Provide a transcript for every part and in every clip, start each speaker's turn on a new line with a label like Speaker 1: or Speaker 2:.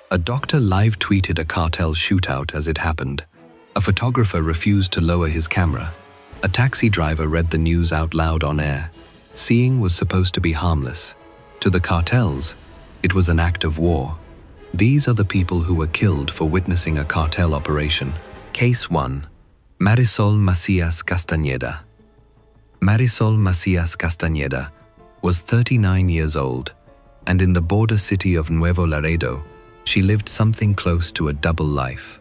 Speaker 1: A doctor live tweeted a cartel shootout as it happened. A photographer refused to lower his camera. A taxi driver read the news out loud on air. Seeing was supposed to be harmless. To the cartels, it was an act of war. These are the people who were killed for witnessing a cartel operation. Case 1. Marisol Macias Castañeda. Marisol Macias Castañeda was 39 years old, and in the border city of Nuevo Laredo, she lived something close to a double life.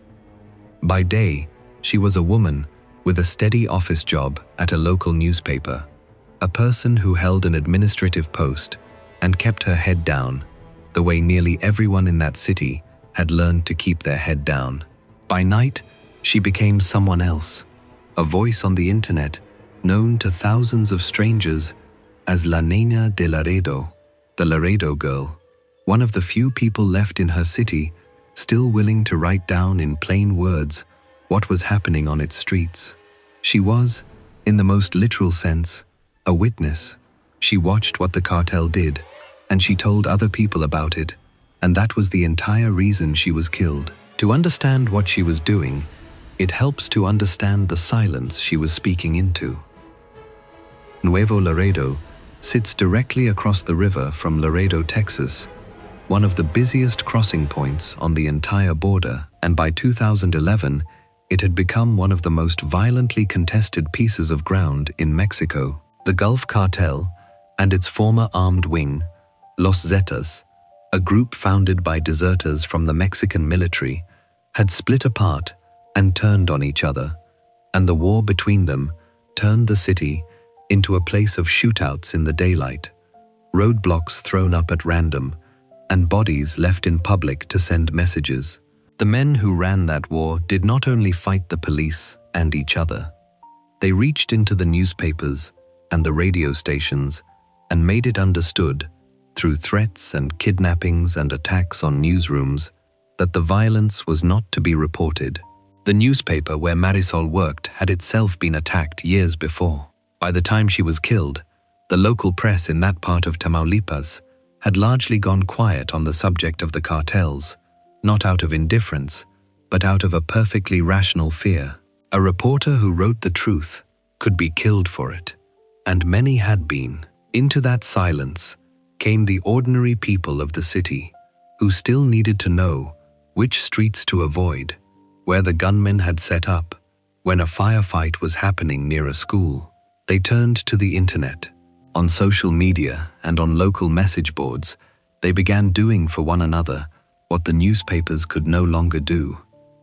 Speaker 1: By day, she was a woman with a steady office job at a local newspaper, a person who held an administrative post and kept her head down, the way nearly everyone in that city had learned to keep their head down. By night, she became someone else, a voice on the internet known to thousands of strangers as La Nena de Laredo, the Laredo girl, one of the few people left in her city still willing to write down in plain words what was happening on its streets. She was, in the most literal sense, a witness. She watched what the cartel did, and she told other people about it, and that was the entire reason she was killed. To understand what she was doing, it helps to understand the silence she was speaking into. Nuevo Laredo sits directly across the river from Laredo, Texas, one of the busiest crossing points on the entire border, and by 2011, it had become one of the most violently contested pieces of ground in Mexico. The Gulf Cartel and its former armed wing, Los Zetas, a group founded by deserters from the Mexican military, had split apart and turned on each other, and the war between them turned the city into a place of shootouts in the daylight, roadblocks thrown up at random, and bodies left in public to send messages. The men who ran that war did not only fight the police and each other. They reached into the newspapers and the radio stations and made it understood, through threats and kidnappings and attacks on newsrooms, that the violence was not to be reported. The newspaper where Marisol worked had itself been attacked years before. By the time she was killed, the local press in that part of Tamaulipas had largely gone quiet on the subject of the cartels, not out of indifference, but out of a perfectly rational fear. A reporter who wrote the truth could be killed for it, and many had been. Into that silence came the ordinary people of the city, who still needed to know which streets to avoid, where the gunmen had set up, when a firefight was happening near a school. They turned to the internet. On social media and on local message boards, they began doing for one another what the newspapers could no longer do,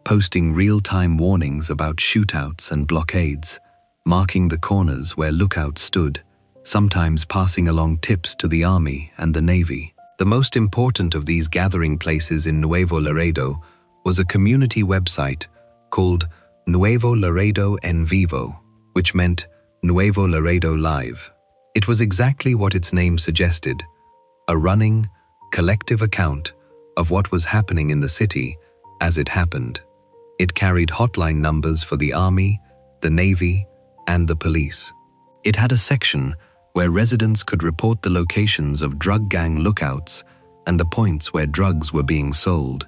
Speaker 1: posting real-time warnings about shootouts and blockades, marking the corners where lookouts stood, sometimes passing along tips to the Army and the Navy. The most important of these gathering places in Nuevo Laredo was a community website called Nuevo Laredo en Vivo, which meant Nuevo Laredo Live. It was exactly what its name suggested, a running, collective account of what was happening in the city as it happened. It carried hotline numbers for the Army, the Navy, and the police. It had a section where residents could report the locations of drug gang lookouts and the points where drugs were being sold.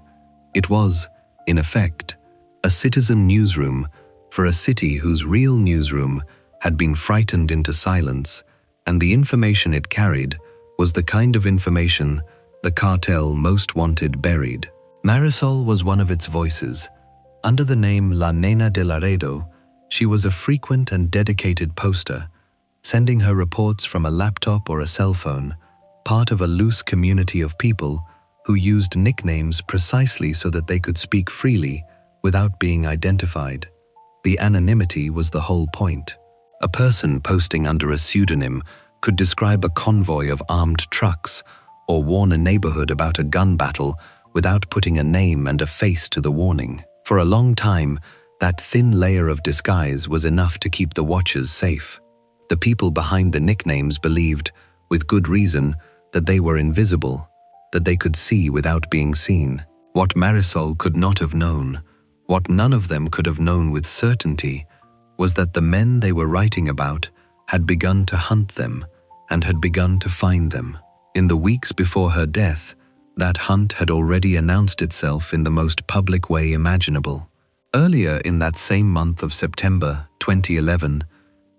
Speaker 1: It was, in effect, a citizen newsroom for a city whose real newsroom had been frightened into silence, and the information it carried was the kind of information the cartel most wanted buried. Marisol was one of its voices. Under the name La Nena de Laredo, she was a frequent and dedicated poster, sending her reports from a laptop or a cell phone, part of a loose community of people who used nicknames precisely so that they could speak freely without being identified. The anonymity was the whole point. A person posting under a pseudonym could describe a convoy of armed trucks or warn a neighborhood about a gun battle without putting a name and a face to the warning. For a long time, that thin layer of disguise was enough to keep the watchers safe. The people behind the nicknames believed, with good reason, that they were invisible, that they could see without being seen. What Marisol could not have known, what none of them could have known with certainty, was that the men they were writing about had begun to hunt them and had begun to find them. In the weeks before her death, That hunt had already announced itself in the most public way imaginable. Earlier in that same month of September 2011,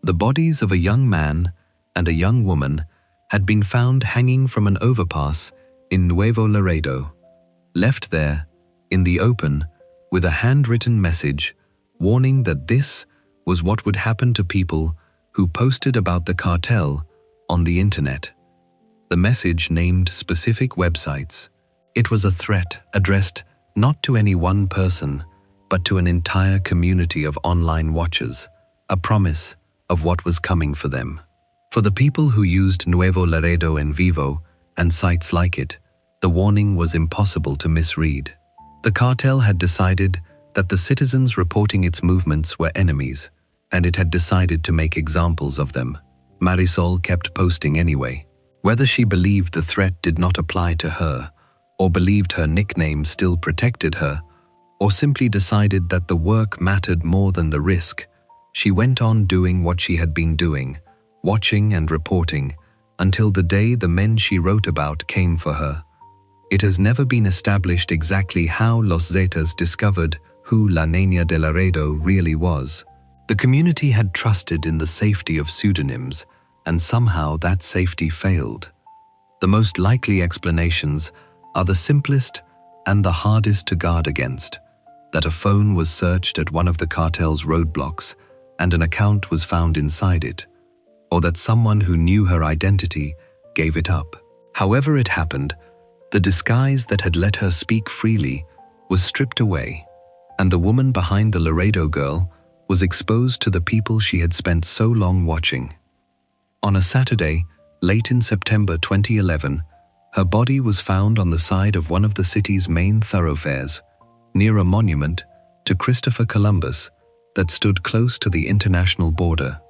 Speaker 1: the bodies of a young man and a young woman had been found hanging from an overpass in Nuevo Laredo, left there, in the open, with a handwritten message warning that this was what would happen to people who posted about the cartel on the internet. The message named specific websites. It was a threat addressed not to any one person, but to an entire community of online watchers, a promise of what was coming for them. For the people who used Nuevo Laredo en Vivo and sites like it, the warning was impossible to misread. The cartel had decided that the citizens reporting its movements were enemies, and it had decided to make examples of them. Marisol kept posting anyway. Whether she believed the threat did not apply to her, or believed her nickname still protected her, or simply decided that the work mattered more than the risk, she went on doing what she had been doing, watching and reporting, until the day the men she wrote about came for her. It has never been established exactly how Los Zetas discovered who La Niña de Laredo really was. The community had trusted in the safety of pseudonyms, and somehow that safety failed. The most likely explanations are the simplest and the hardest to guard against: that a phone was searched at one of the cartel's roadblocks and an account was found inside it, or that someone who knew her identity gave it up. However it happened, the disguise that had let her speak freely was stripped away, and the woman behind the Laredo girl was exposed to the people she had spent so long watching. On a Saturday, late in September 2011, her body was found on the side of one of the city's main thoroughfares, near a monument to Christopher Columbus that stood close to the international border.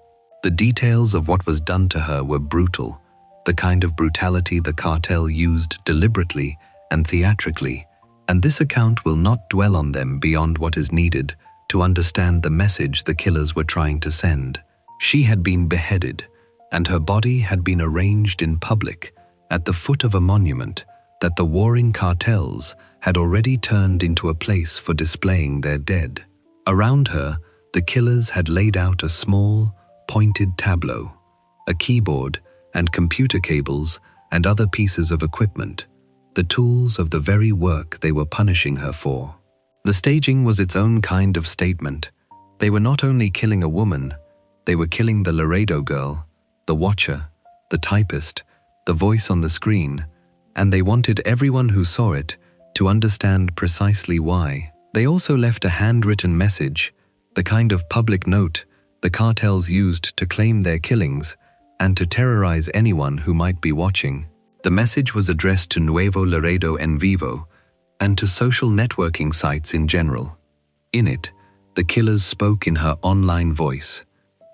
Speaker 1: The details of what was done to her were brutal, the kind of brutality the cartel used deliberately and theatrically, and this account will not dwell on them beyond what is needed to understand the message the killers were trying to send. She had been beheaded, and her body had been arranged in public at the foot of a monument that the warring cartels had already turned into a place for displaying their dead. Around her, the killers had laid out a small, pointed tableau, a keyboard and computer cables and other pieces of equipment, the tools of the very work they were punishing her for. The staging was its own kind of statement. They were not only killing a woman, they were killing the Laredo girl, the watcher, the typist, the voice on the screen, and they wanted everyone who saw it to understand precisely why. They also left a handwritten message, the kind of public note the cartels used to claim their killings and to terrorize anyone who might be watching. The message was addressed to Nuevo Laredo en Vivo and to social networking sites in general. In it, the killers spoke in her online voice,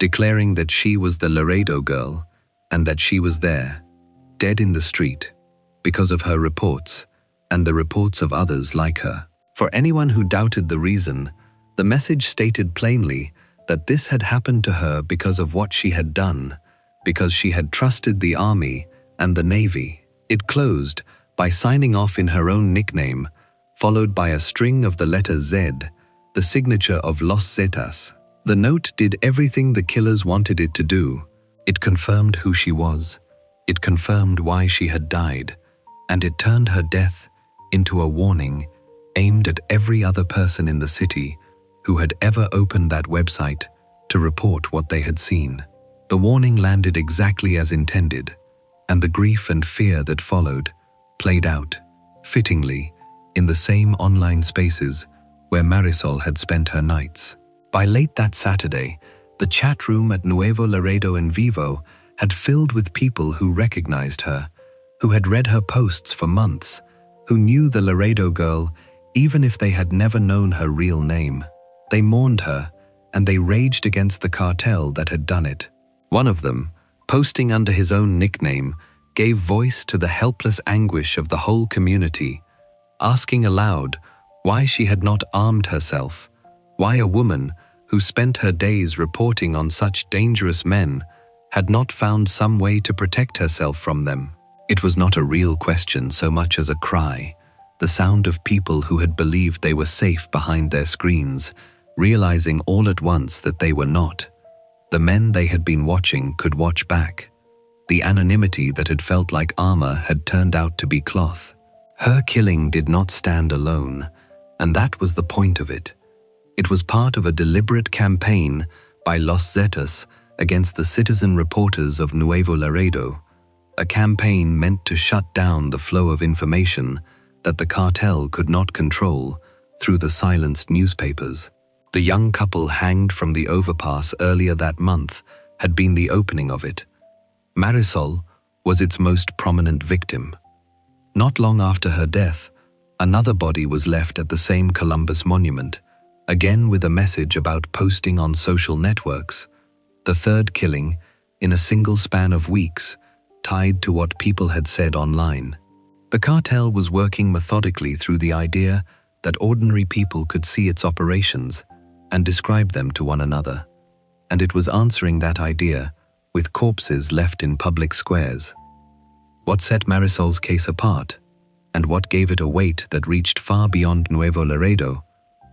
Speaker 1: declaring that she was the Laredo girl and that she was there, dead in the street, because of her reports and the reports of others like her. For anyone who doubted the reason, the message stated plainly that this had happened to her because of what she had done, because she had trusted the army and the navy. It closed by signing off in her own nickname, followed by a string of the letter Z, the signature of Los Zetas. The note did everything the killers wanted it to do. It confirmed who she was, it confirmed why she had died, and it turned her death into a warning aimed at every other person in the city who had ever opened that website to report what they had seen. The warning landed exactly as intended, and the grief and fear that followed played out, fittingly, in the same online spaces where Marisol had spent her nights. By late that Saturday, the chat room at Nuevo Laredo en Vivo had filled with people who recognized her, who had read her posts for months, who knew the Laredo girl even if they had never known her real name. They mourned her, and they raged against the cartel that had done it. One of them, posting under his own nickname, gave voice to the helpless anguish of the whole community, asking aloud why she had not armed herself, why a woman who spent her days reporting on such dangerous men had not found some way to protect herself from them. It was not a real question so much as a cry, the sound of people who had believed they were safe behind their screens, realizing all at once that they were not. The men they had been watching could watch back. The anonymity that had felt like armor had turned out to be cloth. Her killing did not stand alone, and that was the point of it. It was part of a deliberate campaign by Los Zetas against the citizen reporters of Nuevo Laredo, a campaign meant to shut down the flow of information that the cartel could not control through the silenced newspapers. The young couple hanged from the overpass earlier that month had been the opening of it. Marisol was its most prominent victim. Not long after her death, another body was left at the same Columbus monument, again with a message about posting on social networks. The third killing, in a single span of weeks, tied to what people had said online. The cartel was working methodically through the idea that ordinary people could see its operations and describe them to one another, and it was answering that idea with corpses left in public squares. What set Marisol's case apart, and what gave it a weight that reached far beyond Nuevo Laredo,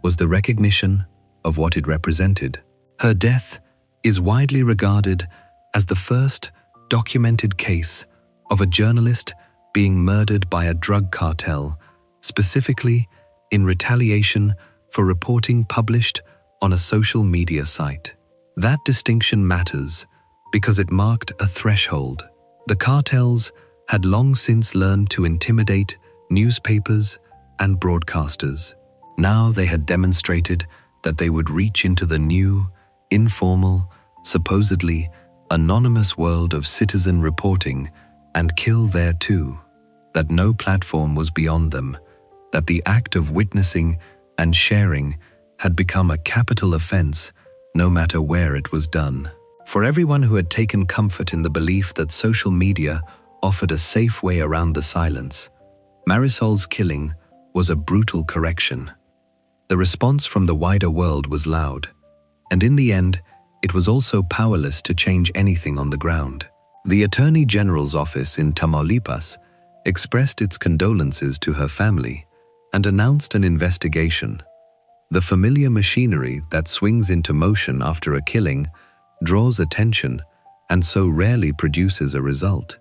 Speaker 1: was the recognition of what it represented. Her death is widely regarded as the first documented case of a journalist being murdered by a drug cartel, specifically in retaliation for reporting published on a social media site. That distinction matters because it marked a threshold. The cartels had long since learned to intimidate newspapers and broadcasters. Now they had demonstrated that they would reach into the new, informal, supposedly anonymous world of citizen reporting and kill there too, that no platform was beyond them, that the act of witnessing and sharing had become a capital offense no matter where it was done. For everyone who had taken comfort in the belief that social media offered a safe way around the silence, Marisol's killing was a brutal correction. The response from the wider world was loud, and in the end, it was also powerless to change anything on the ground. The Attorney General's office in Tamaulipas expressed its condolences to her family and announced an investigation. The familiar machinery that swings into motion after a killing draws attention and so rarely produces a result.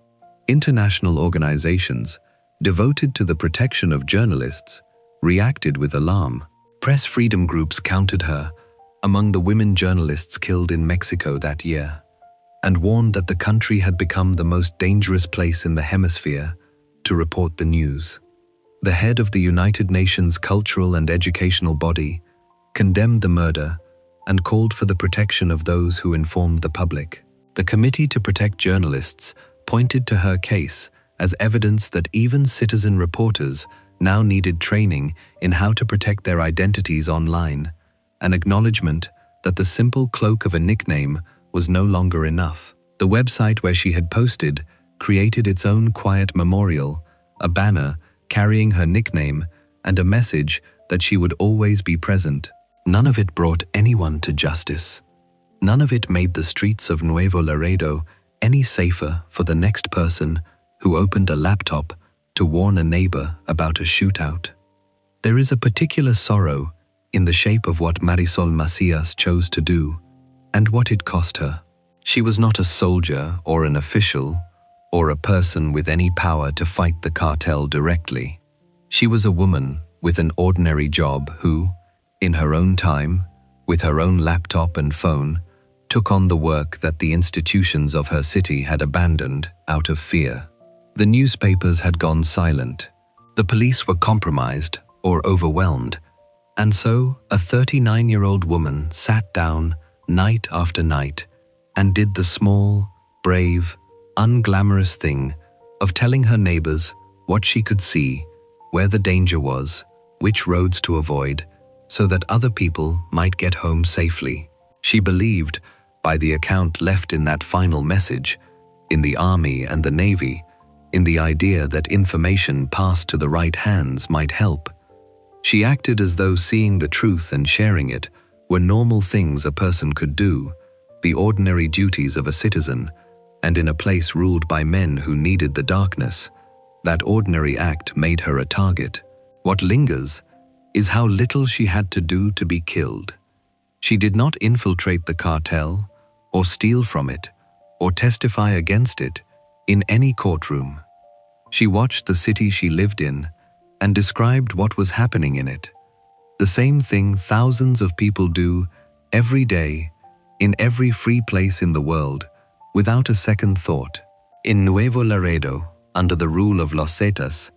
Speaker 1: International organizations devoted to the protection of journalists reacted with alarm. Press freedom groups counted her among the women journalists killed in Mexico that year, and warned that the country had become the most dangerous place in the hemisphere to report the news. The head of the United Nations cultural and educational body condemned the murder and called for the protection of those who informed the public. The Committee to Protect Journalists pointed to her case as evidence that even citizen reporters now needed training in how to protect their identities online, an acknowledgement that the simple cloak of a nickname was no longer enough. The website where she had posted created its own quiet memorial, a banner carrying her nickname and a message that she would always be present. None of it brought anyone to justice. None of it made the streets of Nuevo Laredo any safer for the next person who opened a laptop to warn a neighbor about a shootout. There is a particular sorrow in the shape of what Marisol Macias chose to do and what it cost her. She was not a soldier or an official or a person with any power to fight the cartel directly. She was a woman with an ordinary job who, in her own time, with her own laptop and phone, took on the work that the institutions of her city had abandoned out of fear. The newspapers had gone silent. The police were compromised or overwhelmed, and so a 39-year-old woman sat down night after night and did the small, brave, unglamorous thing of telling her neighbors what she could see, where the danger was, which roads to avoid, so that other people might get home safely. She believed, by the account left in that final message, in the Army and the Navy, in the idea that information passed to the right hands might help. She acted as though seeing the truth and sharing it were normal things a person could do, the ordinary duties of a citizen, and in a place ruled by men who needed the darkness, that ordinary act made her a target. What lingers is how little she had to do to be killed. She did not infiltrate the cartel, or steal from it, or testify against it in any courtroom. She watched the city she lived in and described what was happening in it. The same thing thousands of people do every day, in every free place in the world, without a second thought. In Nuevo Laredo, under the rule of Los Zetas,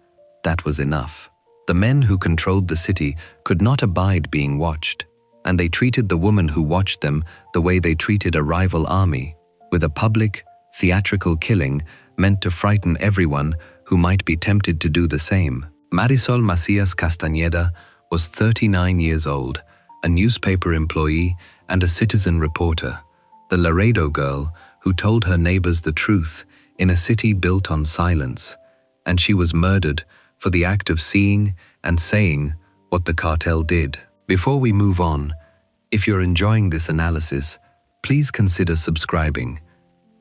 Speaker 1: that was enough. The men who controlled the city could not abide being watched, and they treated the woman who watched them the way they treated a rival army, with a public, theatrical killing meant to frighten everyone who might be tempted to do the same. Marisol Macías Castañeda was 39 years old, a newspaper employee and a citizen reporter, the Laredo girl who told her neighbors the truth in a city built on silence, and she was murdered for the act of seeing and saying what the cartel did. Before we move on, if you're enjoying this analysis, please consider subscribing.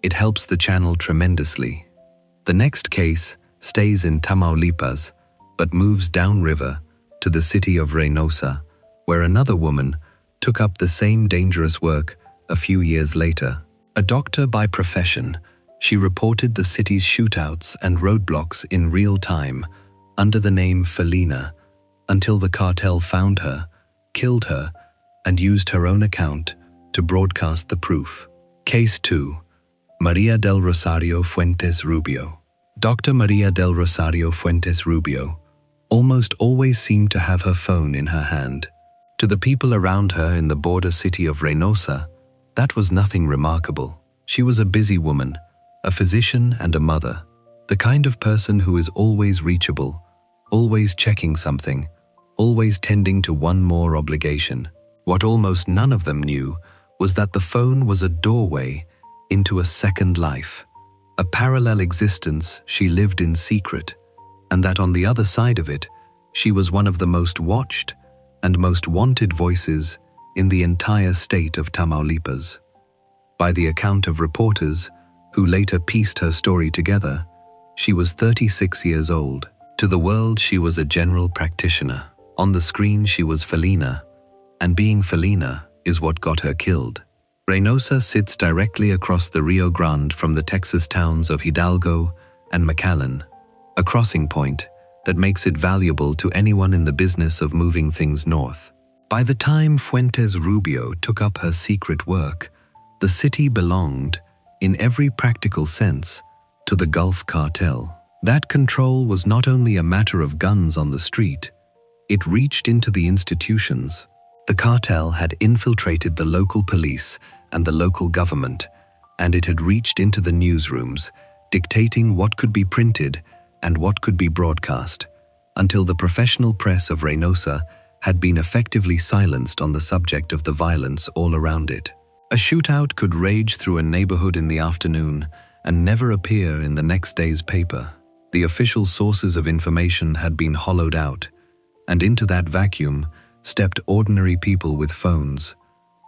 Speaker 1: It helps the channel tremendously. The next case stays in Tamaulipas, but moves downriver to the city of Reynosa, where another woman took up the same dangerous work a few years later. A doctor by profession, she reported the city's shootouts and roadblocks in real time under the name Felina, until the cartel found her, killed her, and used her own account to broadcast the proof. Case 2. Maria del Rosario Fuentes Rubio. Dr. Maria del Rosario Fuentes Rubio almost always seemed to have her phone in her hand. To the people around her in the border city of Reynosa, that was nothing remarkable. She was a busy woman, a physician and a mother, the kind of person who is always reachable, always checking something, always tending to one more obligation. What almost none of them knew was that the phone was a doorway into a second life, a parallel existence she lived in secret, and that on the other side of it, she was one of the most watched and most wanted voices in the entire state of Tamaulipas. By the account of reporters who later pieced her story together, she was 36 years old. To the world, she was a general practitioner. On the screen, she was Felina, and being Felina is what got her killed. Reynosa sits directly across the Rio Grande from the Texas towns of Hidalgo and McAllen, a crossing point that makes it valuable to anyone in the business of moving things north. By the time Fuentes Rubio took up her secret work, the city belonged, in every practical sense, to the Gulf Cartel. That control was not only a matter of guns on the street, it reached into the institutions. The cartel had infiltrated the local police and the local government, and it had reached into the newsrooms, dictating what could be printed and what could be broadcast, until the professional press of Reynosa had been effectively silenced on the subject of the violence all around it. A shootout could rage through a neighborhood in the afternoon and never appear in the next day's paper. The official sources of information had been hollowed out, and into that vacuum stepped ordinary people with phones,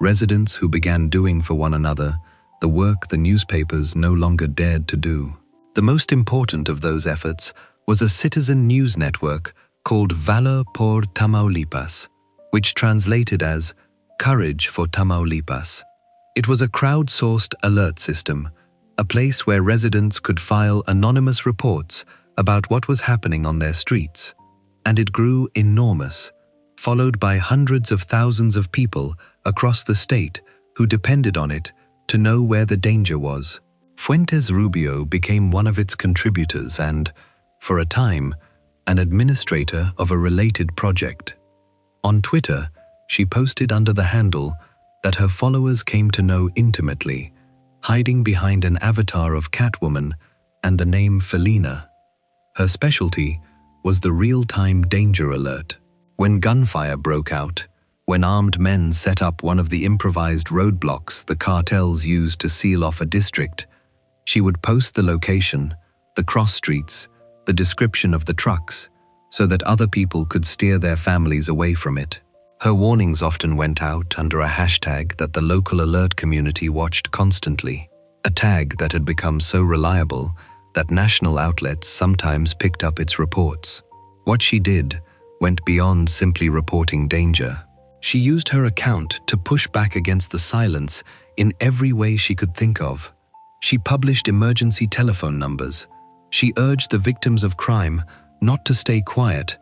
Speaker 1: residents who began doing for one another the work the newspapers no longer dared to do. The most important of those efforts was a citizen news network called Valor por Tamaulipas, which translated as Courage for Tamaulipas. It was a crowdsourced alert system, a place where residents could file anonymous reports about what was happening on their streets, and it grew enormous, followed by hundreds of thousands of people across the state who depended on it to know where the danger was. Fuentes Rubio became one of its contributors and, for a time, an administrator of a related project. On Twitter, she posted under the handle that her followers came to know intimately, hiding behind an avatar of Catwoman and the name Felina. Her specialty was the real-time danger alert. When gunfire broke out, when armed men set up one of the improvised roadblocks the cartels used to seal off a district, she would post the location, the cross streets, the description of the trucks, so that other people could steer their families away from it. Her warnings often went out under a hashtag that the local alert community watched constantly. a tag that had become so reliable that national outlets sometimes picked up its reports. What she did went beyond simply reporting danger. She used her account to push back against the silence in every way she could think of. She published emergency telephone numbers. She urged the victims of crime not to stay quiet,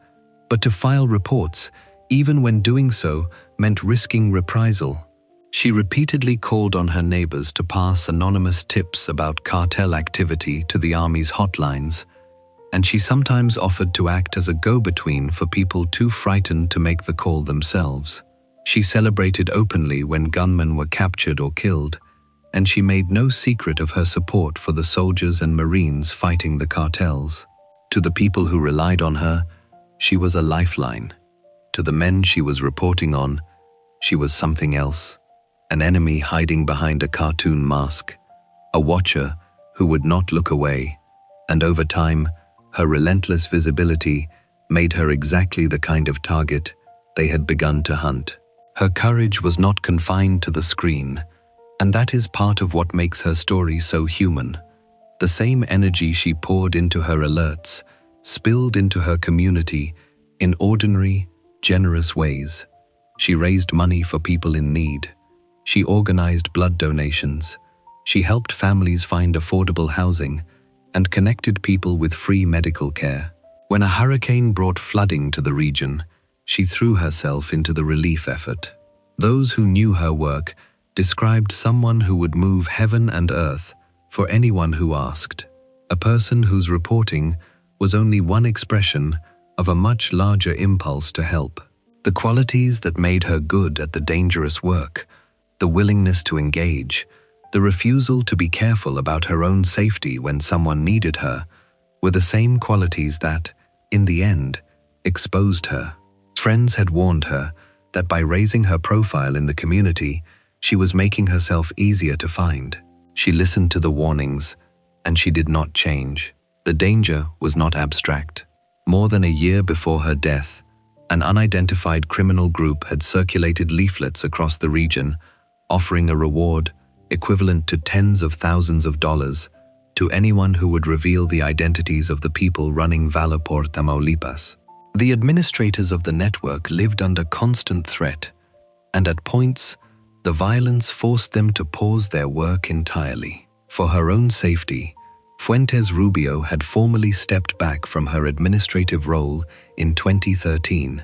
Speaker 1: but to file reports, even when doing so meant risking reprisal. She repeatedly called on her neighbors to pass anonymous tips about cartel activity to the army's hotlines, and she sometimes offered to act as a go-between for people too frightened to make the call themselves. She celebrated openly when gunmen were captured or killed, and she made no secret of her support for the soldiers and Marines fighting the cartels. To the people who relied on her, she was a lifeline. To the men she was reporting on, she was something else. An enemy hiding behind a cartoon mask, a watcher who would not look away, and over time, her relentless visibility made her exactly the kind of target they had begun to hunt. Her courage was not confined to the screen, and that is part of what makes her story so human. The same energy she poured into her alerts spilled into her community in ordinary, generous ways. She raised money for people in need. She organized blood donations. She helped families find affordable housing and connected people with free medical care. When a hurricane brought flooding to the region, she threw herself into the relief effort. Those who knew her work described someone who would move heaven and earth for anyone who asked. A person whose reporting was only one expression of a much larger impulse to help. The qualities that made her good at the dangerous work, the willingness to engage, the refusal to be careful about her own safety when someone needed her, were the same qualities that, in the end, exposed her. Friends had warned her that by raising her profile in the community, she was making herself easier to find. She listened to the warnings, and she did not change. The danger was not abstract. More than a year before her death, an unidentified criminal group had circulated leaflets across the region, offering a reward equivalent to tens of thousands of dollars to anyone who would reveal the identities of the people running Valleport, Tamaulipas. The administrators of the network lived under constant threat, and at points, the violence forced them to pause their work entirely. For her own safety, Fuentes Rubio had formally stepped back from her administrative role in 2013,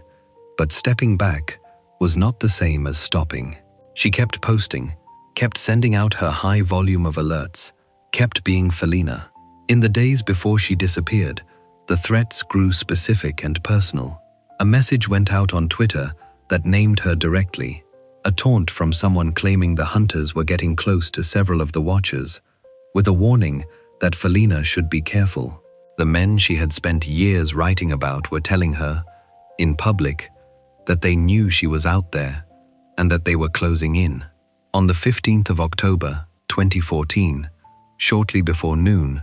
Speaker 1: but stepping back was not the same as stopping. She kept posting, kept sending out her high volume of alerts, kept being Felina. In the days before she disappeared, the threats grew specific and personal. A message went out on Twitter that named her directly, a taunt from someone claiming the hunters were getting close to several of the watchers, with a warning that Felina should be careful. The men she had spent years writing about were telling her, in public, that they knew she was out there and that they were closing in. On the 15th of October, 2014, shortly before noon,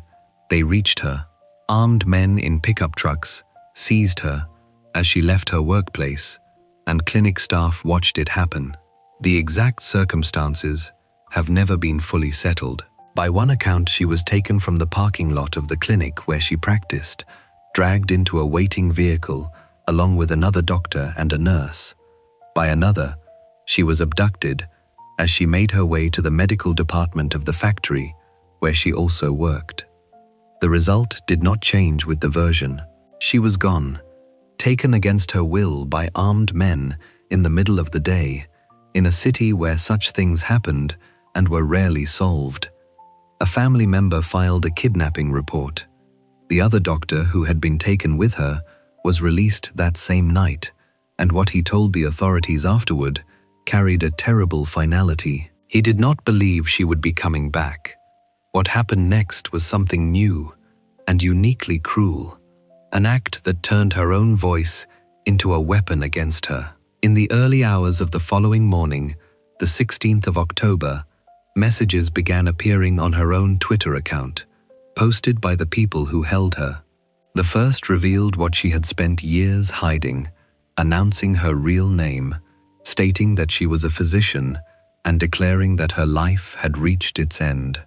Speaker 1: they reached her. Armed men in pickup trucks seized her as she left her workplace, and clinic staff watched it happen. The exact circumstances have never been fully settled. By one account, she was taken from the parking lot of the clinic where she practiced, dragged into a waiting vehicle along with another doctor and a nurse. By another, she was abducted as she made her way to the medical department of the factory where she also worked. The result did not change with the version. She was gone, taken against her will by armed men in the middle of the day, in a city where such things happened and were rarely solved. A family member filed a kidnapping report. The other doctor who had been taken with her was released that same night, and what he told the authorities afterward carried a terrible finality. He did not believe she would be coming back. What happened next was something new and uniquely cruel, an act that turned her own voice into a weapon against her. In the early hours of the following morning, the 16th of October, messages began appearing on her own Twitter account, posted by the people who held her. The first revealed what she had spent years hiding, announcing her real name, stating that she was a physician, and declaring that her life had reached its end.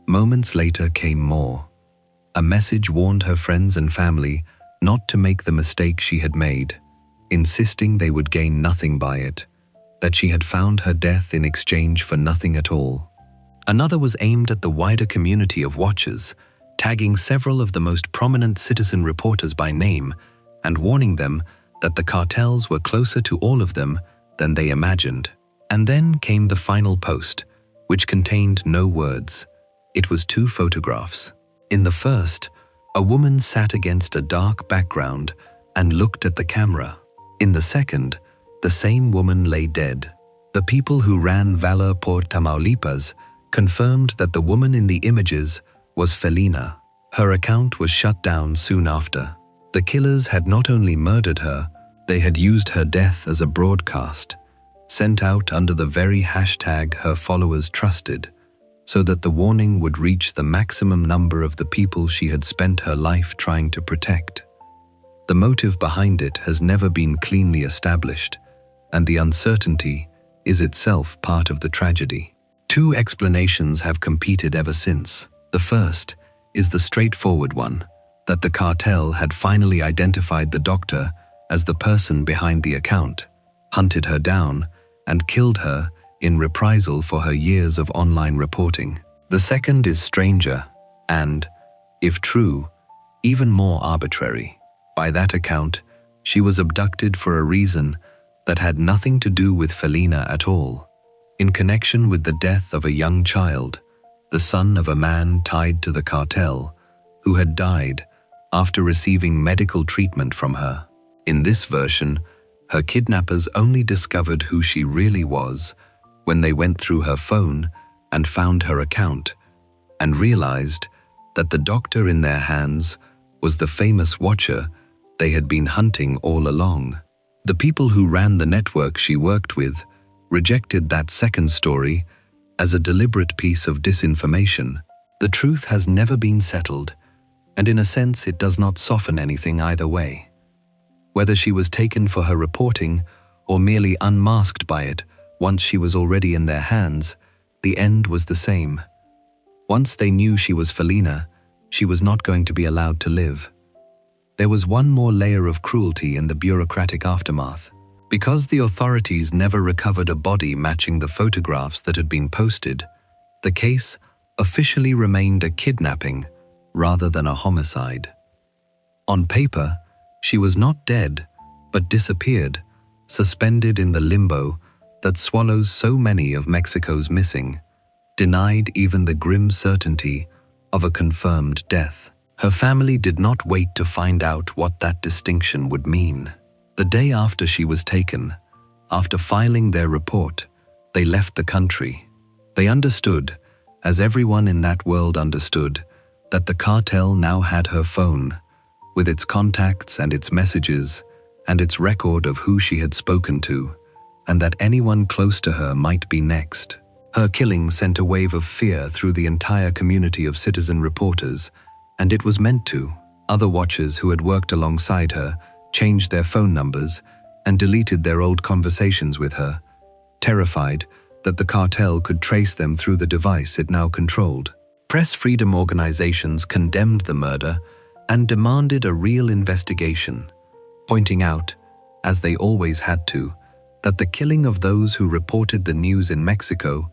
Speaker 1: Moments later came more. A message warned her friends and family not to make the mistake she had made, insisting they would gain nothing by it, that she had found her death in exchange for nothing at all. Another was aimed at the wider community of watchers, tagging several of the most prominent citizen reporters by name and warning them that the cartels were closer to all of them than they imagined. And then came the final post, which contained no words. It was 2 photographs. In the first, a woman sat against a dark background and looked at the camera. In the second, the same woman lay dead. The people who ran Valor por Tamaulipas confirmed that the woman in the images was Felina. Her account was shut down soon after. The killers had not only murdered her, they had used her death as a broadcast, sent out under the very hashtag her followers trusted, so that the warning would reach the maximum number of the people she had spent her life trying to protect. The motive behind it has never been cleanly established, and the uncertainty is itself part of the tragedy. 2 explanations have competed ever since. The first is the straightforward one, that the cartel had finally identified the doctor as the person behind the account, hunted her down, and killed her in reprisal for her years of online reporting. The second is stranger and, if true, even more arbitrary. By that account, she was abducted for a reason that had nothing to do with Felina at all, in connection with the death of a young child, the son of a man tied to the cartel, who had died after receiving medical treatment from her. In this version, her kidnappers only discovered who she really was when they went through her phone and found her account, and realized that the doctor in their hands was the famous watcher they had been hunting all along. The people who ran the network she worked with rejected that second story as a deliberate piece of disinformation. The truth has never been settled, and in a sense it does not soften anything either way. Whether she was taken for her reporting or merely unmasked by it once she was already in their hands, the end was the same. Once they knew she was Felina, she was not going to be allowed to live. There was one more layer of cruelty in the bureaucratic aftermath. Because the authorities never recovered a body matching the photographs that had been posted, the case officially remained a kidnapping rather than a homicide. On paper, she was not dead, but disappeared, suspended in the limbo that swallows so many of Mexico's missing, denied even the grim certainty of a confirmed death. Her family did not wait to find out what that distinction would mean. The day after she was taken, after filing their report, they left the country. They understood, as everyone in that world understood, that the cartel now had her phone, with its contacts and its messages, and its record of who she had spoken to, and that anyone close to her might be next. Her killing sent a wave of fear through the entire community of citizen reporters, and it was meant to. Other watchers who had worked alongside her changed their phone numbers and deleted their old conversations with her, terrified that the cartel could trace them through the device it now controlled. Press freedom organizations condemned the murder and demanded a real investigation, pointing out, as they always had to, that the killing of those who reported the news in Mexico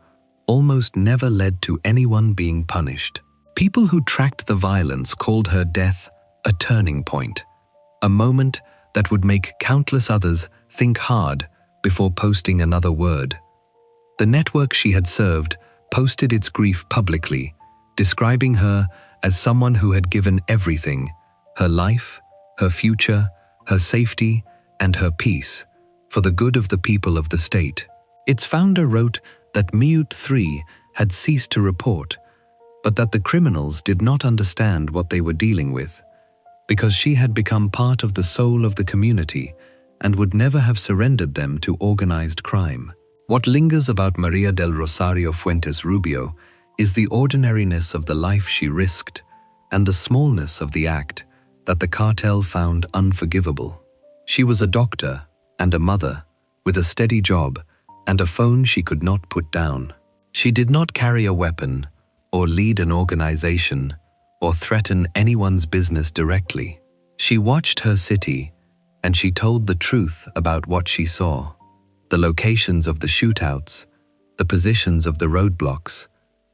Speaker 1: almost never led to anyone being punished. People who tracked the violence called her death a turning point, a moment that would make countless others think hard before posting another word. The network she had served posted its grief publicly, describing her as someone who had given everything, her life, her future, her safety, and her peace, for the good of the people of the state. Its founder wrote that Mute 3 had ceased to report, but that the criminals did not understand what they were dealing with, because she had become part of the soul of the community and would never have surrendered them to organized crime. What lingers about Maria del Rosario Fuentes Rubio is the ordinariness of the life she risked and the smallness of the act that the cartel found unforgivable. She was a doctor and a mother with a steady job and a phone she could not put down. She did not carry a weapon or lead an organization, or threaten anyone's business directly. She watched her city, and she told the truth about what she saw. The locations of the shootouts, the positions of the roadblocks,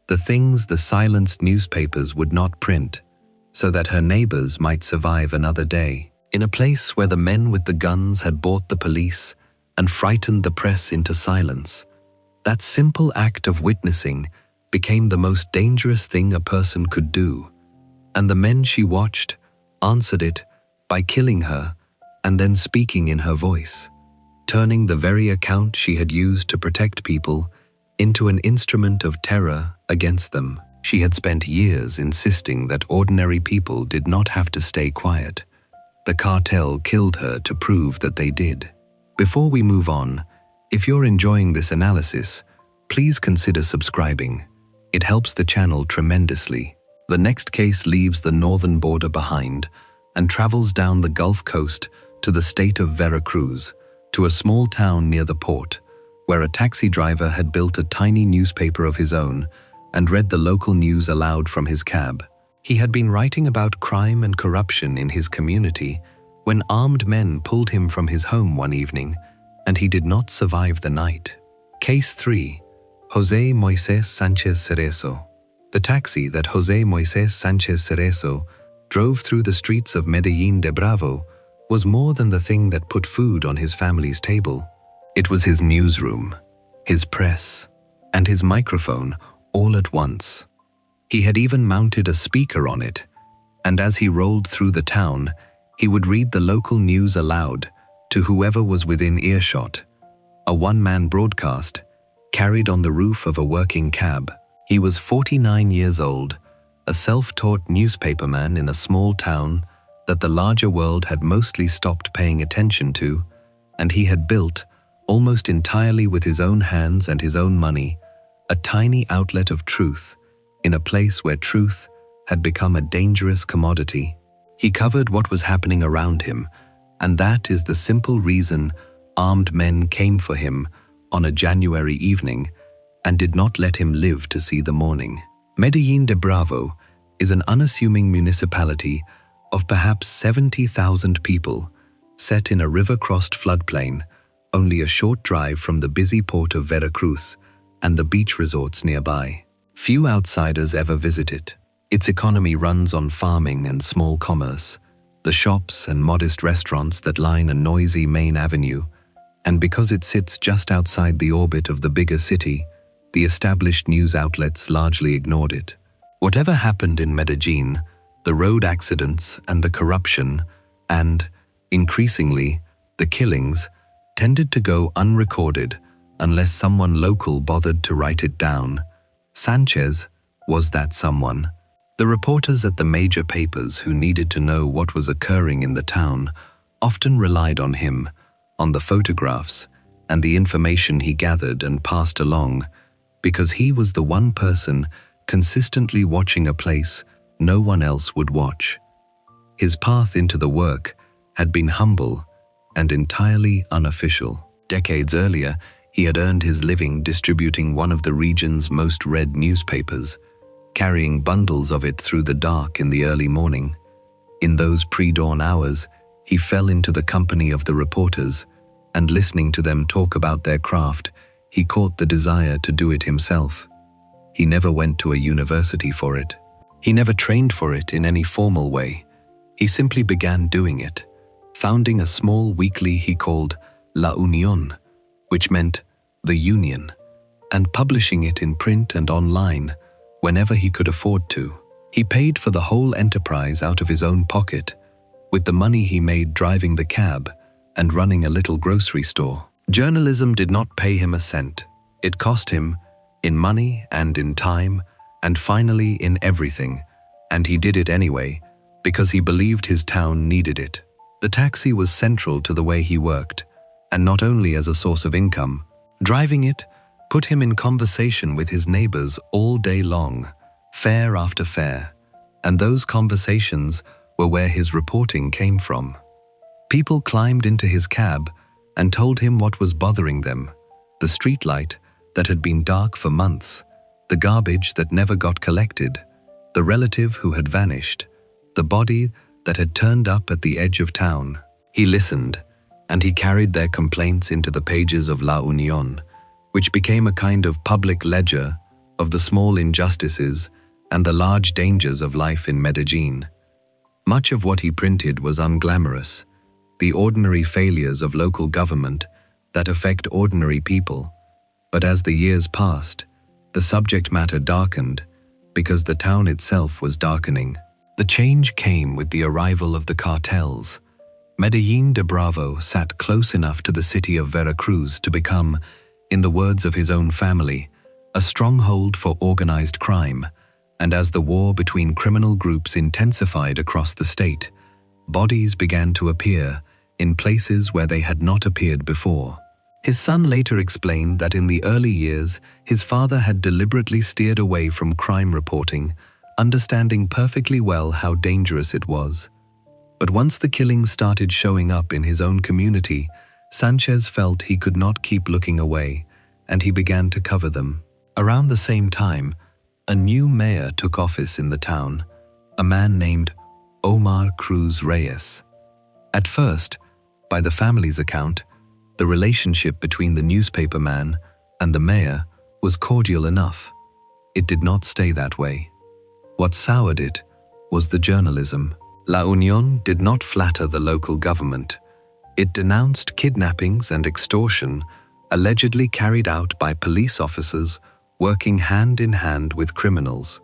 Speaker 1: the things the silenced newspapers would not print, so that her neighbors might survive another day. In a place where the men with the guns had bought the police and frightened the press into silence, that simple act of witnessing became the most dangerous thing a person could do, and the men she watched answered it by killing her and then speaking in her voice, turning the very account she had used to protect people into an instrument of terror against them. She had spent years insisting that ordinary people did not have to stay quiet. The cartel killed her to prove that they did. Before we move on, if you're enjoying this analysis, please consider subscribing. It helps the channel tremendously. The next case leaves the northern border behind and travels down the Gulf Coast to the state of Veracruz, to a small town near the port, where a taxi driver had built a tiny newspaper of his own and read the local news aloud from his cab. He had been writing about crime and corruption in his community when armed men pulled him from his home one evening, and he did not survive the night. Case 3. José Moisés Sánchez Cerezo. The taxi that José Moisés Sánchez Cerezo drove through the streets of Medellín de Bravo was more than the thing that put food on his family's table. It was his newsroom, his press, and his microphone all at once. He had even mounted a speaker on it, and as he rolled through the town, he would read the local news aloud to whoever was within earshot, a one-man broadcast carried on the roof of a working cab. He was 49 years old, a self-taught newspaperman in a small town that the larger world had mostly stopped paying attention to, and he had built, almost entirely with his own hands and his own money, a tiny outlet of truth in a place where truth had become a dangerous commodity. He covered what was happening around him, and that is the simple reason armed men came for him on a January evening and did not let him live to see the morning. Medellín de Bravo is an unassuming municipality of perhaps 70,000 people, set in a river-crossed floodplain, only a short drive from the busy port of Veracruz and the beach resorts nearby. Few outsiders ever visit it. Its economy runs on farming and small commerce, the shops and modest restaurants that line a noisy main avenue, and because it sits just outside the orbit of the bigger city, the established news outlets largely ignored it. Whatever happened in Medellín, the road accidents and the corruption and, increasingly, the killings tended to go unrecorded unless someone local bothered to write it down. Sanchez was that someone. The reporters at the major papers who needed to know what was occurring in the town often relied on him, on the photographs and the information he gathered and passed along, because he was the one person consistently watching a place no one else would watch. His path into the work had been humble and entirely unofficial. Decades earlier, he had earned his living distributing one of the region's most read newspapers, carrying bundles of it through the dark in the early morning. In those pre-dawn hours, he fell into the company of the reporters, and listening to them talk about their craft, he caught the desire to do it himself. He never went to a university for it. He never trained for it in any formal way. He simply began doing it, founding a small weekly he called La Unión, which meant the Union, and publishing it in print and online whenever he could afford to. He paid for the whole enterprise out of his own pocket, with the money he made driving the cab and running a little grocery store. Journalism did not pay him a cent. It cost him in money and in time, and finally in everything, and he did it anyway because he believed his town needed it. The taxi was central to the way he worked, and not only as a source of income. Driving it put him in conversation with his neighbors all day long, fare after fare, and those conversations were where his reporting came from. People climbed into his cab and told him what was bothering them, the streetlight that had been dark for months, the garbage that never got collected, the relative who had vanished, the body that had turned up at the edge of town. He listened, and he carried their complaints into the pages of La Unión, which became a kind of public ledger of the small injustices and the large dangers of life in Medellin. Much of what he printed was unglamorous, the ordinary failures of local government that affect ordinary people. But as the years passed, the subject matter darkened because the town itself was darkening. The change came with the arrival of the cartels. Medellin de Bravo sat close enough to the city of Veracruz to become, in the words of his own family, a stronghold for organized crime, and as the war between criminal groups intensified across the state, bodies began to appear in places where they had not appeared before. His son later explained that in the early years, his father had deliberately steered away from crime reporting, understanding perfectly well how dangerous it was. But once the killings started showing up in his own community, Sanchez felt he could not keep looking away, and he began to cover them. Around the same time, a new mayor took office in the town, a man named Omar Cruz Reyes. At first, by the family's account, the relationship between the newspaperman and the mayor was cordial enough. It did not stay that way. What soured it was the journalism. La Unión did not flatter the local government. It denounced kidnappings and extortion allegedly carried out by police officers working hand in hand with criminals.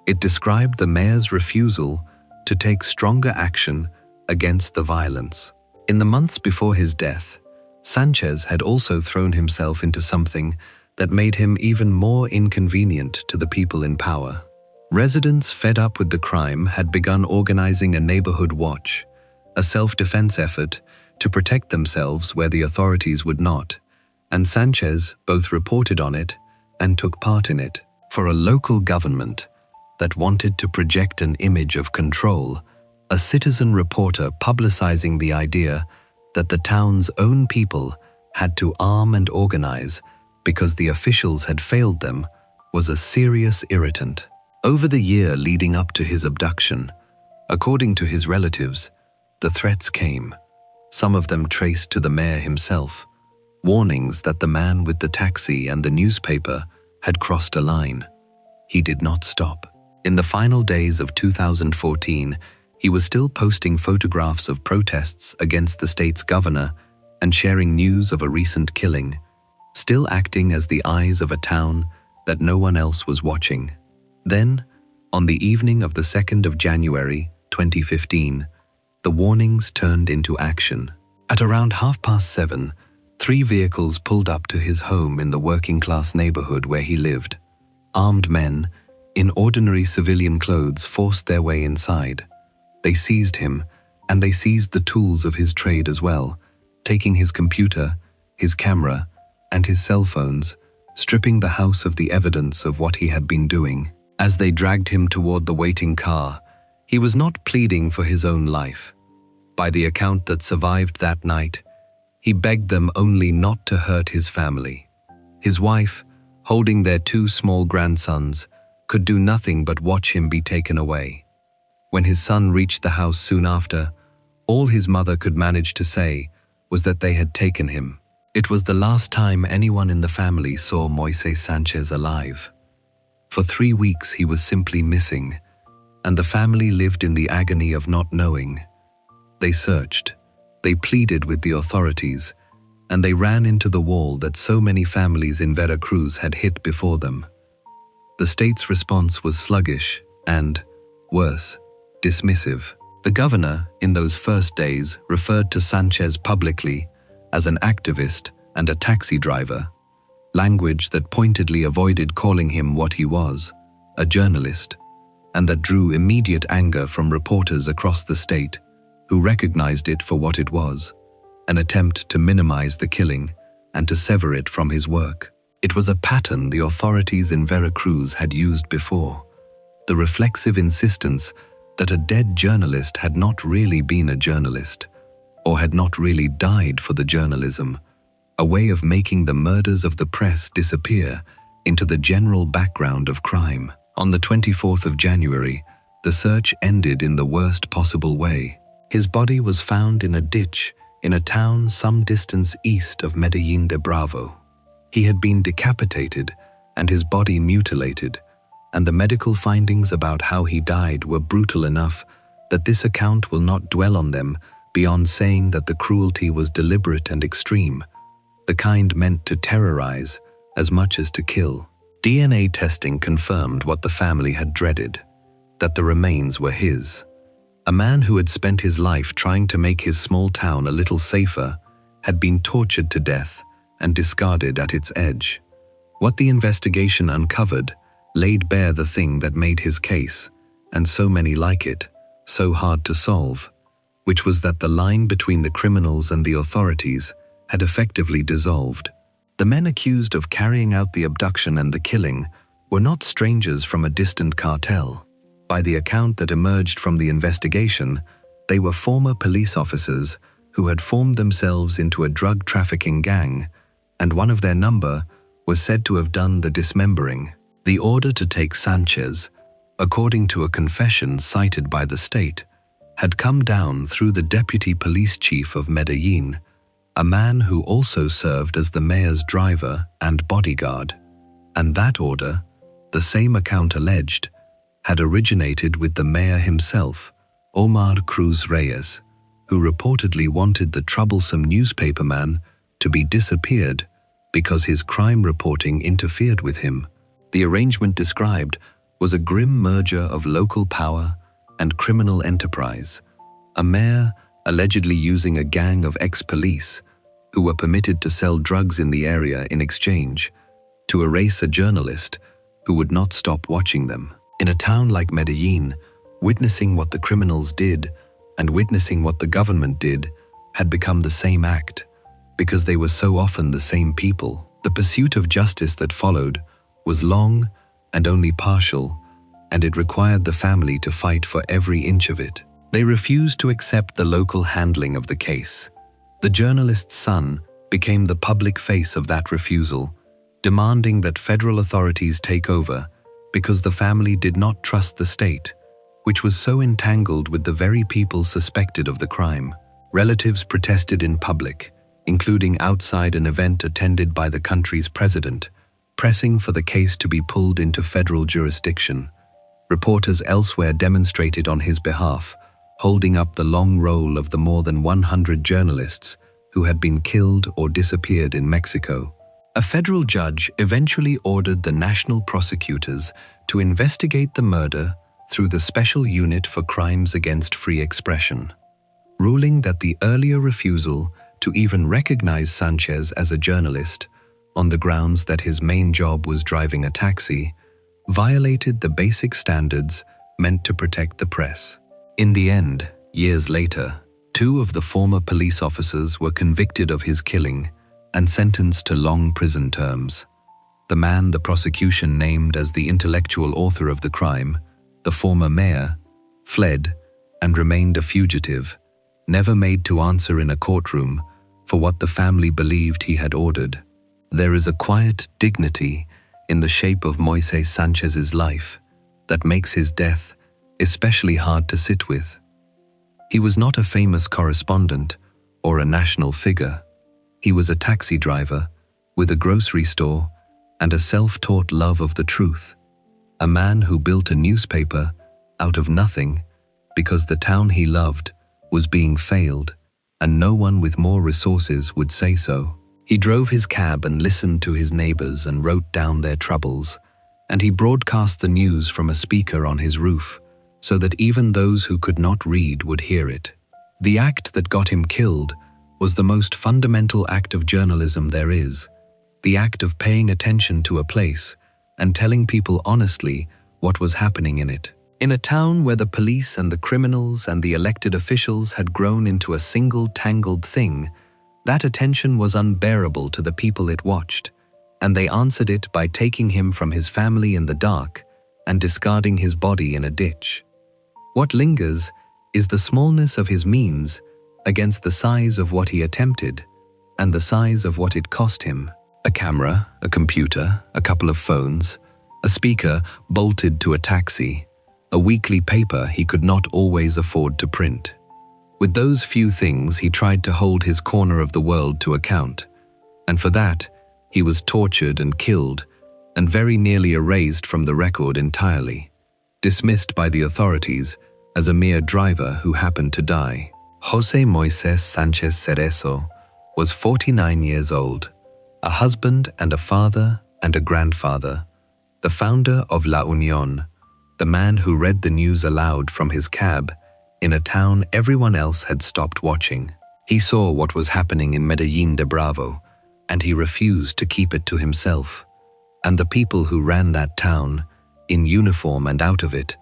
Speaker 1: It described the mayor's refusal to take stronger action against the violence. In the months before his death, Sanchez had also thrown himself into something that made him even more inconvenient to the people in power. Residents fed up with the crime had begun organizing a neighborhood watch, a self-defense effort to protect themselves where the authorities would not, and Sanchez both reported on it and took part in it. For a local government that wanted to project an image of control, a citizen reporter publicizing the idea that the town's own people had to arm and organize because the officials had failed them was a serious irritant. Over the year leading up to his abduction, according to his relatives, the threats came, some of them traced to the mayor himself, warnings that the man with the taxi and the newspaper had crossed a line. He did not stop. In the final days of 2014, he was still posting photographs of protests against the state's governor and sharing news of a recent killing, still acting as the eyes of a town that no one else was watching. Then, on the evening of the 2nd of January, 2015, the warnings turned into action. At around 7:30, 3 vehicles pulled up to his home in the working-class neighborhood where he lived. Armed men, in ordinary civilian clothes, forced their way inside. They seized him, and they seized the tools of his trade as well, taking his computer, his camera, and his cell phones, stripping the house of the evidence of what he had been doing. As they dragged him toward the waiting car, he was not pleading for his own life. By the account that survived that night, he begged them only not to hurt his family. His wife, holding their 2 small grandsons, could do nothing but watch him be taken away. When his son reached the house soon after, all his mother could manage to say was that they had taken him. It was the last time anyone in the family saw Moises Sanchez alive. For 3 weeks he was simply missing, and the family lived in the agony of not knowing. They searched, they pleaded with the authorities, and they ran into the wall that so many families in Veracruz had hit before them. The state's response was sluggish and, worse, dismissive. The governor, in those first days, referred to Sanchez publicly as an activist and a taxi driver, language that pointedly avoided calling him what he was, a journalist, and that drew immediate anger from reporters across the state, who recognized it for what it was, an attempt to minimize the killing and to sever it from his work. It was a pattern the authorities in Veracruz had used before, the reflexive insistence that a dead journalist had not really been a journalist, or had not really died for the journalism, a way of making the murders of the press disappear into the general background of crime. On the 24th of January, the search ended in the worst possible way. His body was found in a ditch in a town some distance east of Medellín de Bravo. He had been decapitated and his body mutilated, and the medical findings about how he died were brutal enough that this account will not dwell on them beyond saying that the cruelty was deliberate and extreme, the kind meant to terrorize as much as to kill. DNA testing confirmed what the family had dreaded, that the remains were his. A man who had spent his life trying to make his small town a little safer had been tortured to death and discarded at its edge. What the investigation uncovered laid bare the thing that made his case, and so many like it, so hard to solve, which was that the line between the criminals and the authorities had effectively dissolved. The men accused of carrying out the abduction and the killing were not strangers from a distant cartel. By the account that emerged from the investigation, they were former police officers who had formed themselves into a drug trafficking gang, and one of their number was said to have done the dismembering. The order to take Sanchez, according to a confession cited by the state, had come down through the deputy police chief of Medellín, a man who also served as the mayor's driver and bodyguard. And that order, the same account alleged, had originated with the mayor himself, Omar Cruz Reyes, who reportedly wanted the troublesome newspaperman to be disappeared because his crime reporting interfered with him. The arrangement described was a grim merger of local power and criminal enterprise, a mayor allegedly using a gang of ex-police who were permitted to sell drugs in the area in exchange, to erase a journalist who would not stop watching them. In a town like Medellín, witnessing what the criminals did and witnessing what the government did had become the same act, because they were so often the same people. The pursuit of justice that followed was long and only partial, and it required the family to fight for every inch of it. They refused to accept the local handling of the case. The journalist's son became the public face of that refusal, demanding that federal authorities take over because the family did not trust the state, which was so entangled with the very people suspected of the crime. Relatives protested in public, including outside an event attended by the country's president, pressing for the case to be pulled into federal jurisdiction. Reporters elsewhere demonstrated on his behalf, holding up the long roll of the more than 100 journalists who had been killed or disappeared in Mexico. A federal judge eventually ordered the national prosecutors to investigate the murder through the Special Unit for Crimes Against Free Expression, ruling that the earlier refusal to even recognize Sanchez as a journalist, on the grounds that his main job was driving a taxi, violated the basic standards meant to protect the press. In the end, years later, 2 of the former police officers were convicted of his killing and sentenced to long prison terms. The man the prosecution named as the intellectual author of the crime, the former mayor, fled and remained a fugitive, never made to answer in a courtroom for what the family believed he had ordered. There is a quiet dignity in the shape of Moisés Sanchez's life that makes his death especially hard to sit with. He was not a famous correspondent or a national figure. He was a taxi driver with a grocery store and a self-taught love of the truth, a man who built a newspaper out of nothing because the town he loved was being failed and no one with more resources would say so. He drove his cab and listened to his neighbors and wrote down their troubles, and he broadcast the news from a speaker on his roof so that even those who could not read would hear it. The act that got him killed was the most fundamental act of journalism there is, the act of paying attention to a place and telling people honestly what was happening in it. In a town where the police and the criminals and the elected officials had grown into a single tangled thing, that attention was unbearable to the people it watched, and they answered it by taking him from his family in the dark and discarding his body in a ditch. What lingers is the smallness of his means against the size of what he attempted and the size of what it cost him. A camera, a computer, a couple of phones, a speaker bolted to a taxi, a weekly paper he could not always afford to print. With those few things, he tried to hold his corner of the world to account, and for that, he was tortured and killed, and very nearly erased from the record entirely, dismissed by the authorities as a mere driver who happened to die. José Moisés Sánchez Cerezo was 49 years old, a husband and a father and a grandfather, the founder of La Unión, the man who read the news aloud from his cab in a town everyone else had stopped watching. He saw what was happening in Medellín de Bravo, and he refused to keep it to himself. And the people who ran that town, in uniform and out of it,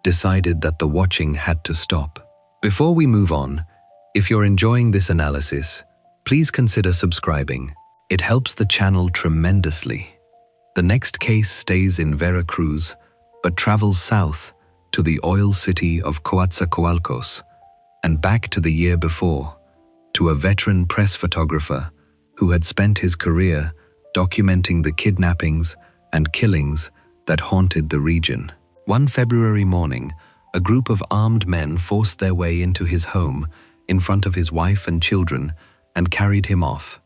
Speaker 1: decided that the watching had to stop. Before we move on, if you're enjoying this analysis, please consider subscribing. It helps the channel tremendously. The next case stays in Veracruz, but travels south to the oil city of Coatzacoalcos, and back to the year before, to a veteran press photographer who had spent his career documenting the kidnappings and killings that haunted the region. One February morning, a group of armed men forced their way into his home in front of his wife and children and carried him off,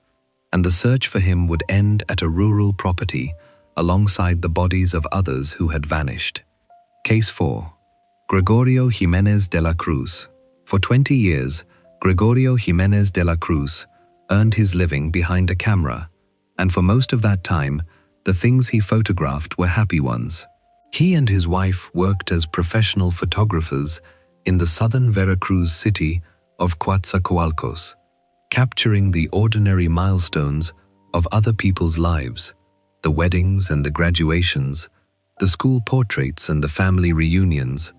Speaker 1: and the search for him would end at a rural property alongside the bodies of others who had vanished. Case 4. Gregorio Jiménez de la Cruz. For 20 years, Gregorio Jiménez de la Cruz earned his living behind a camera, and for most of that time, the things he photographed were happy ones. He and his wife worked as professional photographers in the southern Veracruz city of Coatzacoalcos, capturing the ordinary milestones of other people's lives, the weddings and the graduations, the school portraits and the family reunions,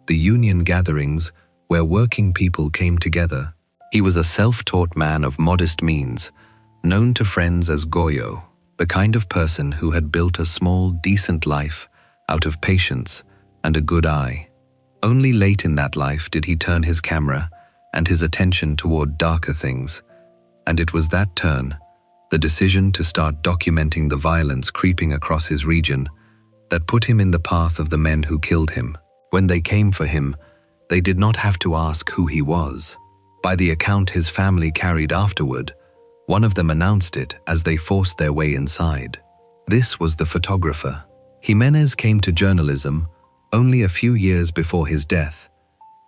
Speaker 1: the union gatherings where working people came together. He was a self-taught man of modest means, known to friends as Goyo, the kind of person who had built a small, decent life out of patience and a good eye. Only late in that life did he turn his camera and his attention toward darker things, and it was that turn, the decision to start documenting the violence creeping across his region, that put him in the path of the men who killed him. When they came for him, they did not have to ask who he was. By the account his family carried afterward, one of them announced it as they forced their way inside. This was the photographer. Jimenez came to journalism only a few years before his death,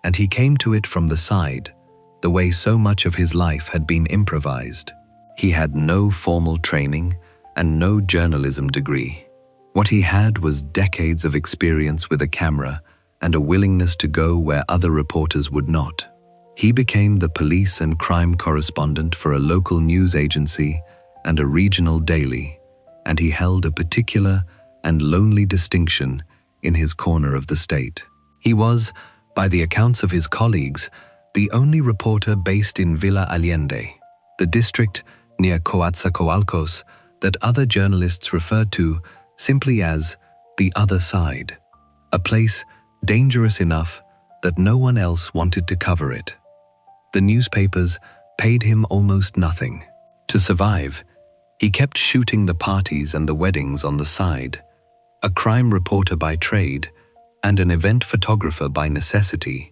Speaker 1: and he came to it from the side, the way so much of his life had been improvised. He had no formal training and no journalism degree. What he had was decades of experience with a camera and a willingness to go where other reporters would not. He became the police and crime correspondent for a local news agency and a regional daily, and he held a particular and lonely distinction in his corner of the state. He was, by the accounts of his colleagues, the only reporter based in Villa Allende, the district near Coatzacoalcos that other journalists referred to simply as the other side, a place dangerous enough that no one else wanted to cover it. The newspapers paid him almost nothing. To survive, he kept shooting the parties and the weddings on the side, a crime reporter by trade and an event photographer by necessity,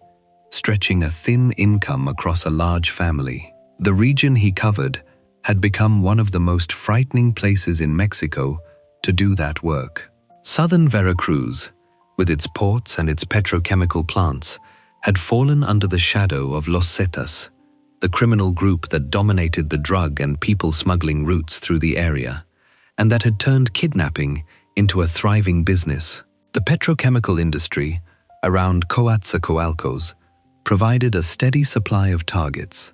Speaker 1: stretching a thin income across a large family. The region he covered had become one of the most frightening places in Mexico to do that work. Southern Veracruz, with its ports and its petrochemical plants, had fallen under the shadow of Los Zetas, the criminal group that dominated the drug and people smuggling routes through the area, and that had turned kidnapping into a thriving business. The petrochemical industry around Coatzacoalcos provided a steady supply of targets,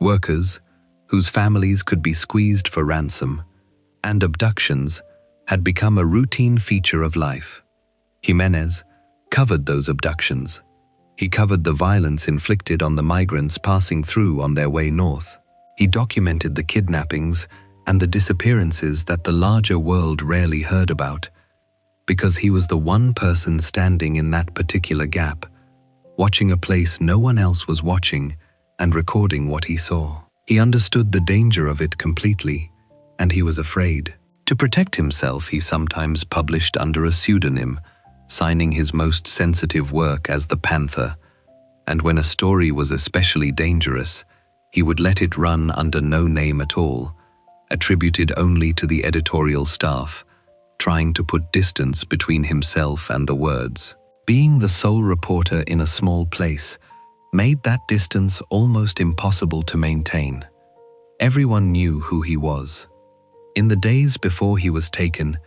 Speaker 1: workers whose families could be squeezed for ransom, and abductions had become a routine feature of life. Jimenez covered those abductions. He covered the violence inflicted on the migrants passing through on their way north. He documented the kidnappings and the disappearances that the larger world rarely heard about, because he was the one person standing in that particular gap, watching a place no one else was watching and recording what he saw. He understood the danger of it completely, and he was afraid. To protect himself, he sometimes published under a pseudonym, signing his most sensitive work as the Panther, and when a story was especially dangerous, he would let it run under no name at all, attributed only to the editorial staff, trying to put distance between himself and the words. Being the sole reporter in a small place made that distance almost impossible to maintain. Everyone knew who he was. In the days before he was taken,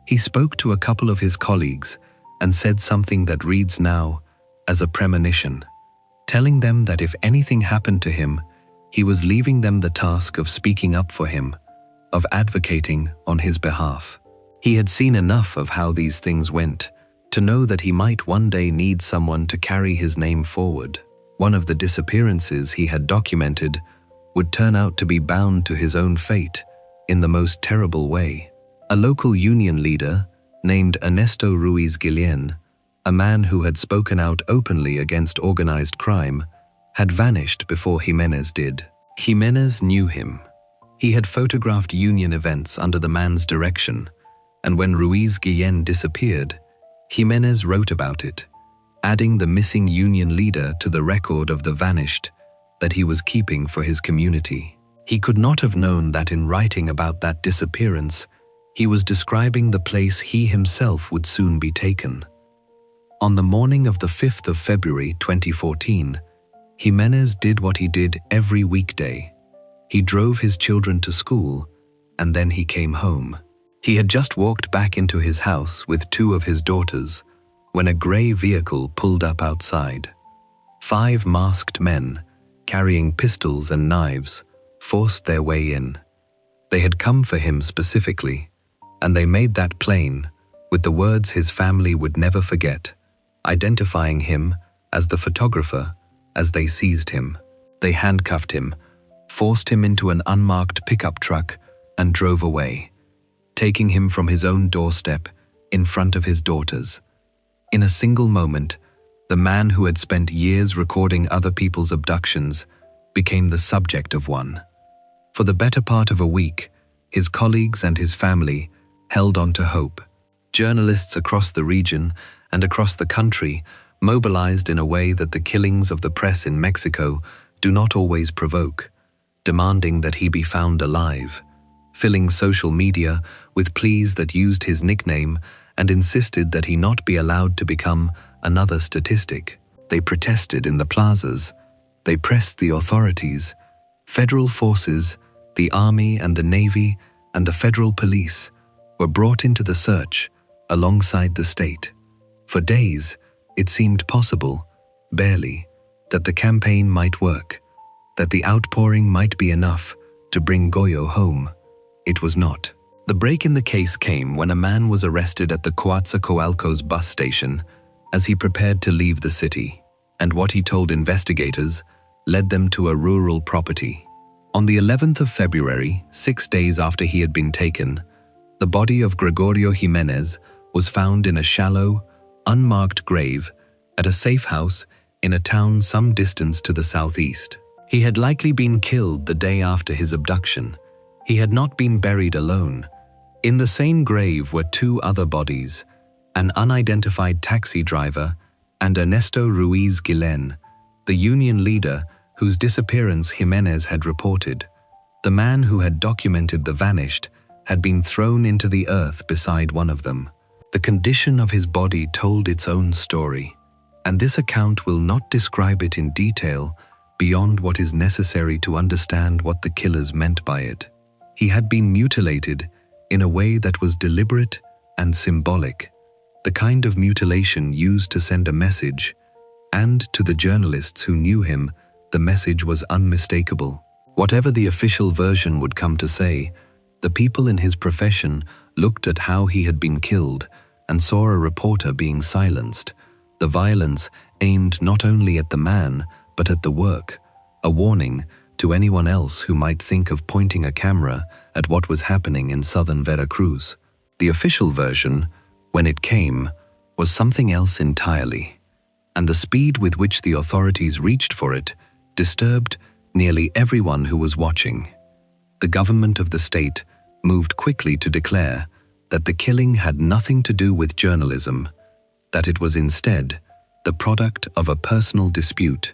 Speaker 1: he spoke to a couple of his colleagues and said something that reads now as a premonition, telling them that if anything happened to him, he was leaving them the task of speaking up for him, of advocating on his behalf. He had seen enough of how these things went to know that he might one day need someone to carry his name forward. One of the disappearances he had documented would turn out to be bound to his own fate in the most terrible way. A local union leader named Ernesto Ruiz Guillén, a man who had spoken out openly against organized crime, had vanished before Jimenez did. Jimenez knew him. He had photographed union events under the man's direction, and when Ruiz Guillén disappeared, Jimenez wrote about it, adding the missing union leader to the record of the vanished that he was keeping for his community. He could not have known that in writing about that disappearance, he was describing the place he himself would soon be taken. On the morning of the 5th of February 2014, Jimenez did what he did every weekday. He drove his children to school, and then he came home. He had just walked back into his house with 2 of his daughters when a grey vehicle pulled up outside. 5 masked men, carrying pistols and knives, forced their way in. They had come for him specifically, and they made that plain with the words his family would never forget, identifying him as the photographer as they seized him. They handcuffed him, forced him into an unmarked pickup truck, and drove away, taking him from his own doorstep in front of his daughters. In a single moment, the man who had spent years recording other people's abductions became the subject of one. For the better part of a week, his colleagues and his family held on to hope. Journalists across the region and across the country mobilized in a way that the killings of the press in Mexico do not always provoke, demanding that he be found alive, filling social media with pleas that used his nickname and insisted that he not be allowed to become another statistic. They protested in the plazas. They pressed the authorities. Federal forces, the Army and the Navy, and the federal police were brought into the search alongside the state. For days, it seemed possible, barely, that the campaign might work, that the outpouring might be enough to bring Goyo home. It was not. The break in the case came when a man was arrested at the Coatzacoalcos bus station as he prepared to leave the city, and what he told investigators led them to a rural property. On the 11th of February, 6 days after he had been taken, the body of Gregorio Jimenez was found in a shallow, unmarked grave at a safe house in a town some distance to the southeast. He had likely been killed the day after his abduction. He had not been buried alone. In the same grave were 2 other bodies, an unidentified taxi driver and Ernesto Ruiz Guillén, the union leader whose disappearance Jimenez had reported. The man who had documented the vanished had been thrown into the earth beside one of them. The condition of his body told its own story, and this account will not describe it in detail beyond what is necessary to understand what the killers meant by it. He had been mutilated in a way that was deliberate and symbolic, the kind of mutilation used to send a message, and to the journalists who knew him, the message was unmistakable. Whatever the official version would come to say, the people in his profession looked at how he had been killed and saw a reporter being silenced, the violence aimed not only at the man but at the work, a warning to anyone else who might think of pointing a camera at what was happening in southern Veracruz. The official version, when it came, was something else entirely, and the speed with which the authorities reached for it disturbed nearly everyone who was watching. The government of the state moved quickly to declare that the killing had nothing to do with journalism, that it was instead the product of a personal dispute.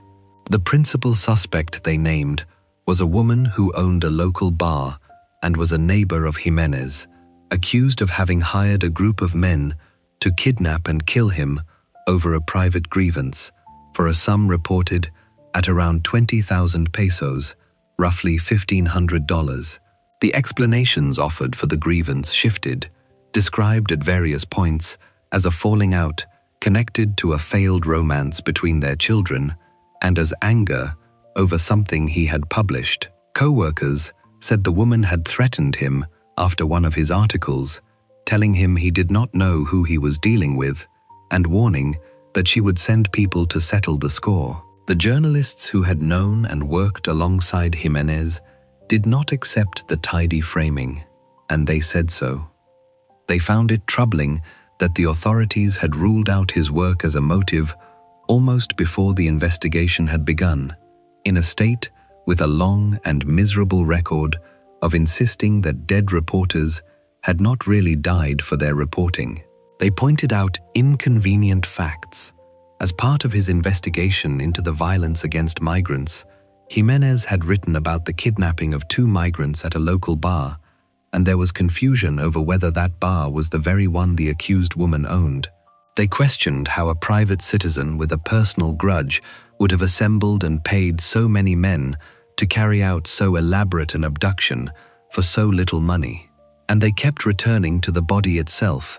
Speaker 1: The principal suspect they named was a woman who owned a local bar and was a neighbor of Jimenez, accused of having hired a group of men to kidnap and kill him over a private grievance for a sum reported at around 20,000 pesos, roughly $1,500. The explanations offered for the grievance shifted, described at various points as a falling out connected to a failed romance between their children and as anger over something he had published. Co-workers said the woman had threatened him after one of his articles, telling him he did not know who he was dealing with and warning that she would send people to settle the score. The journalists who had known and worked alongside Jimenez did not accept the tidy framing, and they said so. They found it troubling that the authorities had ruled out his work as a motive almost before the investigation had begun, in a state with a long and miserable record of insisting that dead reporters had not really died for their reporting. They pointed out inconvenient facts. As part of his investigation into the violence against migrants, Jimenez had written about the kidnapping of 2 migrants at a local bar, and there was confusion over whether that bar was the very one the accused woman owned. They questioned how a private citizen with a personal grudge would have assembled and paid so many men to carry out so elaborate an abduction for so little money. And they kept returning to the body itself,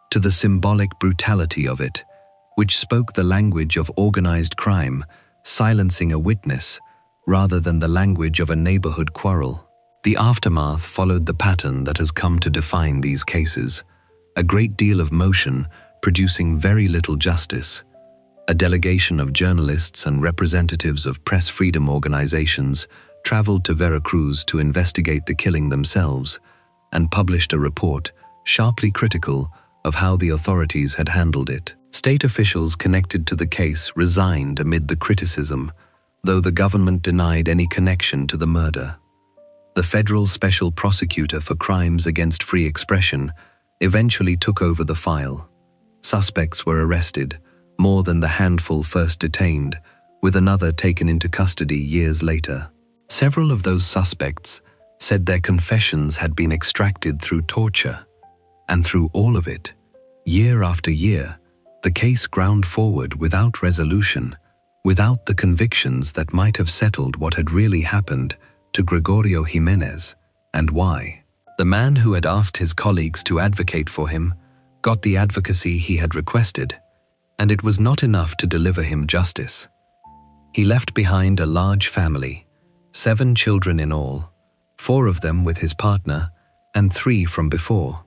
Speaker 1: to the symbolic brutality of it, which spoke the language of organized crime, silencing a witness, rather than the language of a neighborhood quarrel. The aftermath followed the pattern that has come to define these cases: a great deal of motion producing very little justice. A delegation of journalists and representatives of press freedom organizations traveled to Veracruz to investigate the killing themselves and published a report sharply critical of how the authorities had handled it. State officials connected to the case resigned amid the criticism, though the government denied any connection to the murder. The federal special prosecutor for crimes against free expression eventually took over the file. Suspects were arrested, more than the handful first detained, with another taken into custody years later. Several of those suspects said their confessions had been extracted through torture, and through all of it, year after year, the case ground forward without resolution, without the convictions that might have settled what had really happened to Gregorio Jimenez, and why. The man who had asked his colleagues to advocate for him got the advocacy he had requested, and it was not enough to deliver him justice. He left behind a large family, 7 children in all, 4 of them with his partner and 3 from before,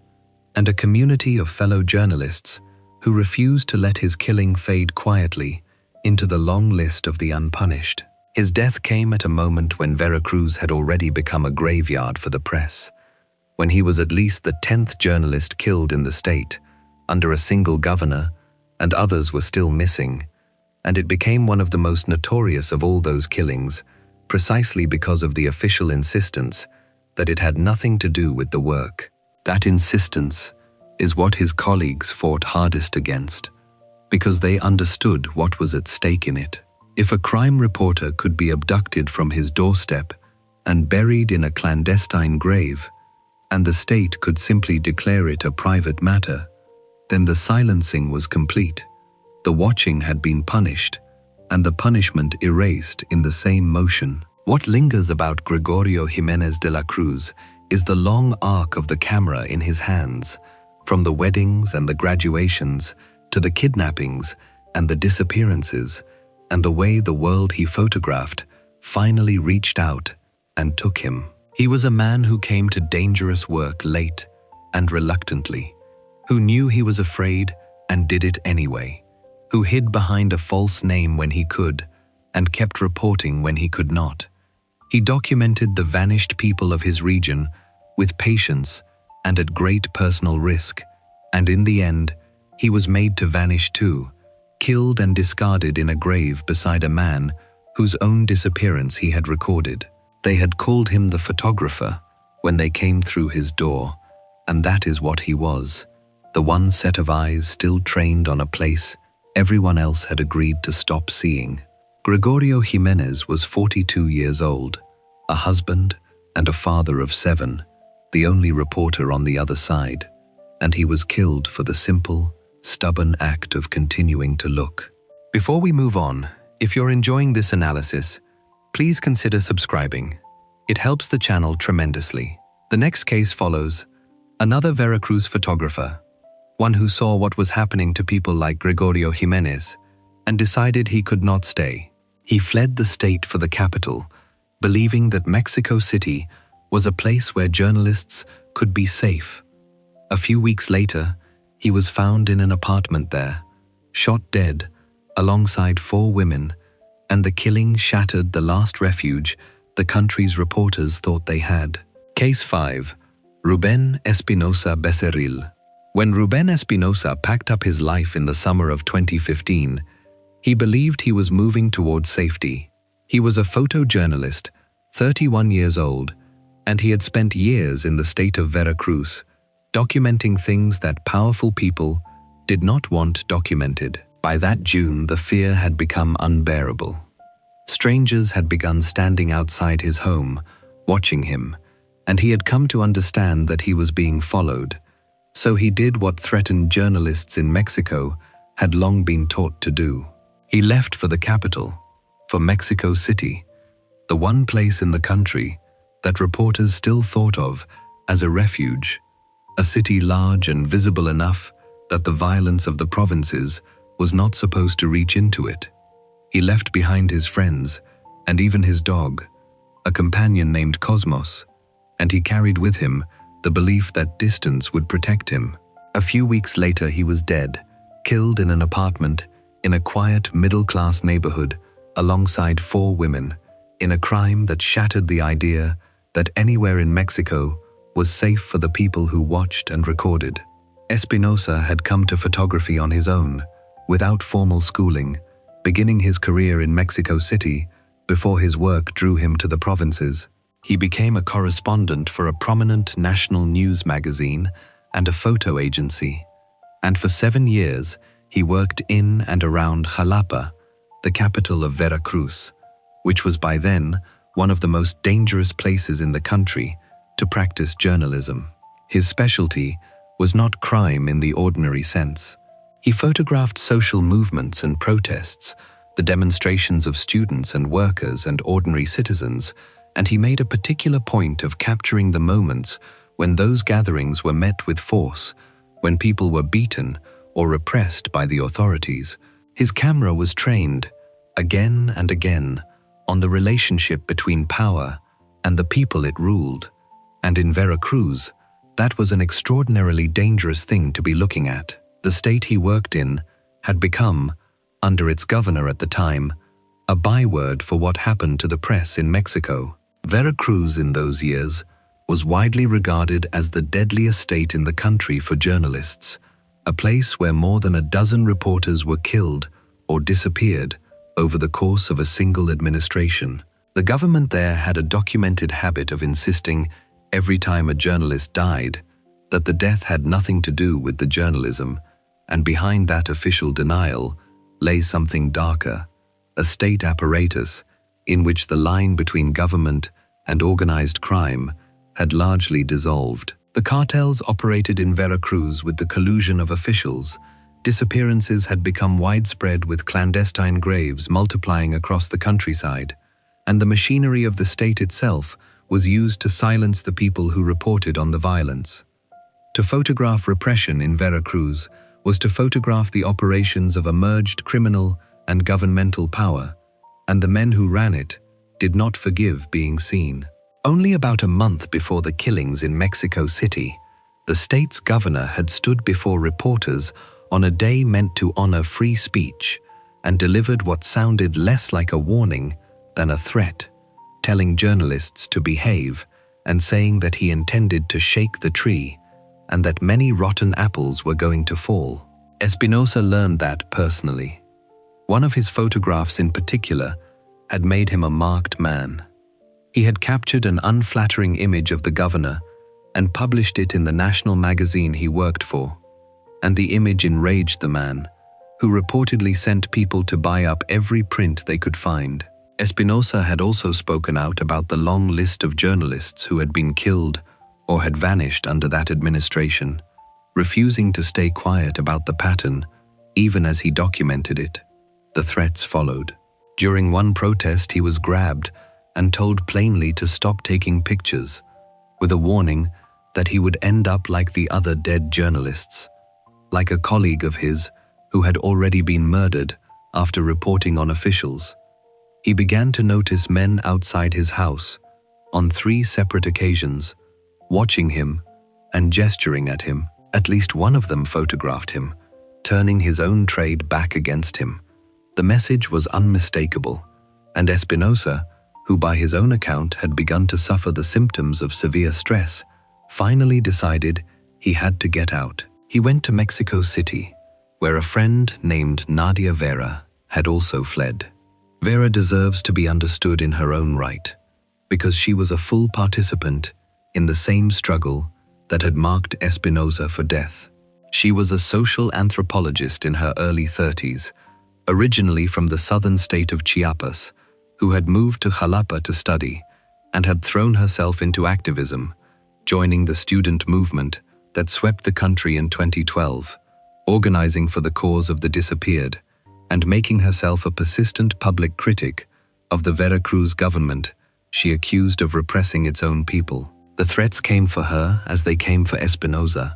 Speaker 1: and a community of fellow journalists who refused to let his killing fade quietly into the long list of the unpunished. His death came at a moment when Veracruz had already become a graveyard for the press, when he was at least the 10th journalist killed in the state, under a single governor, and others were still missing, and it became one of the most notorious of all those killings, precisely because of the official insistence that it had nothing to do with the work. That insistence is what his colleagues fought hardest against, because they understood what was at stake in it. If a crime reporter could be abducted from his doorstep and buried in a clandestine grave, and the state could simply declare it a private matter, then the silencing was complete. The watching had been punished, and the punishment erased in the same motion. What lingers about Gregorio Jimenez de la Cruz is the long arc of the camera in his hands, from the weddings and the graduations to the kidnappings and the disappearances, and the way the world he photographed finally reached out and took him. He was a man who came to dangerous work late and reluctantly, who knew he was afraid and did it anyway, who hid behind a false name when he could and kept reporting when he could not. He documented the vanished people of his region with patience and at great personal risk, and in the end, he was made to vanish too, killed and discarded in a grave beside a man whose own disappearance he had recorded. They had called him the photographer, when they came through his door, and that is what he was, the one set of eyes still trained on a place everyone else had agreed to stop seeing. Gregorio Jimenez was 42 years old, a husband and a father of 7, the only reporter on the other side, and he was killed for the simple, stubborn act of continuing to look. Before we move on, if you're enjoying this analysis, please consider subscribing. It helps the channel tremendously. The next case follows another Veracruz photographer, one who saw what was happening to people like Gregorio Jimenez and decided he could not stay. He fled the state for the capital, believing that Mexico City was a place where journalists could be safe. A few weeks later, he was found in an apartment there, shot dead, alongside 4 women, and the killing shattered the last refuge the country's reporters thought they had. Case 5. Rubén Espinosa Becerril. When Rubén Espinosa packed up his life in the summer of 2015, he believed he was moving towards safety. He was a photojournalist, 31 years old, and he had spent years in the state of Veracruz, documenting things that powerful people did not want documented. By that June, the fear had become unbearable. Strangers had begun standing outside his home, watching him, and he had come to understand that he was being followed. So he did what threatened journalists in Mexico had long been taught to do. He left for the capital, for Mexico City, the one place in the country that reporters still thought of as a refuge, a city large and visible enough that the violence of the provinces was not supposed to reach into it. He left behind his friends and even his dog, a companion named Cosmos, and he carried with him the belief that distance would protect him. A few weeks later, he was dead, killed in an apartment in a quiet middle-class neighborhood alongside 4 women, in a crime that shattered the idea that anywhere in Mexico was safe for the people who watched and recorded. Espinosa had come to photography on his own, without formal schooling, beginning his career in Mexico City before his work drew him to the provinces. He became a correspondent for a prominent national news magazine and a photo agency, and for 7 years he worked in and around Jalapa, the capital of Veracruz, which was by then one of the most dangerous places in the country to practice journalism. His specialty was not crime in the ordinary sense. He photographed social movements and protests, the demonstrations of students and workers and ordinary citizens, and he made a particular point of capturing the moments when those gatherings were met with force, when people were beaten or repressed by the authorities. His camera was trained, again and again, on the relationship between power and the people it ruled, and in Veracruz, that was an extraordinarily dangerous thing to be looking at. The state he worked in had become, under its governor at the time, a byword for what happened to the press in Mexico. Veracruz in those years was widely regarded as the deadliest state in the country for journalists, a place where more than a dozen reporters were killed or disappeared over the course of a single administration. The government there had a documented habit of insisting every time a journalist died that the death had nothing to do with the journalism, and behind that official denial lay something darker, a state apparatus in which the line between government and organized crime had largely dissolved. The cartels operated in Veracruz with the collusion of officials. Disappearances had become widespread, with clandestine graves multiplying across the countryside, and the machinery of the state itself was used to silence the people who reported on the violence. To photograph repression in Veracruz was to photograph the operations of a merged criminal and governmental power, and the men who ran it did not forgive being seen. Only about a month before the killings in Mexico City, the state's governor had stood before reporters on a day meant to honor free speech and delivered what sounded less like a warning than a threat, telling journalists to behave and saying that he intended to shake the tree and that many rotten apples were going to fall. Espinosa learned that personally. One of his photographs in particular had made him a marked man. He had captured an unflattering image of the governor and published it in the national magazine he worked for, and the image enraged the man, who reportedly sent people to buy up every print they could find. Espinosa had also spoken out about the long list of journalists who had been killed or had vanished under that administration, refusing to stay quiet about the pattern, even as he documented it. The threats followed. During one protest, he was grabbed and told plainly to stop taking pictures, with a warning that he would end up like the other dead journalists, like a colleague of his who had already been murdered after reporting on officials. He began to notice men outside his house, on 3 separate occasions, watching him and gesturing at him. At least one of them photographed him, turning his own trade back against him. The message was unmistakable, and Espinosa, who by his own account had begun to suffer the symptoms of severe stress, finally decided he had to get out. He went to Mexico City, where a friend named Nadia Vera had also fled. Vera deserves to be understood in her own right, because she was a full participant in the same struggle that had marked Espinosa for death. She was a social anthropologist in her early 30s, originally from the southern state of Chiapas, who had moved to Jalapa to study and had thrown herself into activism, joining the student movement that swept the country in 2012, organizing for the cause of the disappeared, and making herself a persistent public critic of the Veracruz government she accused of repressing its own people. The threats came for her as they came for Espinosa,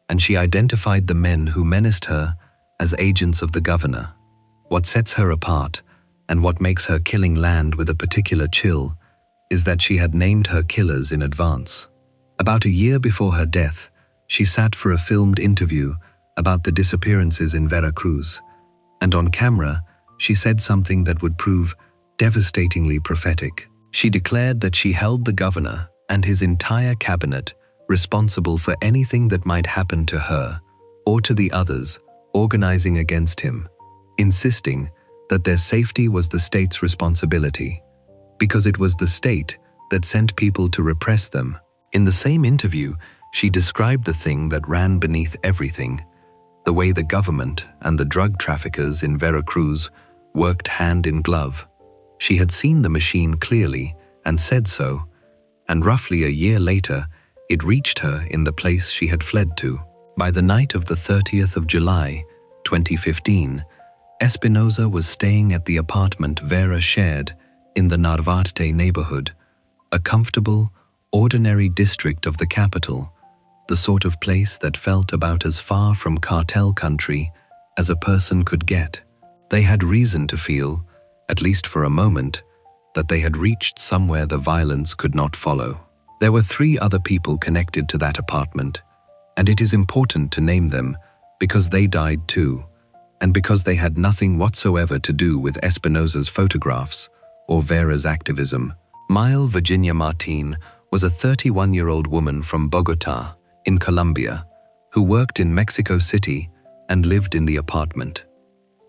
Speaker 1: and she identified the men who menaced her as agents of the governor. What sets her apart, and what makes her killing land with a particular chill, is that she had named her killers in advance. About a year before her death, she sat for a filmed interview about the disappearances in Veracruz, and on camera, she said something that would prove devastatingly prophetic. She declared that she held the governor and his entire cabinet responsible for anything that might happen to her or to the others organizing against him, insisting that their safety was the state's responsibility, because it was the state that sent people to repress them. In the same interview, she described the thing that ran beneath everything, the way the government and the drug traffickers in Veracruz worked hand in glove. She had seen the machine clearly and said so, and roughly a year later, it reached her in the place she had fled to. By the night of the 30th of July, 2015, Espinosa was staying at the apartment Vera shared in the Narvarte neighborhood, a comfortable, ordinary district of the capital, the sort of place that felt about as far from cartel country as a person could get. They had reason to feel, at least for a moment, that they had reached somewhere the violence could not follow. There were 3 other people connected to that apartment, and it is important to name them because they died too, and because they had nothing whatsoever to do with Espinosa's photographs or Vera's activism. Mile Virginia Martin was a 31-year-old woman from Bogota, in Colombia, who worked in Mexico City and lived in the apartment.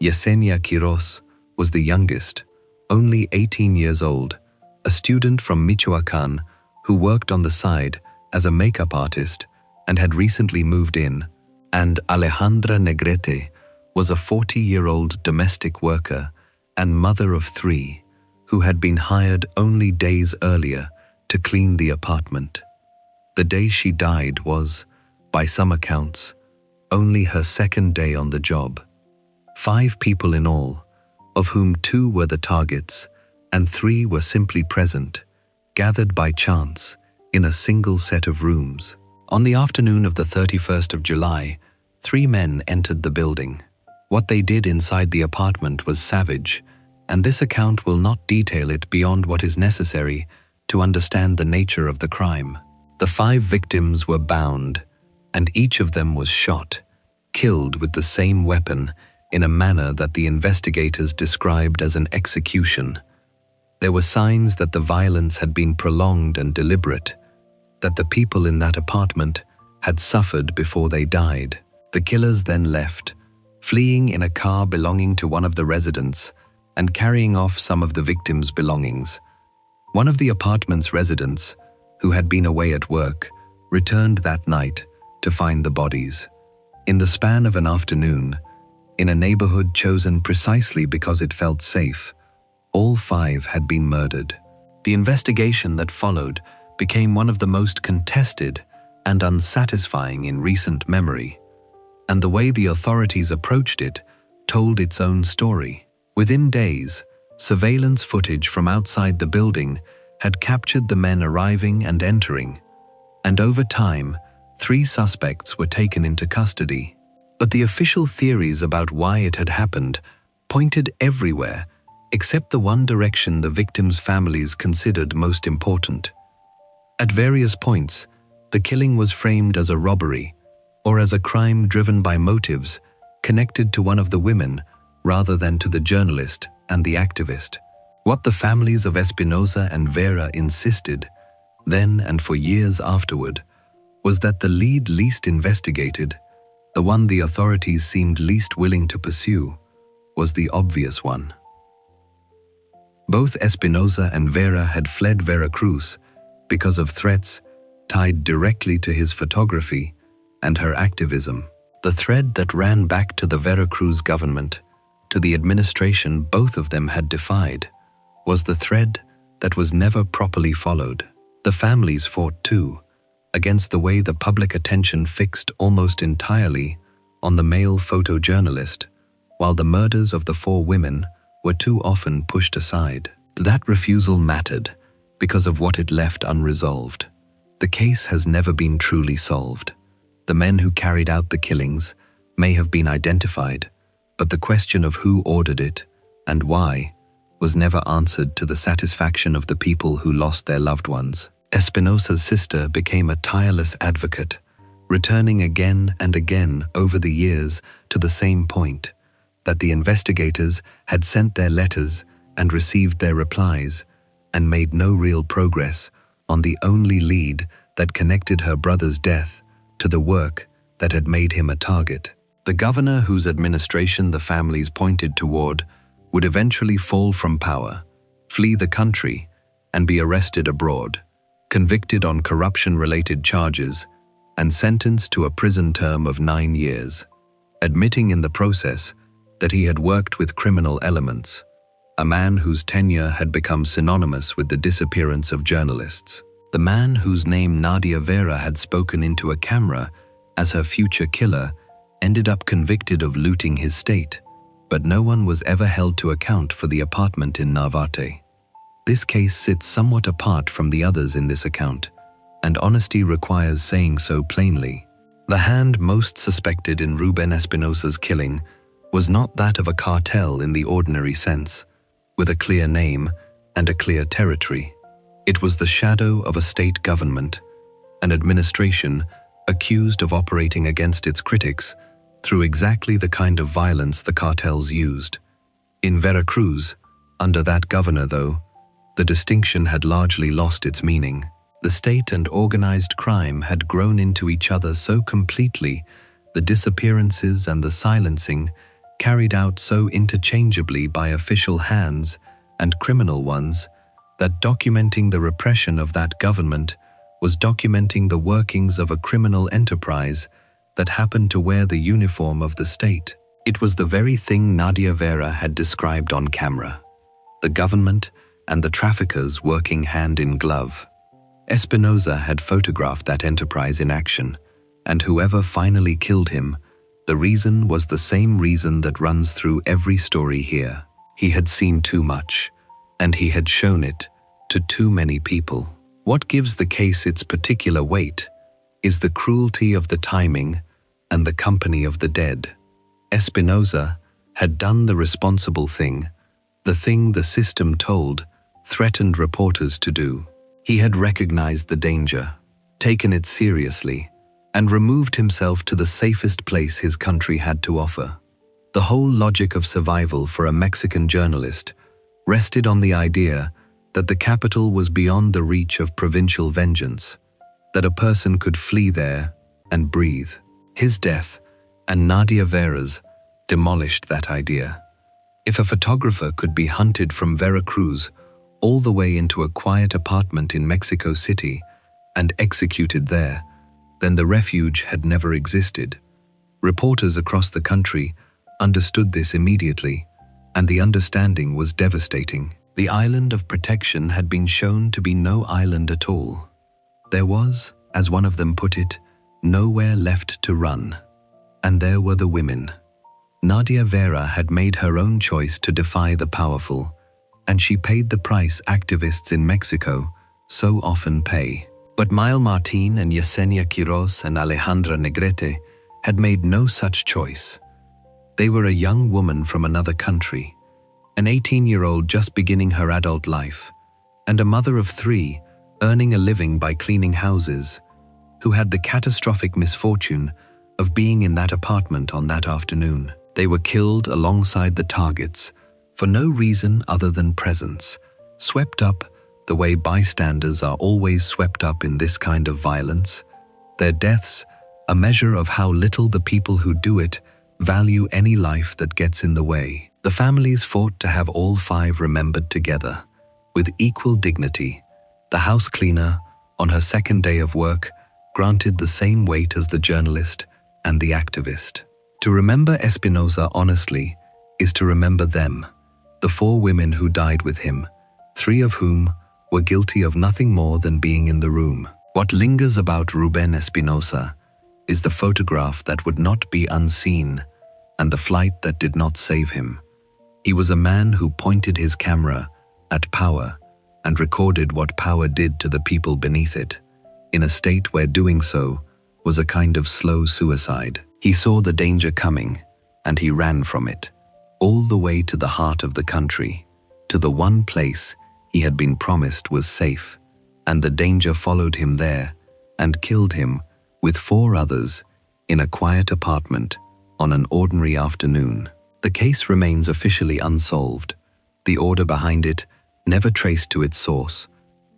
Speaker 1: Yesenia Quiroz was the youngest, only 18 years old, a student from Michoacán who worked on the side as a makeup artist and had recently moved in, and Alejandra Negrete was a 40-year-old domestic worker and mother of 3 who had been hired only days earlier to clean the apartment. The day she died was, by some accounts, only her 2nd day on the job. 5 people in all, of whom 2 were the targets and 3 were simply present, gathered by chance in a single set of rooms. On the afternoon of the 31st of July, 3 men entered the building. What they did inside the apartment was savage, and this account will not detail it beyond what is necessary to understand the nature of the crime. The 5 victims were bound, and each of them was shot, killed with the same weapon in a manner that the investigators described as an execution. There were signs that the violence had been prolonged and deliberate, that the people in that apartment had suffered before they died. The killers then left, fleeing in a car belonging to one of the residents and carrying off some of the victims' belongings. One of the apartment's residents, who had been away at work, returned that night to find the bodies. In the span of an afternoon, in a neighborhood chosen precisely because it felt safe, all 5 had been murdered. The investigation that followed became one of the most contested and unsatisfying in recent memory, and the way the authorities approached it told its own story. Within days, surveillance footage from outside the building had captured the men arriving and entering, and over time, 3 suspects were taken into custody. But the official theories about why it had happened pointed everywhere except the one direction the victims' families considered most important. At various points, the killing was framed as a robbery or as a crime driven by motives connected to one of the women rather than to the journalist and the activist. What the families of Espinosa and Vera insisted, then and for years afterward, was that the lead least investigated, the one the authorities seemed least willing to pursue, was the obvious one. Both Espinosa and Vera had fled Veracruz because of threats tied directly to his photography and her activism. The thread that ran back to the Veracruz government, to the administration both of them had defied, was the thread that was never properly followed. The families fought too, against the way the public attention fixed almost entirely on the male photojournalist, while the murders of the 4 women were too often pushed aside. That refusal mattered because of what it left unresolved. The case has never been truly solved. The men who carried out the killings may have been identified, but the question of who ordered it and why was never answered to the satisfaction of the people who lost their loved ones. Espinosa's sister became a tireless advocate, returning again and again over the years to the same point, that the investigators had sent their letters and received their replies and made no real progress on the only lead that connected her brother's death to the work that had made him a target. The governor whose administration the families pointed toward would eventually fall from power, flee the country, and be arrested abroad, convicted on corruption-related charges, and sentenced to a prison term of 9 years, admitting in the process that he had worked with criminal elements, a man whose tenure had become synonymous with the disappearance of journalists. The man whose name Nadia Vera had spoken into a camera as her future killer ended up convicted of looting his state, but no one was ever held to account for the apartment in Narvarte. This case sits somewhat apart from the others in this account, and honesty requires saying so plainly. The hand most suspected in Ruben Espinosa's killing was not that of a cartel in the ordinary sense, with a clear name and a clear territory. It was the shadow of a state government, an administration accused of operating against its critics through exactly the kind of violence the cartels used. In Veracruz, under that governor though, the distinction had largely lost its meaning. The state and organized crime had grown into each other so completely, the disappearances and the silencing carried out so interchangeably by official hands and criminal ones, that documenting the repression of that government was documenting the workings of a criminal enterprise that happened to wear the uniform of the state. It was the very thing Nadia Vera had described on camera, the government and the traffickers working hand in glove. Espinosa had photographed that enterprise in action, and whoever finally killed him, the reason was the same reason that runs through every story here. He had seen too much, and he had shown it to too many people. What gives the case its particular weight is the cruelty of the timing and the company of the dead. Espinosa had done the responsible thing, the thing the system told, threatened reporters to do. He had recognized the danger, taken it seriously, and removed himself to the safest place his country had to offer. The whole logic of survival for a Mexican journalist rested on the idea that the capital was beyond the reach of provincial vengeance, that a person could flee there and breathe. His death, and Nadia Vera's, demolished that idea. If a photographer could be hunted from Veracruz all the way into a quiet apartment in Mexico City and executed there, then the refuge had never existed. Reporters across the country understood this immediately, and the understanding was devastating. The island of protection had been shown to be no island at all. There was, as one of them put it, nowhere left to run. And there were the women. Nadia Vera had made her own choice to defy the powerful, and she paid the price activists in Mexico so often pay. But Mael Martin and Yesenia Quiroz and Alejandra Negrete had made no such choice. They were a young woman from another country, an 18-year-old just beginning her adult life, and a mother of 3, earning a living by cleaning houses, who had the catastrophic misfortune of being in that apartment on that afternoon. They were killed alongside the targets for no reason other than presence, swept up the way bystanders are always swept up in this kind of violence. Their deaths, a measure of how little the people who do it value any life that gets in the way. The families fought to have all 5 remembered together, with equal dignity. The house cleaner, on her second day of work, granted the same weight as the journalist and the activist. To remember Espinosa honestly is to remember them, the 4 women who died with him, 3 of whom were guilty of nothing more than being in the room. What lingers about Ruben Espinosa is the photograph that would not be unseen and the flight that did not save him. He was a man who pointed his camera at power and recorded what power did to the people beneath it, in a state where doing so was a kind of slow suicide. He saw the danger coming, and he ran from it, all the way to the heart of the country, to the one place he had been promised was safe, and the danger followed him there and killed him with 4 others in a quiet apartment on an ordinary afternoon. The case remains officially unsolved, the order behind it never traced to its source,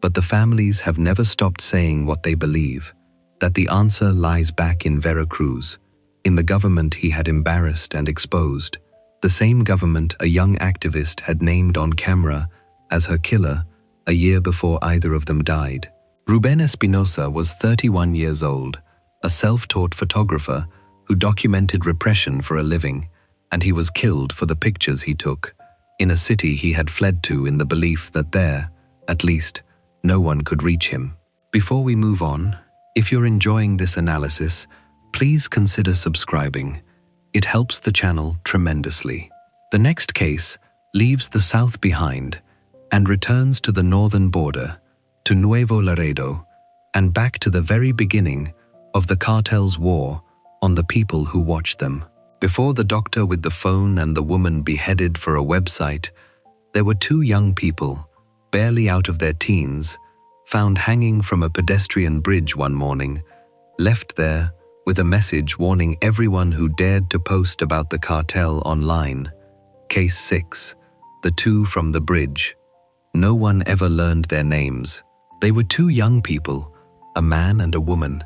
Speaker 1: but the families have never stopped saying what they believe, that the answer lies back in Veracruz, in the government he had embarrassed and exposed, the same government a young activist had named on camera as her killer a year before either of them died. Ruben Espinosa was 31 years old, a self-taught photographer who documented repression for a living, and he was killed for the pictures he took, in a city he had fled to in the belief that there, at least, no one could reach him. Before we move on, if you're enjoying this analysis, please consider subscribing. It helps the channel tremendously. The next case leaves the south behind and returns to the northern border, to Nuevo Laredo, and back to the very beginning of the cartel's war on the people who watched them. Before the doctor with the phone and the woman beheaded for a website, there were 2 young people, barely out of their teens, found hanging from a pedestrian bridge one morning, left there with a message warning everyone who dared to post about the cartel online. Case 6, the 2 from the bridge. No one ever learned their names. They were 2 young people, a man and a woman,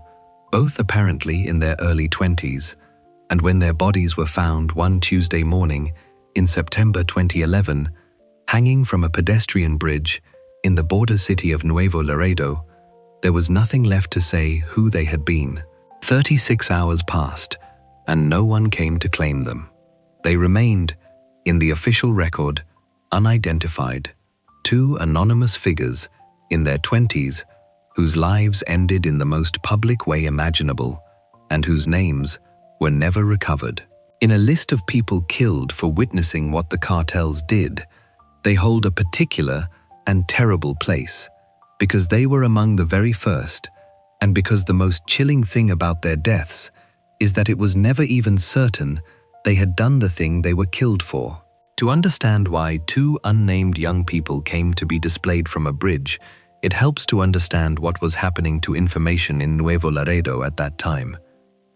Speaker 1: both apparently in their early 20s, and when their bodies were found one Tuesday morning in September 2011, hanging from a pedestrian bridge in the border city of Nuevo Laredo, there was nothing left to say who they had been. 36 hours passed, and no one came to claim them. They remained, in the official record, unidentified, 2 anonymous figures in their 20s whose lives ended in the most public way imaginable and whose names were never recovered. In a list of people killed for witnessing what the cartels did, they hold a particular and terrible place, because they were among the very first, and because the most chilling thing about their deaths is that it was never even certain they had done the thing they were killed for. To understand why 2 unnamed young people came to be displayed from a bridge, it helps to understand what was happening to information in Nuevo Laredo at that time.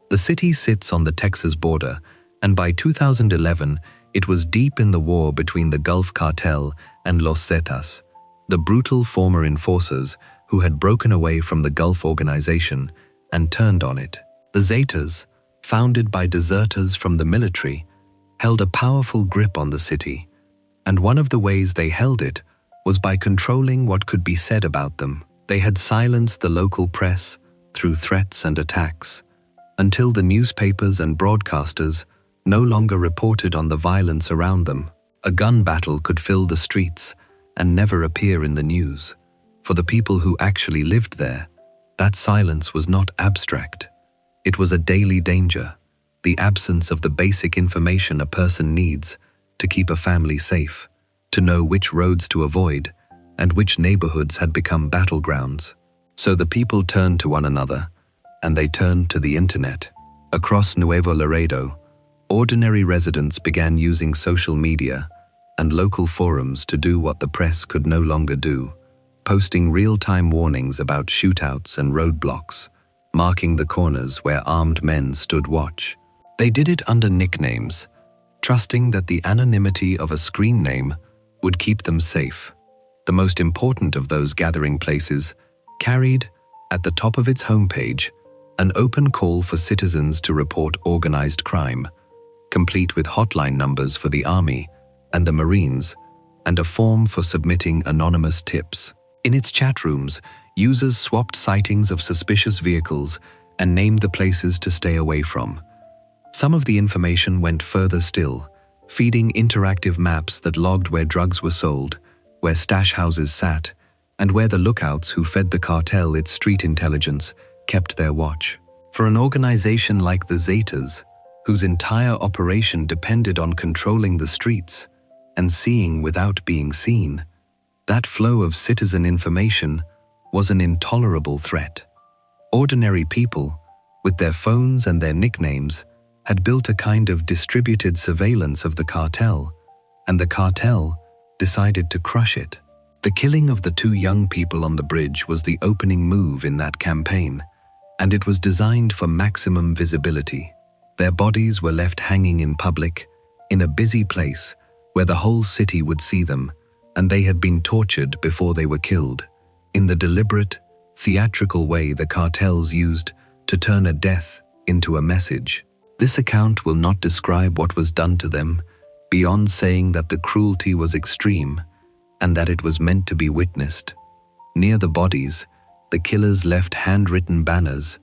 Speaker 1: The city sits on the Texas border, and by 2011, it was deep in the war between the Gulf Cartel and Los Zetas, the brutal former enforcers who had broken away from the Gulf organization and turned on it. The Zetas, founded by deserters from the military, held a powerful grip on the city, and one of the ways they held it was by controlling what could be said about them. They had silenced the local press through threats and attacks, until the newspapers and broadcasters no longer reported on the violence around them. A gun battle could fill the streets and never appear in the news. For the people who actually lived there, that silence was not abstract. It was a daily danger, the absence of the basic information a person needs to keep a family safe, to know which roads to avoid and which neighborhoods had become battlegrounds. So the people turned to one another, and they turned to the internet. Across Nuevo Laredo, ordinary residents began using social media and local forums to do what the press could no longer do, posting real-time warnings about shootouts and roadblocks, marking the corners where armed men stood watch. They did it under nicknames, trusting that the anonymity of a screen name would keep them safe. The most important of those gathering places carried, at the top of its homepage, an open call for citizens to report organized crime, complete with hotline numbers for the Army and the Marines, and a form for submitting anonymous tips. In its chat rooms, users swapped sightings of suspicious vehicles and named the places to stay away from. Some of the information went further still, feeding interactive maps that logged where drugs were sold, where stash houses sat, and where the lookouts who fed the cartel its street intelligence kept their watch. For an organization like the Zetas, whose entire operation depended on controlling the streets and seeing without being seen, that flow of citizen information was an intolerable threat. Ordinary people, with their phones and their nicknames, had built a kind of distributed surveillance of the cartel, and the cartel decided to crush it. The killing of the two young people on the bridge was the opening move in that campaign, and it was designed for maximum visibility. Their bodies were left hanging in public, in a busy place where the whole city would see them, and they had been tortured before they were killed, in the deliberate, theatrical way the cartels used to turn a death into a message. This account will not describe what was done to them, beyond saying that the cruelty was extreme and that it was meant to be witnessed. Near the bodies, the killers left handwritten banners,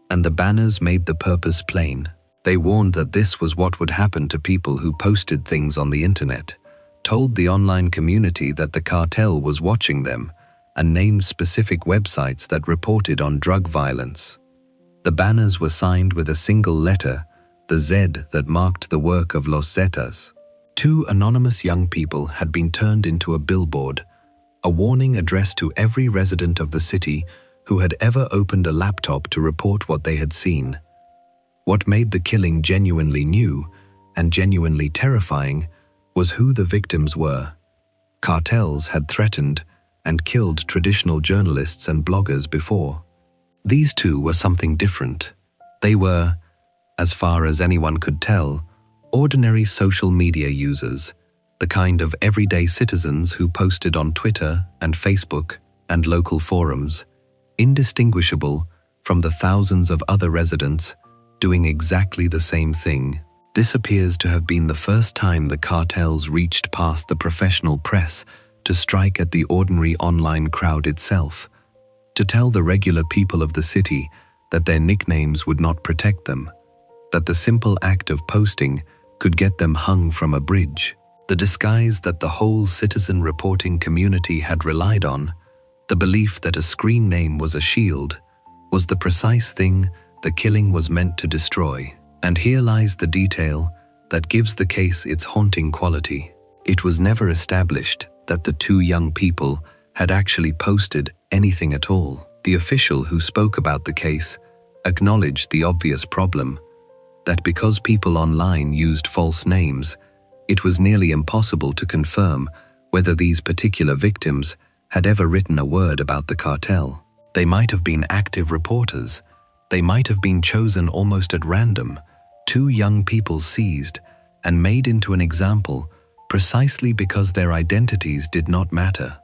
Speaker 1: and the banners made the purpose plain. They warned that this was what would happen to people who posted things on the internet, told the online community that the cartel was watching them, and named specific websites that reported on drug violence. The banners were signed with a single letter, the Z that marked the work of Los Zetas. Two anonymous young people had been turned into a billboard, a warning addressed to every resident of the city who had ever opened a laptop to report what they had seen. What made the killing genuinely new and genuinely terrifying was who the victims were. Cartels had threatened and killed traditional journalists and bloggers before. These two were something different. They were, as far as anyone could tell, ordinary social media users, the kind of everyday citizens who posted on Twitter and Facebook and local forums, indistinguishable from the thousands of other residents doing exactly the same thing. This appears to have been the first time the cartels reached past the professional press to strike at the ordinary online crowd itself, to tell the regular people of the city that their nicknames would not protect them, that the simple act of posting could get them hung from a bridge. The disguise that the whole citizen reporting community had relied on, the belief that a screen name was a shield, was the precise thing the killing was meant to destroy. And here lies the detail that gives the case its haunting quality. It was never established that the two young people had actually posted anything at all. The official who spoke about the case acknowledged the obvious problem, that because people online used false names, it was nearly impossible to confirm whether these particular victims had ever written a word about the cartel. They might have been active reporters. They might have been chosen almost at random, two young people seized and made into an example precisely because their identities did not matter.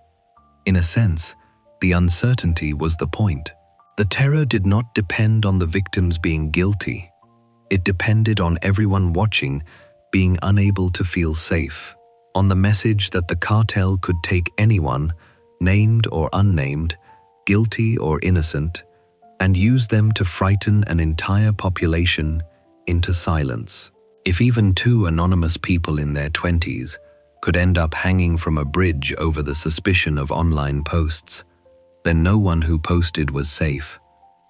Speaker 1: In a sense, the uncertainty was the point. The terror did not depend on the victims being guilty. It depended on everyone watching being unable to feel safe. on the message that the cartel could take anyone, named or unnamed, guilty or innocent, and use them to frighten an entire population into silence. If even two anonymous people in their 20s could end up hanging from a bridge over the suspicion of online posts, then no one who posted was safe,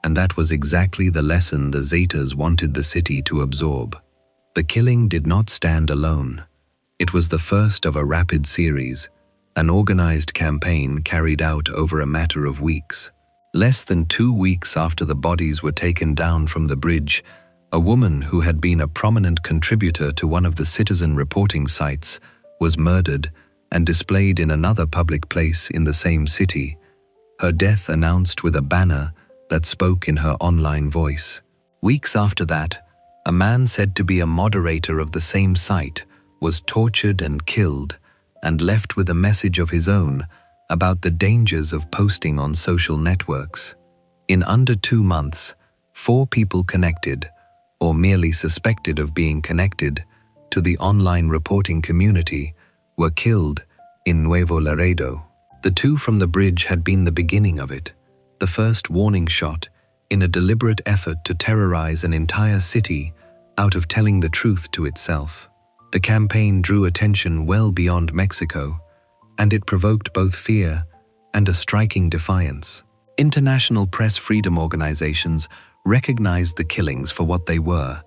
Speaker 1: and that was exactly the lesson the Zetas wanted the city to absorb. The killing did not stand alone. It was the first of a rapid series, an organized campaign carried out over a matter of weeks. Less than 2 weeks after the bodies were taken down from the bridge, a woman who had been a prominent contributor to one of the citizen reporting sites was murdered and displayed in another public place in the same city, her death announced with a banner that spoke in her online voice. Weeks after that, a man said to be a moderator of the same site was tortured and killed and left with a message of his own about the dangers of posting on social networks. In under 2 months, 4 people connected, or merely suspected of being connected, to the online reporting community were killed in Nuevo Laredo. The 2 from the bridge had been the beginning of it, the first warning shot in a deliberate effort to terrorize an entire city out of telling the truth to itself. The campaign drew attention well beyond Mexico, and it provoked both fear and a striking defiance. International press freedom organizations recognized the killings for what they were,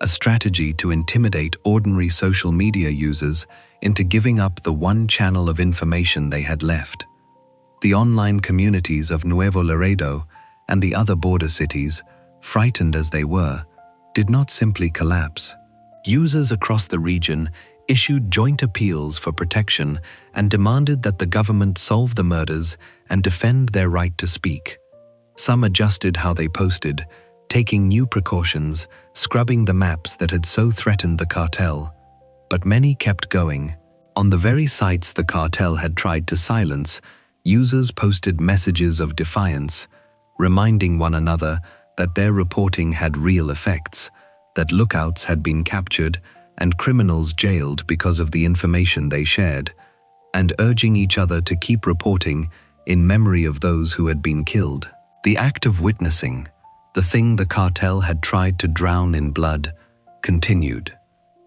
Speaker 1: a strategy to intimidate ordinary social media users into giving up the one channel of information they had left. The online communities of Nuevo Laredo and the other border cities, frightened as they were, did not simply collapse. Users across the region issued joint appeals for protection and demanded that the government solve the murders and defend their right to speak. Some adjusted how they posted, taking new precautions, scrubbing the maps that had so threatened the cartel. But many kept going. On the very sites the cartel had tried to silence, users posted messages of defiance, reminding one another that their reporting had real effects, that lookouts had been captured and criminals jailed because of the information they shared, and urging each other to keep reporting in memory of those who had been killed. The act of witnessing, the thing the cartel had tried to drown in blood, continued.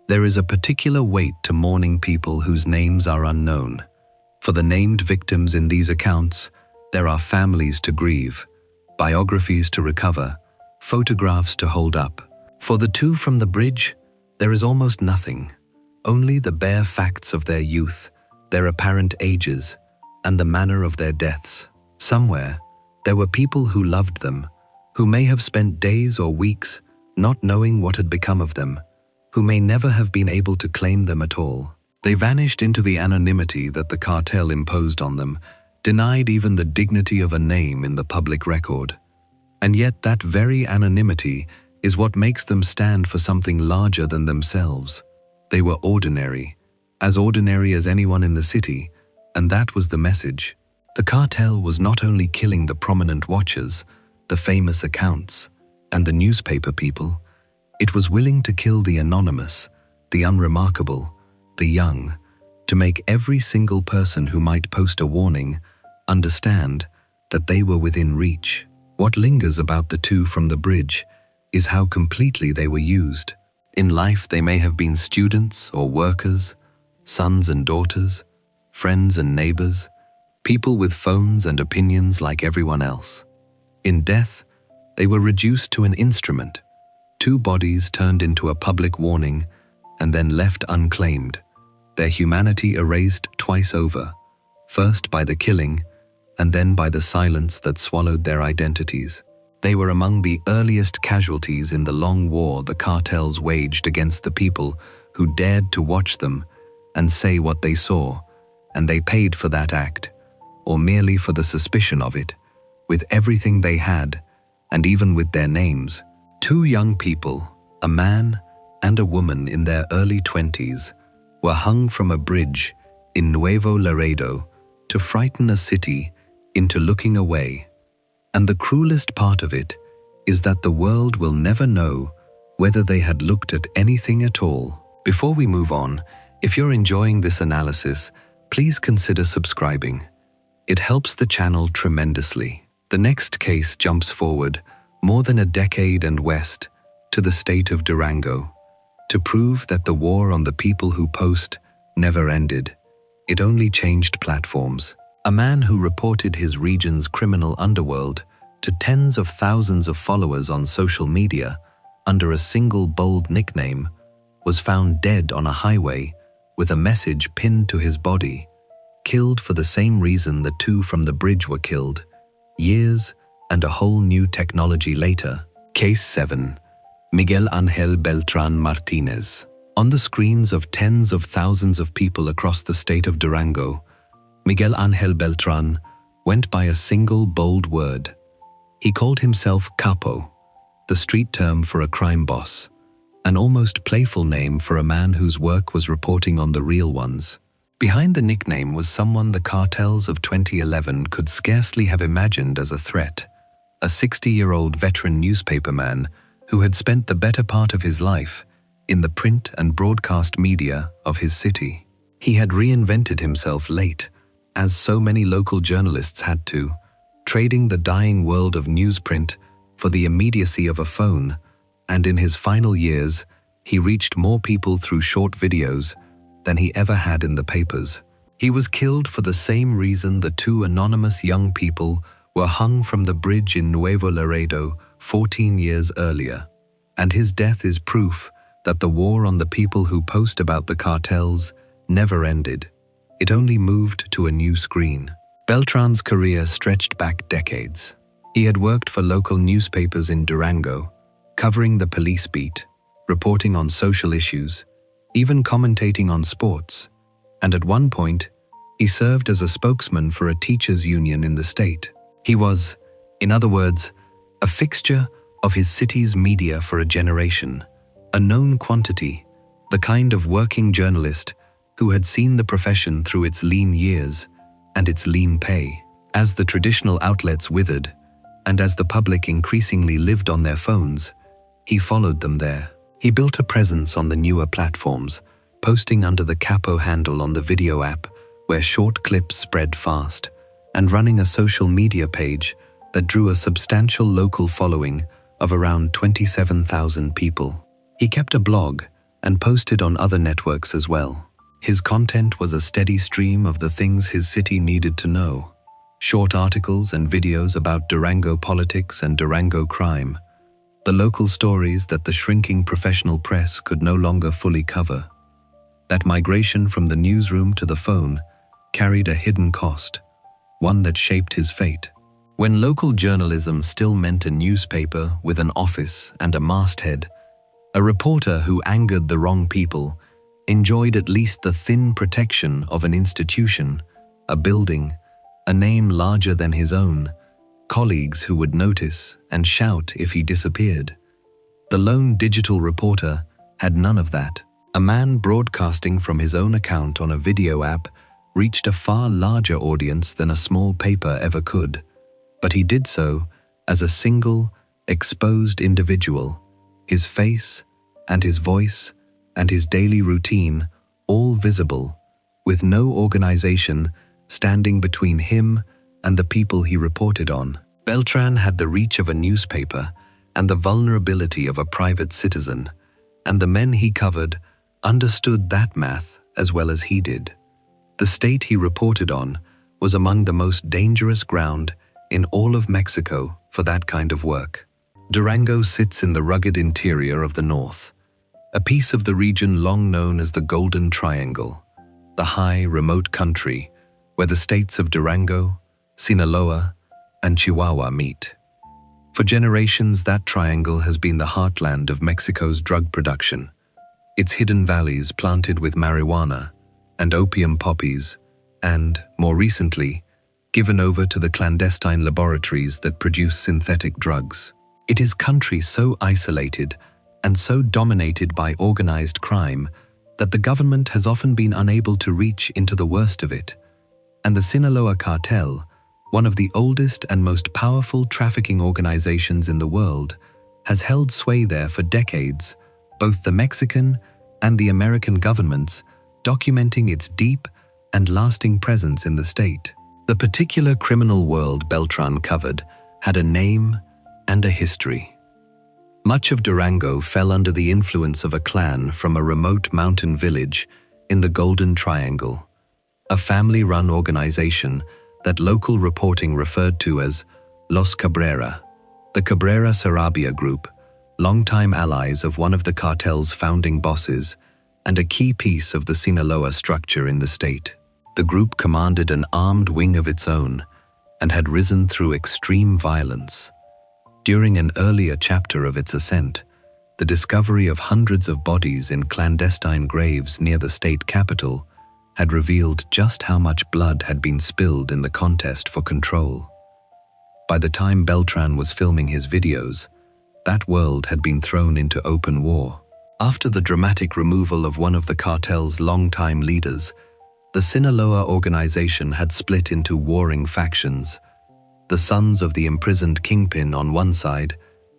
Speaker 1: There is a particular weight to mourning people whose names are unknown. For the named victims in these accounts, there are families to grieve, biographies to recover, photographs to hold up. For the 2 from the bridge, there is almost nothing, only the bare facts of their youth, their apparent ages, and the manner of their deaths. Somewhere, there were people who loved them, who may have spent days or weeks not knowing what had become of them, who may never have been able to claim them at all. They vanished into the anonymity that the cartel imposed on them, denied even the dignity of a name in the public record. And yet that very anonymity is what makes them stand for something larger than themselves. They were ordinary as anyone in the city, and that was the message. The cartel was not only killing the prominent watchers, the famous accounts, and the newspaper people, it was willing to kill the anonymous, the unremarkable, the young, to make every single person who might post a warning understand that they were within reach. What lingers about the 2 from the bridge is how completely they were used. In life they may have been students or workers, sons and daughters, friends and neighbors, people with phones and opinions like everyone else. In death, they were reduced to an instrument, 2 bodies turned into a public warning and then left unclaimed, their humanity erased twice over, first by the killing and then by the silence that swallowed their identities. They were among the earliest casualties in the long war the cartels waged against the people who dared to watch them and say what they saw, and they paid for that act, or merely for the suspicion of it, with everything they had, and even with their names. 2 young people, a man and a woman in their early 20s, were hung from a bridge in Nuevo Laredo to frighten a city into looking away. And the cruelest part of it is that the world will never know whether they had looked at anything at all. Before we move on, If you're enjoying this analysis, please consider subscribing. It helps the channel tremendously. The next case jumps forward more than a decade and west to the state of Durango to prove that the war on the people who post never ended. It only changed platforms. A man who reported his region's criminal underworld to tens of thousands of followers on social media under a single bold nickname was found dead on a highway with a message pinned to his body, killed for the same reason the two from the bridge were killed, years and a whole new technology later. Case 7. Miguel Ángel Beltrán Martínez. On the screens of tens of thousands of people across the state of Durango, Miguel Ángel Beltrán went by a single bold word. He called himself Capo, the street term for a crime boss, an almost playful name for a man whose work was reporting on the real ones. Behind the nickname was someone the cartels of 2011 could scarcely have imagined as a threat, a 60-year-old veteran newspaperman who had spent the better part of his life in the print and broadcast media of his city. He had reinvented himself late, as so many local journalists had to, trading the dying world of newsprint for the immediacy of a phone, and in his final years, he reached more people through short videos than he ever had in the papers. He was killed for the same reason the two anonymous young people were hung from the bridge in Nuevo Laredo 14 years earlier, and his death is proof that the war on the people who post about the cartels never ended. It only moved to a new screen. Beltrán's career stretched back decades. He had worked for local newspapers in Durango, covering the police beat, reporting on social issues, even commentating on sports, and at one point, he served as a spokesman for a teachers' union in the state. He was, in other words, a fixture of his city's media for a generation, a known quantity, the kind of working journalist who had seen the profession through its lean years and its lean pay. As the traditional outlets withered, and as the public increasingly lived on their phones, he followed them there. He built a presence on the newer platforms, posting under the Capo handle on the video app where short clips spread fast, and running a social media page that drew a substantial local following of around 27,000 people. He kept a blog and posted on other networks as well. His content was a steady stream of the things his city needed to know. Short articles and videos about Durango politics and Durango crime, the local stories that the shrinking professional press could no longer fully cover. That migration from the newsroom to the phone carried a hidden cost, one that shaped his fate. When local journalism still meant a newspaper with an office and a masthead, a reporter who angered the wrong people enjoyed at least the thin protection of an institution, a building, a name larger than his own, colleagues who would notice and shout if he disappeared. The lone digital reporter had none of that. A man broadcasting from his own account on a video app reached a far larger audience than a small paper ever could, but he did so as a single, exposed individual, his face and his voice and his daily routine all visible, with no organization standing between him and the people he reported on. Beltrán had the reach of a newspaper and the vulnerability of a private citizen, and the men he covered understood that math as well as he did. The state he reported on was among the most dangerous ground in all of Mexico for that kind of work. Durango sits in the rugged interior of the north, a piece of the region long known as the Golden Triangle, the high, remote country where the states of Durango, Sinaloa, and Chihuahua meet. For generations, that triangle has been the heartland of Mexico's drug production, its hidden valleys planted with marijuana and opium poppies, and, more recently, given over to the clandestine laboratories that produce synthetic drugs. It is country so isolated and so dominated by organized crime that the government has often been unable to reach into the worst of it, and the Sinaloa Cartel, one of the oldest and most powerful trafficking organizations in the world, has held sway there for decades. Both the Mexican and the American governments documenting its deep and lasting presence in the state. The particular criminal world Beltran covered had a name and a history. Much of Durango fell under the influence of a clan from a remote mountain village in the Golden Triangle, a family-run organization that local reporting referred to as Los Cabrera. The Cabrera Sarabia group, longtime allies of one of the cartel's founding bosses and a key piece of the Sinaloa structure in the state. The group commanded an armed wing of its own and had risen through extreme violence. During an earlier chapter of its ascent, the discovery of hundreds of bodies in clandestine graves near the state capital had revealed just how much blood had been spilled in the contest for control. By the time Beltran was filming his videos, that world had been thrown into open war. After the dramatic removal of one of the cartel's longtime leaders, the Sinaloa organization had split into warring factions, the sons of the imprisoned kingpin on one side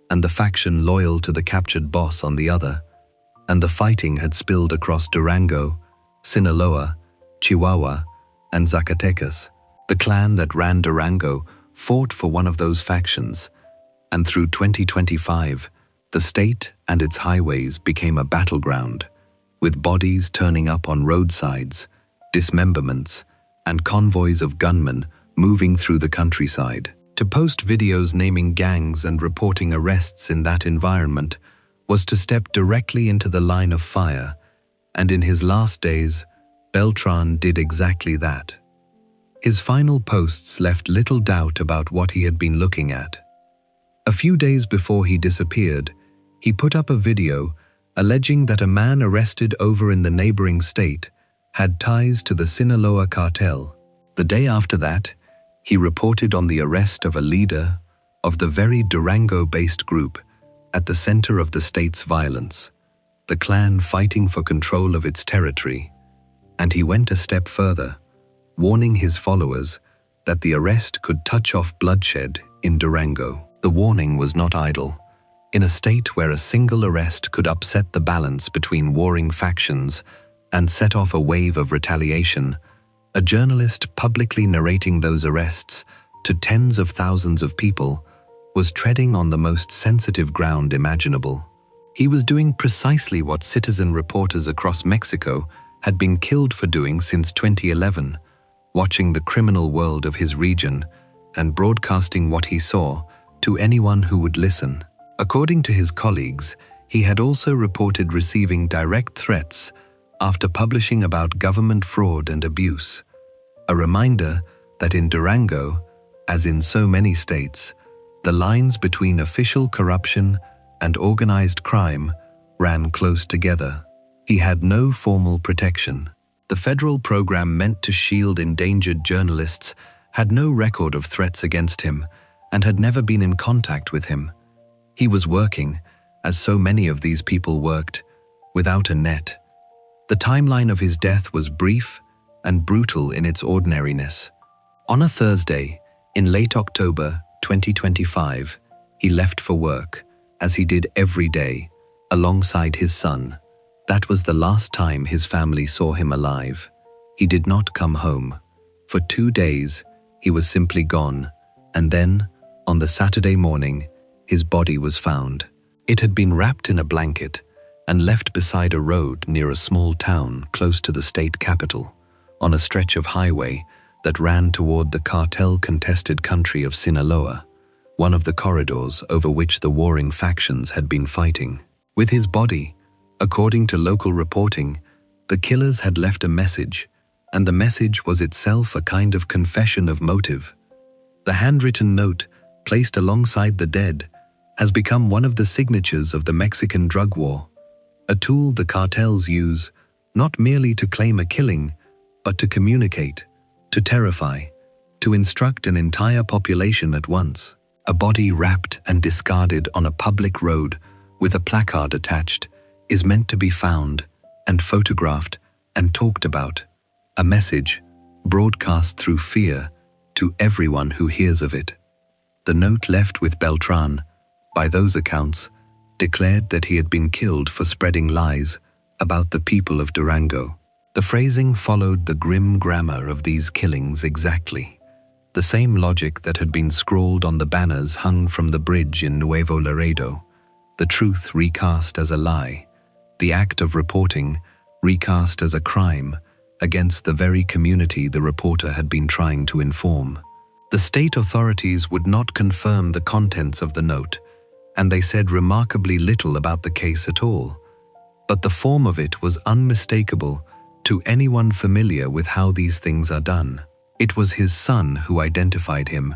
Speaker 1: and the faction loyal to the captured boss on the other, and the fighting had spilled across Durango, Sinaloa, Chihuahua, and Zacatecas. The clan that ran Durango fought for one of those factions, and through 2025, the state and its highways became a battleground, with bodies turning up on roadsides, dismemberments, and convoys of gunmen moving through the countryside. To post videos naming gangs and reporting arrests in that environment was to step directly into the line of fire, and in his last days, Beltran did exactly that. His final posts left little doubt about what he had been looking at. A few days before he disappeared, he put up a video alleging that a man arrested over in the neighboring state had ties to the Sinaloa cartel. The day after that, he reported on the arrest of a leader of the very Durango-based group at the center of the state's violence, the clan fighting for control of its territory, and he went a step further, warning his followers that the arrest could touch off bloodshed in Durango. The warning was not idle. In a state where a single arrest could upset the balance between warring factions and set off a wave of retaliation, a journalist publicly narrating those arrests to tens of thousands of people was treading on the most sensitive ground imaginable. He was doing precisely what citizen reporters across Mexico had been killed for doing since 2011, watching the criminal world of his region and broadcasting what he saw to anyone who would listen. According to his colleagues, he had also reported receiving direct threats after publishing about government fraud and abuse, a reminder that in Durango, as in so many states, the lines between official corruption and organized crime ran close together. He had no formal protection. The federal program meant to shield endangered journalists had no record of threats against him and had never been in contact with him. He was working, as so many of these people worked, without a net. The timeline of his death was brief and brutal in its ordinariness. On a Thursday, in late October 2025, he left for work, as he did every day, alongside his son. That was the last time his family saw him alive. He did not come home. For 2 days, he was simply gone, and then, on the Saturday morning, his body was found. It had been wrapped in a blanket and left beside a road near a small town close to the state capital, on a stretch of highway that ran toward the cartel-contested country of Sinaloa, one of the corridors over which the warring factions had been fighting. With his body, according to local reporting, the killers had left a message, and the message was itself a kind of confession of motive. The handwritten note, placed alongside the dead, has become one of the signatures of the Mexican drug war, a tool the cartels use not merely to claim a killing, but to communicate, to terrify, to instruct an entire population at once. A body wrapped and discarded on a public road with a placard attached is meant to be found and photographed and talked about, a message broadcast through fear to everyone who hears of it. The note left with Beltran, by those accounts, declared that he had been killed for spreading lies about the people of Durango. The phrasing followed the grim grammar of these killings exactly. The same logic that had been scrawled on the banners hung from the bridge in Nuevo Laredo. The truth recast as a lie. The act of reporting recast as a crime against the very community the reporter had been trying to inform. The state authorities would not confirm the contents of the note, and they said remarkably little about the case at all. But the form of it was unmistakable to anyone familiar with how these things are done. It was his son who identified him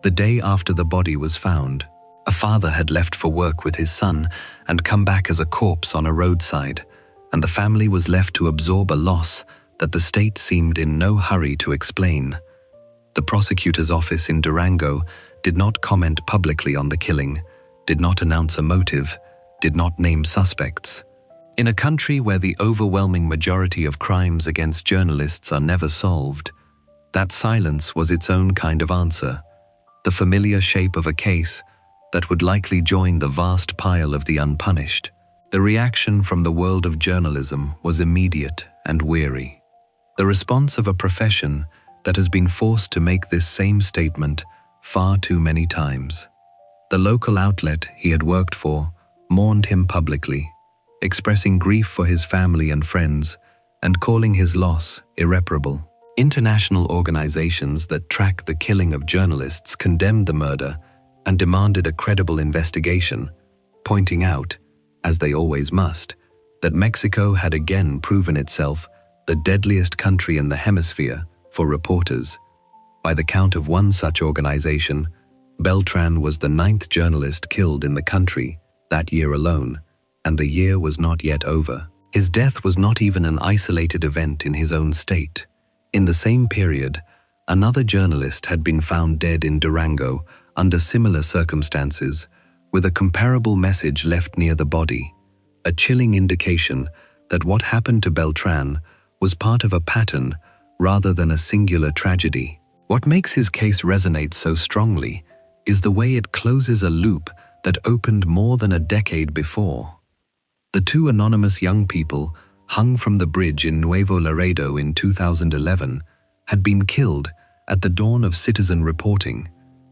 Speaker 1: the day after the body was found. A father had left for work with his son and come back as a corpse on a roadside, and the family was left to absorb a loss that the state seemed in no hurry to explain. The prosecutor's office in Durango did not comment publicly on the killing, did not announce a motive, did not name suspects. In a country where the overwhelming majority of crimes against journalists are never solved, that silence was its own kind of answer, the familiar shape of a case that would likely join the vast pile of the unpunished. The reaction from the world of journalism was immediate and weary. The response of a profession that has been forced to make this same statement far too many times. The local outlet he had worked for mourned him publicly, expressing grief for his family and friends and calling his loss irreparable. International organizations that track the killing of journalists condemned the murder and demanded a credible investigation, pointing out, as they always must, that Mexico had again proven itself the deadliest country in the hemisphere for reporters. By the count of one such organization, Beltran was the 9th journalist killed in the country that year alone, and the year was not yet over. His death was not even an isolated event in his own state. In the same period, another journalist had been found dead in Durango under similar circumstances, with a comparable message left near the body, a chilling indication that what happened to Beltran was part of a pattern rather than a singular tragedy. What makes his case resonate so strongly is the way it closes a loop that opened more than a decade before. The two anonymous young people hung from the bridge in Nuevo Laredo in 2011 had been killed at the dawn of citizen reporting,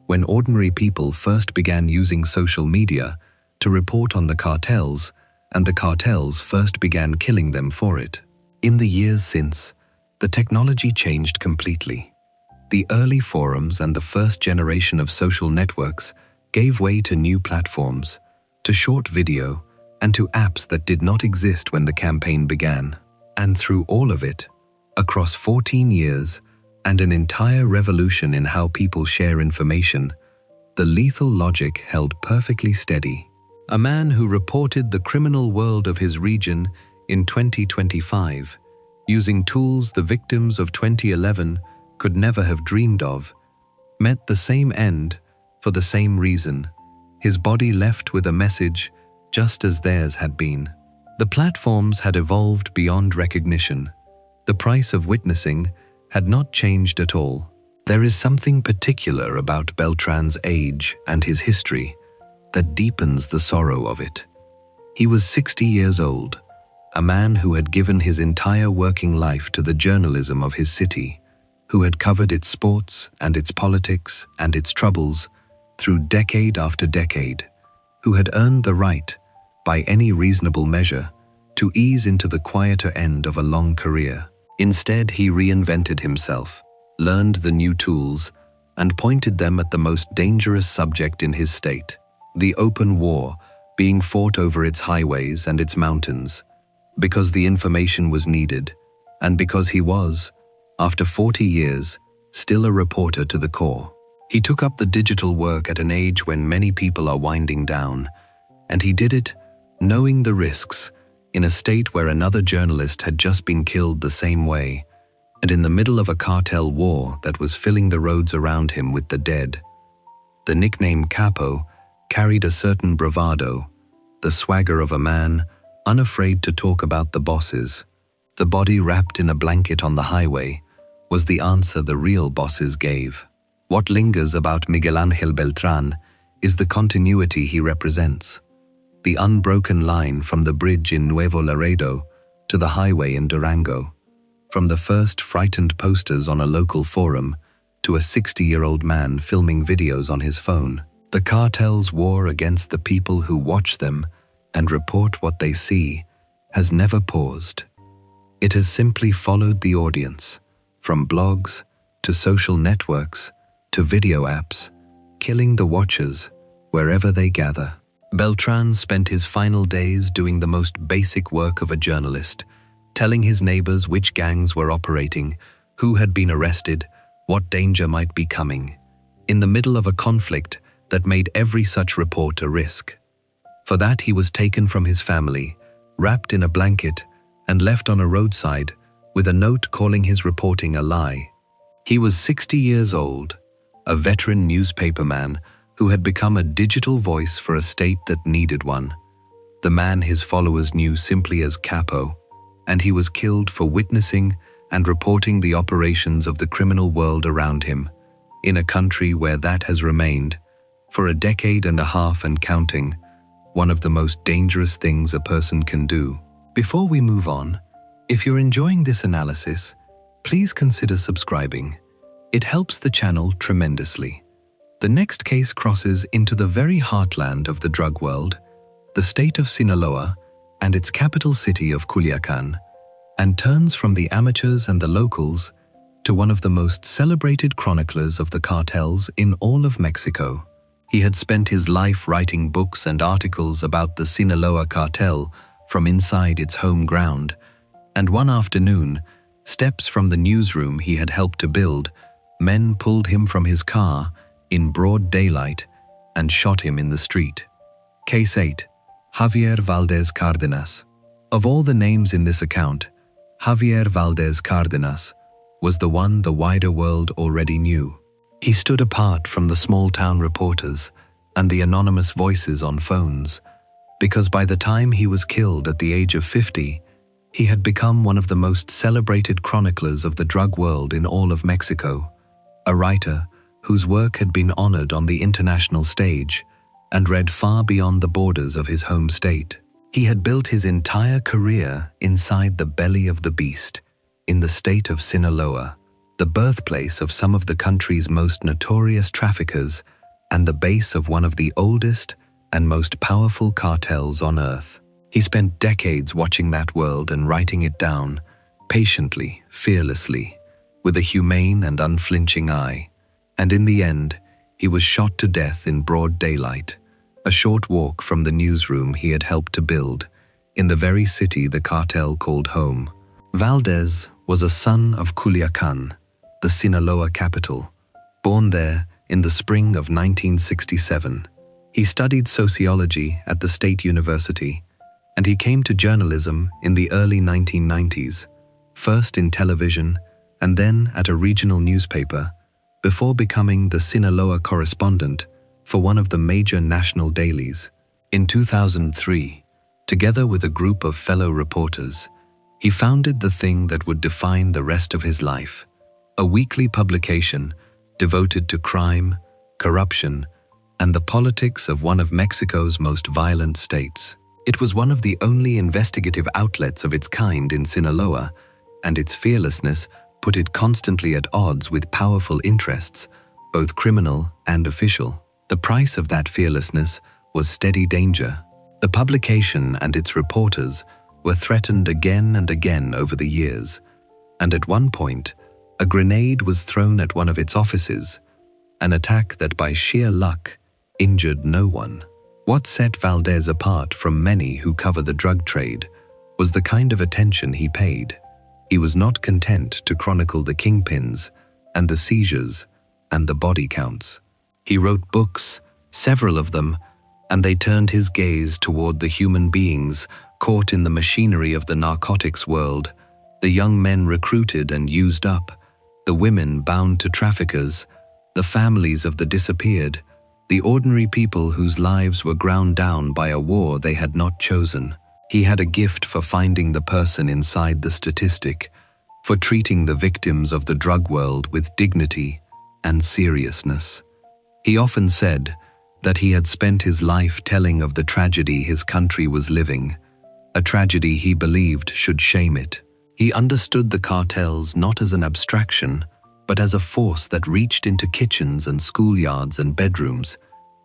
Speaker 1: when ordinary people first began using social media to report on the cartels, and the cartels first began killing them for it. In the years since, the technology changed completely. The early forums and the first generation of social networks gave way to new platforms, to short video, and to apps that did not exist when the campaign began. And through all of it, across 14 years and an entire revolution in how people share information, the lethal logic held perfectly steady. A man who reported the criminal world of his region in 2025, using tools the victims of 2011 could never have dreamed of, met the same end for the same reason. His body left with a message just as theirs had been. The platforms had evolved beyond recognition. The price of witnessing had not changed at all. There is something particular about Beltran's age and his history that deepens the sorrow of it. He was 60 years old, a man who had given his entire working life to the journalism of his city, who had covered its sports and its politics and its troubles through decade after decade, who had earned the right, by any reasonable measure, to ease into the quieter end of a long career. Instead, he reinvented himself, learned the new tools, and pointed them at the most dangerous subject in his state, the open war being fought over its highways and its mountains, because the information was needed, and because he was, after 40 years, still a reporter to the core. He took up the digital work at an age when many people are winding down, and he did it knowing the risks, in a state where another journalist had just been killed the same way, and in the middle of a cartel war that was filling the roads around him with the dead. The nickname Capo carried a certain bravado, the swagger of a man unafraid to talk about the bosses. The body wrapped in a blanket on the highway was the answer the real bosses gave. What lingers about Miguel Ángel Beltrán is the continuity he represents, the unbroken line from the bridge in Nuevo Laredo to the highway in Durango, From the first frightened posters on a local forum to a 60-year-old man filming videos on his phone, the cartel's war against the people who watch them and report what they see has never paused. It has simply followed the audience, from blogs to social networks to video apps, killing the watchers wherever they gather. Beltran spent his final days doing the most basic work of a journalist, telling his neighbors which gangs were operating, who had been arrested, what danger might be coming, in the middle of a conflict that made every such report a risk. For that he was taken from his family, wrapped in a blanket, and left on a roadside with a note calling his reporting a lie. He was 60 years old, a veteran newspaperman who had become a digital voice for a state that needed one. The man his followers knew simply as Capo, and he was killed for witnessing and reporting the operations of the criminal world around him, in a country where that has remained, for a decade and a half and counting, one of the most dangerous things a person can do. Before we move on, if you're enjoying this analysis, please consider subscribing. It helps the channel tremendously. The next case crosses into the very heartland of the drug world, the state of Sinaloa and its capital city of Culiacan, and turns from the amateurs and the locals to one of the most celebrated chroniclers of the cartels in all of Mexico. He had spent his life writing books and articles about the Sinaloa cartel from inside its home ground, and one afternoon, steps from the newsroom he had helped to build, men pulled him from his car in broad daylight and shot him in the street. Case 8. Javier Valdez Cardenas. Of all the names in this account, Javier Valdez Cardenas was the one the wider world already knew. He stood apart from the small-town reporters and the anonymous voices on phones, because by the time he was killed at the age of 50, he had become one of the most celebrated chroniclers of the drug world in all of Mexico, a writer whose work had been honored on the international stage and read far beyond the borders of his home state. He had built his entire career inside the belly of the beast, in the state of Sinaloa, the birthplace of some of the country's most notorious traffickers and the base of one of the oldest and most powerful cartels on earth. He spent decades watching that world and writing it down, patiently, fearlessly, with a humane and unflinching eye. And in the end, he was shot to death in broad daylight, a short walk from the newsroom he had helped to build, in the very city the cartel called home. Valdez was a son of Culiacan, the Sinaloa capital, born there in the spring of 1967. He studied sociology at the State University, and he came to journalism in the early 1990s, first in television and then at a regional newspaper, before becoming the Sinaloa correspondent for one of the major national dailies. In 2003, together with a group of fellow reporters, he founded the thing that would define the rest of his life, a weekly publication devoted to crime, corruption, and the politics of one of Mexico's most violent states. It was one of the only investigative outlets of its kind in Sinaloa, and its fearlessness put it constantly at odds with powerful interests, both criminal and official. The price of that fearlessness was steady danger. The publication and its reporters were threatened again and again over the years, and at one point, a grenade was thrown at one of its offices, an attack that by sheer luck injured no one. What set Valdez apart from many who cover the drug trade was the kind of attention he paid. He was not content to chronicle the kingpins and the seizures and the body counts. He wrote books, several of them, and they turned his gaze toward the human beings caught in the machinery of the narcotics world, the young men recruited and used up, the women bound to traffickers, the families of the disappeared, the ordinary people whose lives were ground down by a war they had not chosen. He had a gift for finding the person inside the statistic, for treating the victims of the drug world with dignity and seriousness. He often said that he had spent his life telling of the tragedy his country was living, a tragedy he believed should shame it. He understood the cartels not as an abstraction, but as a force that reached into kitchens and schoolyards and bedrooms,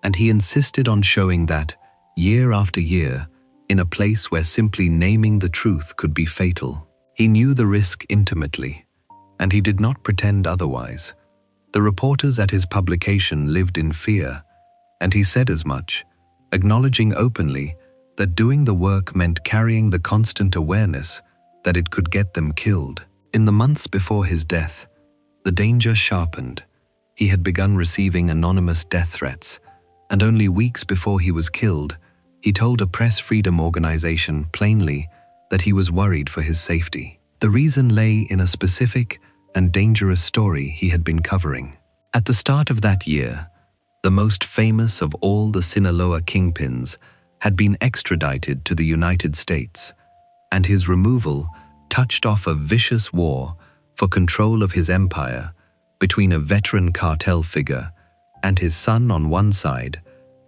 Speaker 1: and he insisted on showing that, year after year, in a place where simply naming the truth could be fatal. He knew the risk intimately, and he did not pretend otherwise. The reporters at his publication lived in fear, and he said as much, acknowledging openly that doing the work meant carrying the constant awareness that it could get them killed. In the months before his death, the danger sharpened. He had begun receiving anonymous death threats, and only weeks before he was killed, he told a press freedom organization plainly that he was worried for his safety. The reason lay in a specific and dangerous story he had been covering. At the start of that year, the most famous of all the Sinaloa kingpins had been extradited to the United States, and his removal touched off a vicious war for control of his empire between a veteran cartel figure and his son on one side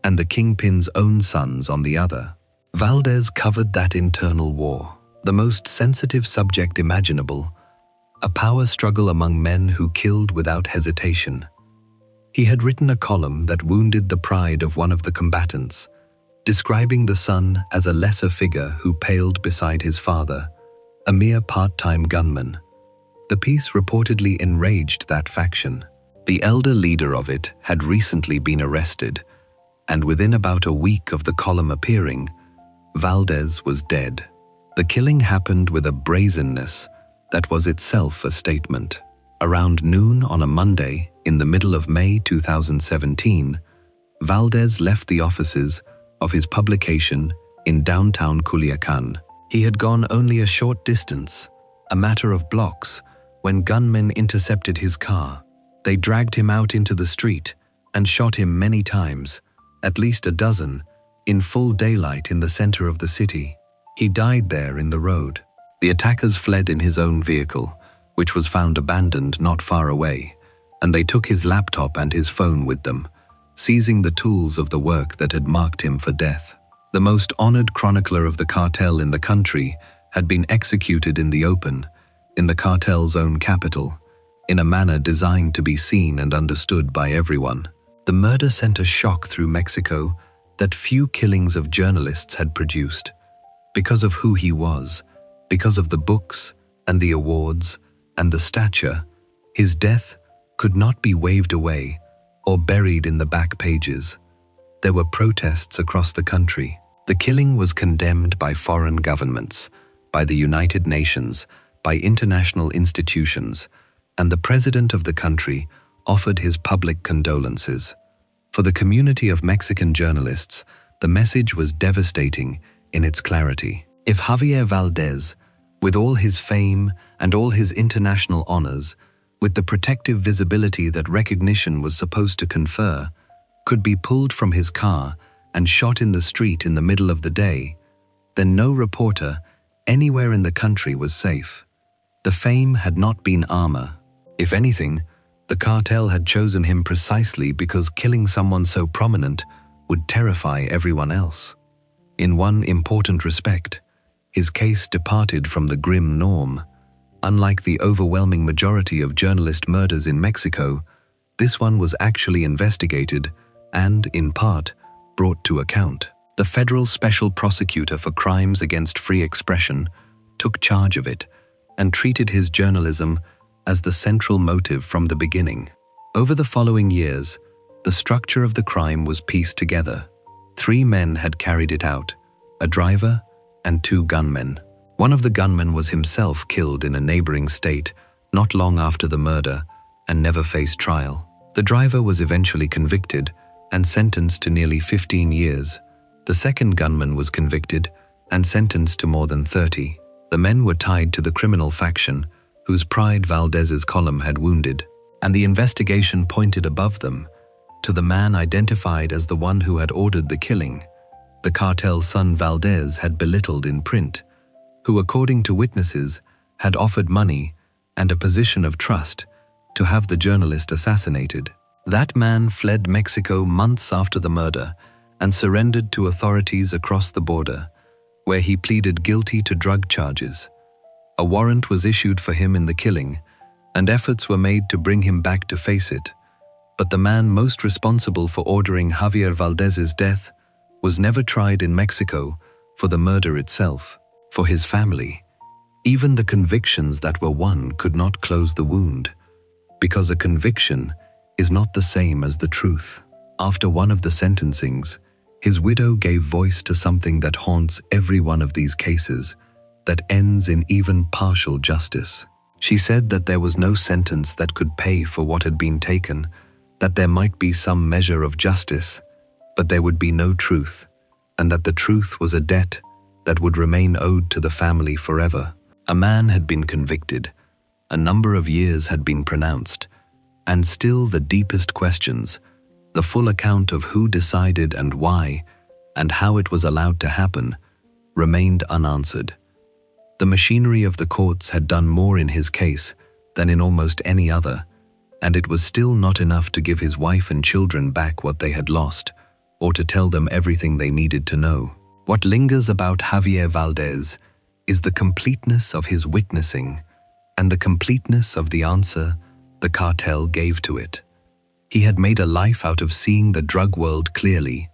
Speaker 1: and the kingpin's own sons on the other. Valdez covered that internal war, the most sensitive subject imaginable, a power struggle among men who killed without hesitation. He had written a column that wounded the pride of one of the combatants, describing the son as a lesser figure who paled beside his father, a mere part-time gunman. The piece reportedly enraged that faction. The elder leader of it had recently been arrested, and within about a week of the column appearing, Valdez was dead. The killing happened with a brazenness that was itself a statement. Around noon on a Monday, in the middle of May 2017, Valdez left the offices of his publication in downtown Culiacan. He had gone only a short distance, a matter of blocks, when gunmen intercepted his car. They dragged him out into the street and shot him many times, at least a dozen, in full daylight in the center of the city. He died there in the road. The attackers fled in his own vehicle, which was found abandoned not far away, and they took his laptop and his phone with them, seizing the tools of the work that had marked him for death. The most honored chronicler of the cartel in the country had been executed in the open, in the cartel's own capital, in a manner designed to be seen and understood by everyone. The murder sent a shock through Mexico that few killings of journalists had produced. Because of who he was, because of the books and the awards and the stature, his death could not be waved away or buried in the back pages. There were protests across the country. The killing was condemned by foreign governments, by the United Nations, by international institutions, and the president of the country offered his public condolences. For the community of Mexican journalists, the message was devastating in its clarity. If Javier Valdez, with all his fame and all his international honors, with the protective visibility that recognition was supposed to confer, could be pulled from his car and shot in the street in the middle of the day, then no reporter anywhere in the country was safe. The fame had not been armor. If anything, the cartel had chosen him precisely because killing someone so prominent would terrify everyone else. In one important respect, his case departed from the grim norm. Unlike the overwhelming majority of journalist murders in Mexico, this one was actually investigated and, in part, brought to account. The federal special prosecutor for crimes against free expression took charge of it and treated his journalism as the central motive from the beginning. Over the following years, the structure of the crime was pieced together. 3 men had carried it out, a driver and 2 gunmen. One of the gunmen was himself killed in a neighboring state not long after the murder and never faced trial. The driver was eventually convicted and sentenced to nearly 15 years. The second gunman was convicted and sentenced to more than 30. The men were tied to the criminal faction whose pride Valdez's column had wounded, and the investigation pointed above them to the man identified as the one who had ordered the killing. The cartel's son Valdez had belittled in print, who, according to witnesses, had offered money and a position of trust to have the journalist assassinated. That man fled Mexico months after the murder and surrendered to authorities across the border, where he pleaded guilty to drug charges. A warrant was issued for him in the killing, and efforts were made to bring him back to face it. But the man most responsible for ordering Javier Valdez's death was never tried in Mexico for the murder itself. For his family, even the convictions that were won could not close the wound, because a conviction is not the same as the truth. After one of the sentencings, his widow gave voice to something that haunts every one of these cases, that ends in even partial justice. She said that there was no sentence that could pay for what had been taken, that there might be some measure of justice, but there would be no truth, and that the truth was a debt that would remain owed to the family forever. A man had been convicted, a number of years had been pronounced, and still the deepest questions, the full account of who decided and why, and how it was allowed to happen, remained unanswered. The machinery of the courts had done more in his case than in almost any other, and it was still not enough to give his wife and children back what they had lost, or to tell them everything they needed to know. What lingers about Javier Valdez is the completeness of his witnessing and the completeness of the answer the cartel gave to it. He had made a life out of seeing the drug world clearly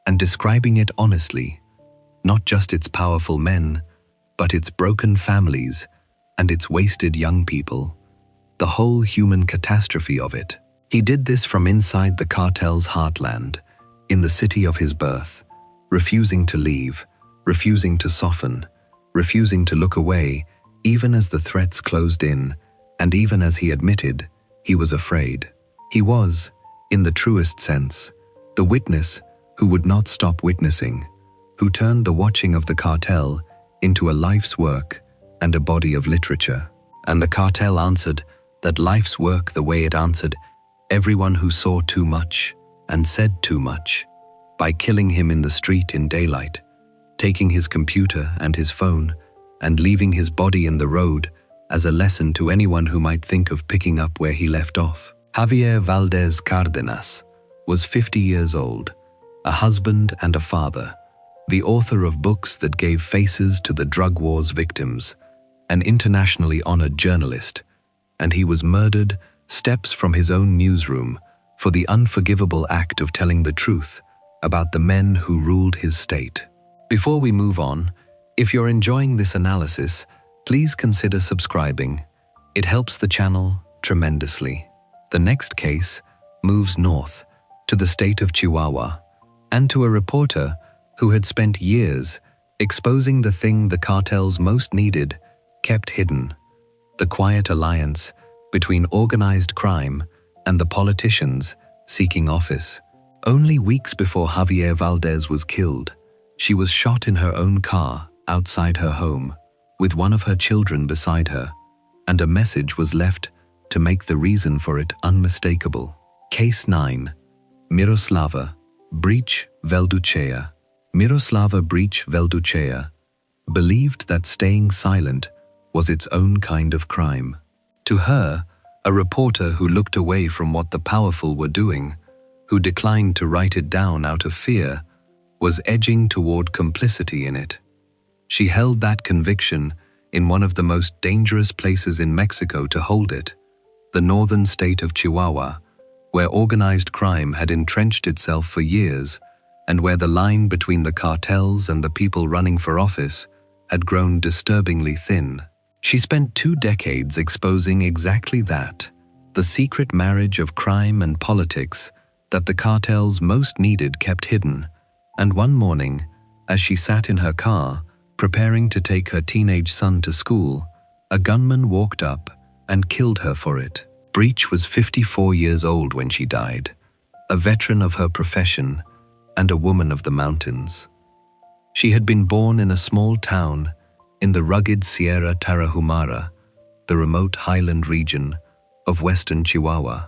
Speaker 1: and describing it honestly, not just its powerful men, but its broken families and its wasted young people, the whole human catastrophe of it. He did this from inside the cartel's heartland, in the city of his birth, refusing to leave, refusing to soften, refusing to look away, even as the threats closed in, and even as he admitted he was afraid. He was, in the truest sense, the witness who would not stop witnessing, who turned the watching of the cartel into a life's work and a body of literature. And the cartel answered that life's work the way it answered everyone who saw too much and said too much, by killing him in the street in daylight, taking his computer and his phone, and leaving his body in the road as a lesson to anyone who might think of picking up where he left off. Javier Valdez Cárdenas was 50 years old, a husband and a father, the author of books that gave faces to the drug war's victims, an internationally honored journalist, and he was murdered steps from his own newsroom for the unforgivable act of telling the truth about the men who ruled his state. Before we move on, if you're enjoying this analysis, please consider subscribing. It helps the channel tremendously. The next case moves north to the state of Chihuahua and to a reporter who had spent years exposing the thing the cartels most needed, kept hidden: the quiet alliance between organized crime and the politicians seeking office. Only weeks before Javier Valdez was killed, she was shot in her own car outside her home, with one of her children beside her, and a message was left to make the reason for it unmistakable. Case 9. Miroslava Breach Velduchea. Miroslava Breach Velduchea believed that staying silent was its own kind of crime. To her, a reporter who looked away from what the powerful were doing, who declined to write it down out of fear, was edging toward complicity in it. She held that conviction in one of the most dangerous places in Mexico to hold it, the northern state of Chihuahua, where organized crime had entrenched itself for years and where the line between the cartels and the people running for office had grown disturbingly thin. She spent 2 decades exposing exactly that, the secret marriage of crime and politics that the cartels most needed kept hidden. And one morning, as she sat in her car, preparing to take her teenage son to school, a gunman walked up and killed her for it. Breach was 54 years old when she died, a veteran of her profession and a woman of the mountains. She had been born in a small town in the rugged Sierra Tarahumara, the remote highland region of western Chihuahua,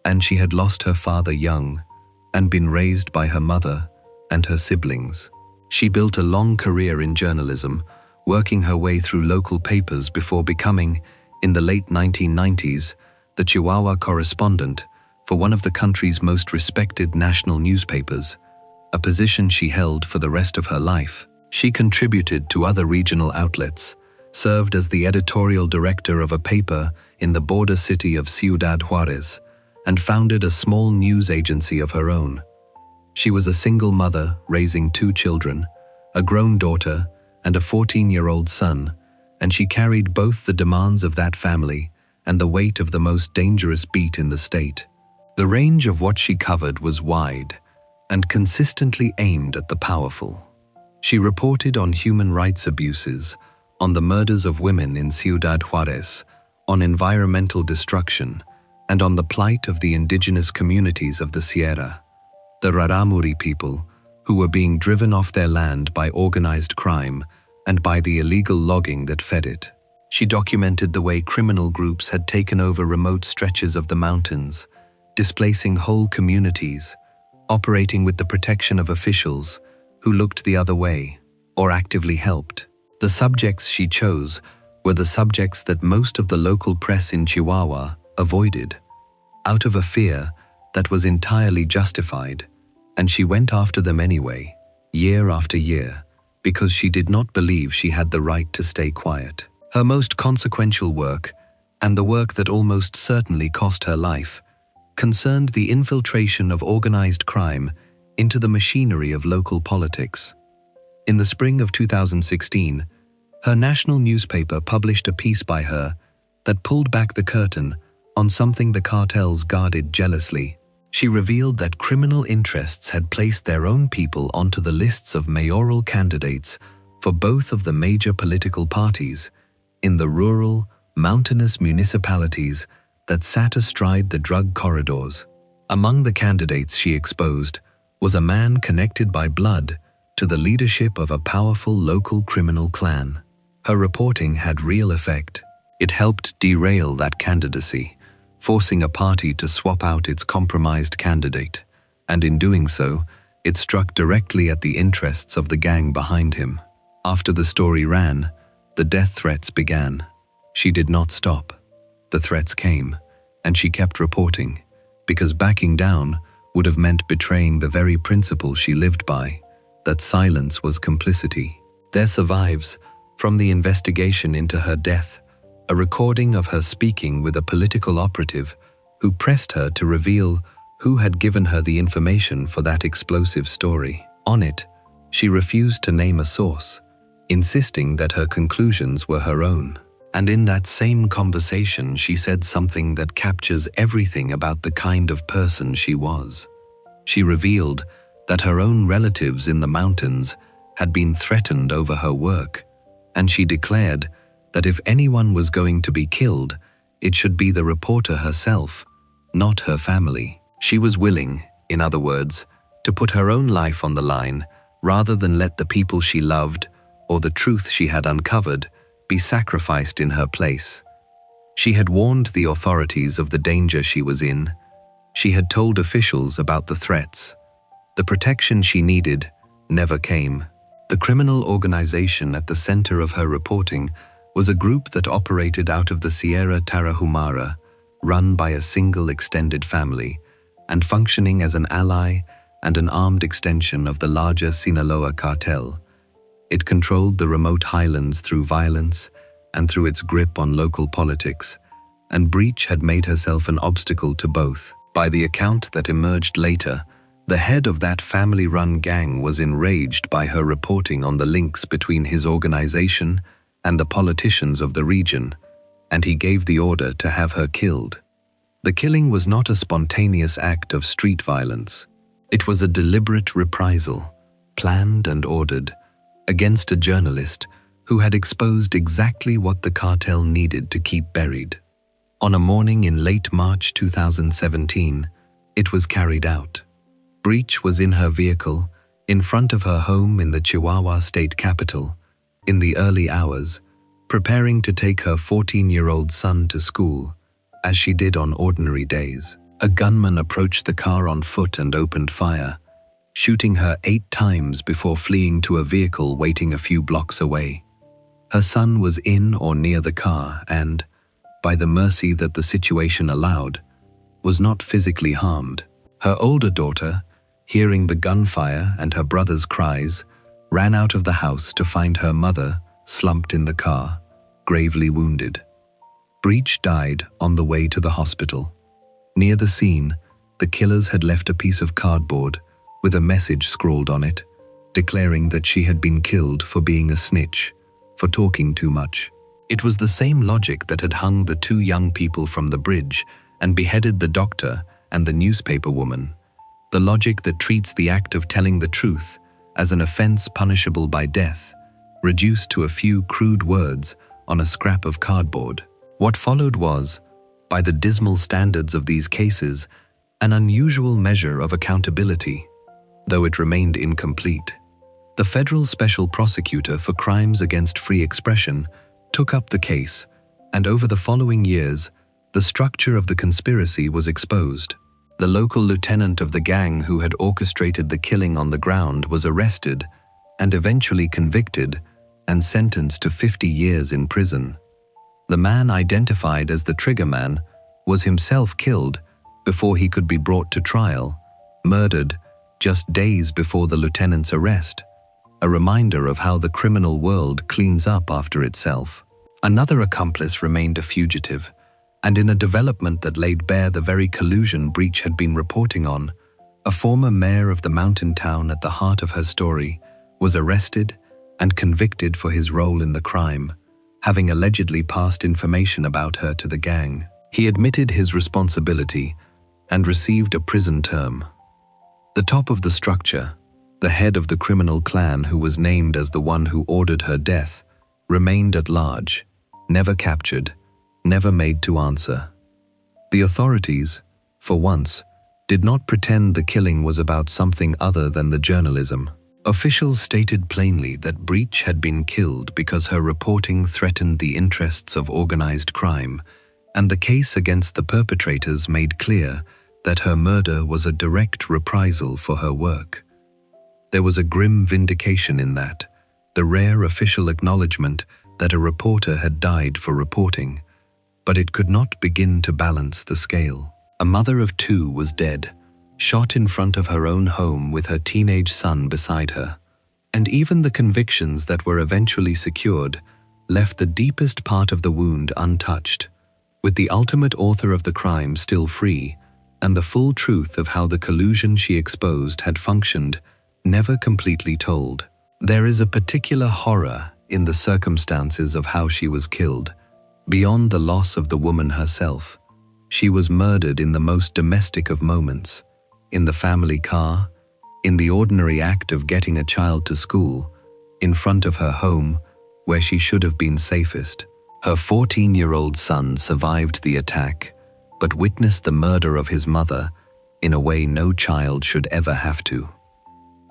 Speaker 1: and she had lost her father young and been raised by her mother and her siblings. She built a long career in journalism, working her way through local papers before becoming, in the late 1990s, the Chihuahua correspondent for one of the country's most respected national newspapers, a position she held for the rest of her life. She contributed to other regional outlets, served as the editorial director of a paper in the border city of Ciudad Juarez, and founded a small news agency of her own. She was a single mother raising 2 children, a grown daughter and a 14-year-old son, and she carried both the demands of that family and the weight of the most dangerous beat in the state. The range of what she covered was wide and consistently aimed at the powerful. She reported on human rights abuses, on the murders of women in Ciudad Juarez, on environmental destruction, and on the plight of the indigenous communities of the Sierra, the Raramuri people, who were being driven off their land by organized crime and by the illegal logging that fed it. She documented the way criminal groups had taken over remote stretches of the mountains, displacing whole communities, operating with the protection of officials who looked the other way or actively helped. The subjects she chose were the subjects that most of the local press in Chihuahua avoided, out of a fear that was entirely justified, and she went after them anyway, year after year, because she did not believe she had the right to stay quiet. Her most consequential work, and the work that almost certainly cost her life, concerned the infiltration of organized crime into the machinery of local politics. In the spring of 2016, her national newspaper published a piece by her that pulled back the curtain on something the cartels guarded jealously. She revealed that criminal interests had placed their own people onto the lists of mayoral candidates for both of the major political parties in the rural, mountainous municipalities that sat astride the drug corridors. Among the candidates she exposed was a man connected by blood to the leadership of a powerful local criminal clan. Her reporting had real effect. It helped derail that candidacy, forcing a party to swap out its compromised candidate, and in doing so, it struck directly at the interests of the gang behind him. After the story ran, the death threats began. She did not stop. The threats came, and she kept reporting, because backing down would have meant betraying the very principle she lived by, that silence was complicity. There survives, from the investigation into her death, a recording of her speaking with a political operative who pressed her to reveal who had given her the information for that explosive story. On it, she refused to name a source, insisting that her conclusions were her own. And in that same conversation, she said something that captures everything about the kind of person she was. She revealed that her own relatives in the mountains had been threatened over her work, and she declared that if anyone was going to be killed, it should be the reporter herself, not her family. She was willing, in other words, to put her own life on the line rather than let the people she loved or the truth she had uncovered be sacrificed in her place. She had warned the authorities of the danger she was in. She had told officials about the threats. The protection she needed never came. The criminal organization at the center of her reporting was a group that operated out of the Sierra Tarahumara, run by a single extended family, and functioning as an ally and an armed extension of the larger Sinaloa cartel. It controlled the remote highlands through violence and through its grip on local politics, and Breach had made herself an obstacle to both. By the account that emerged later, the head of that family-run gang was enraged by her reporting on the links between his organization and the politicians of the region, and he gave the order to have her killed. The killing was not a spontaneous act of street violence. It was a deliberate reprisal, planned and ordered, against a journalist who had exposed exactly what the cartel needed to keep buried. On a morning in late March 2017, it was carried out. Breach was in her vehicle, in front of her home in the Chihuahua state capital, in the early hours, preparing to take her 14-year-old son to school, as she did on ordinary days. A gunman approached the car on foot and opened fire, shooting her 8 times before fleeing to a vehicle waiting a few blocks away. Her son was in or near the car and, by the mercy that the situation allowed, was not physically harmed. Her older daughter, hearing the gunfire and her brother's cries, ran out of the house to find her mother slumped in the car, gravely wounded. Breach died on the way to the hospital. Near the scene, the killers had left a piece of cardboard with a message scrawled on it, declaring that she had been killed for being a snitch, for talking too much. It was the same logic that had hung the two young people from the bridge and beheaded the doctor and the newspaper woman. The logic that treats the act of telling the truth as an offense punishable by death, reduced to a few crude words on a scrap of cardboard. What followed was, by the dismal standards of these cases, an unusual measure of accountability, though it remained incomplete. The federal special prosecutor for crimes against free expression took up the case, and over the following years, the structure of the conspiracy was exposed. The local lieutenant of the gang who had orchestrated the killing on the ground was arrested and eventually convicted and sentenced to 50 years in prison. The man identified as the triggerman was himself killed before he could be brought to trial, murdered just days before the lieutenant's arrest, a reminder of how the criminal world cleans up after itself. Another accomplice remained a fugitive, and in a development that laid bare the very collusion Breach had been reporting on, a former mayor of the mountain town at the heart of her story was arrested and convicted for his role in the crime, having allegedly passed information about her to the gang. He admitted his responsibility and received a prison term. The top of the structure, the head of the criminal clan who was named as the one who ordered her death, remained at large, never captured, never made to answer. The authorities, for once, did not pretend the killing was about something other than the journalism. Officials stated plainly that Breach had been killed because her reporting threatened the interests of organized crime, and the case against the perpetrators made clear that her murder was a direct reprisal for her work. There was a grim vindication in that, the rare official acknowledgement that a reporter had died for reporting, but it could not begin to balance the scale. A mother of two was dead, shot in front of her own home with her teenage son beside her, and even the convictions that were eventually secured left the deepest part of the wound untouched, with the ultimate author of the crime still free, and the full truth of how the collusion she exposed had functioned never completely told. There is a particular horror in the circumstances of how she was killed. Beyond the loss of the woman herself, she was murdered in the most domestic of moments, in the family car, in the ordinary act of getting a child to school, in front of her home, where she should have been safest. Her 14-year-old son survived the attack, but witnessed the murder of his mother in a way no child should ever have to.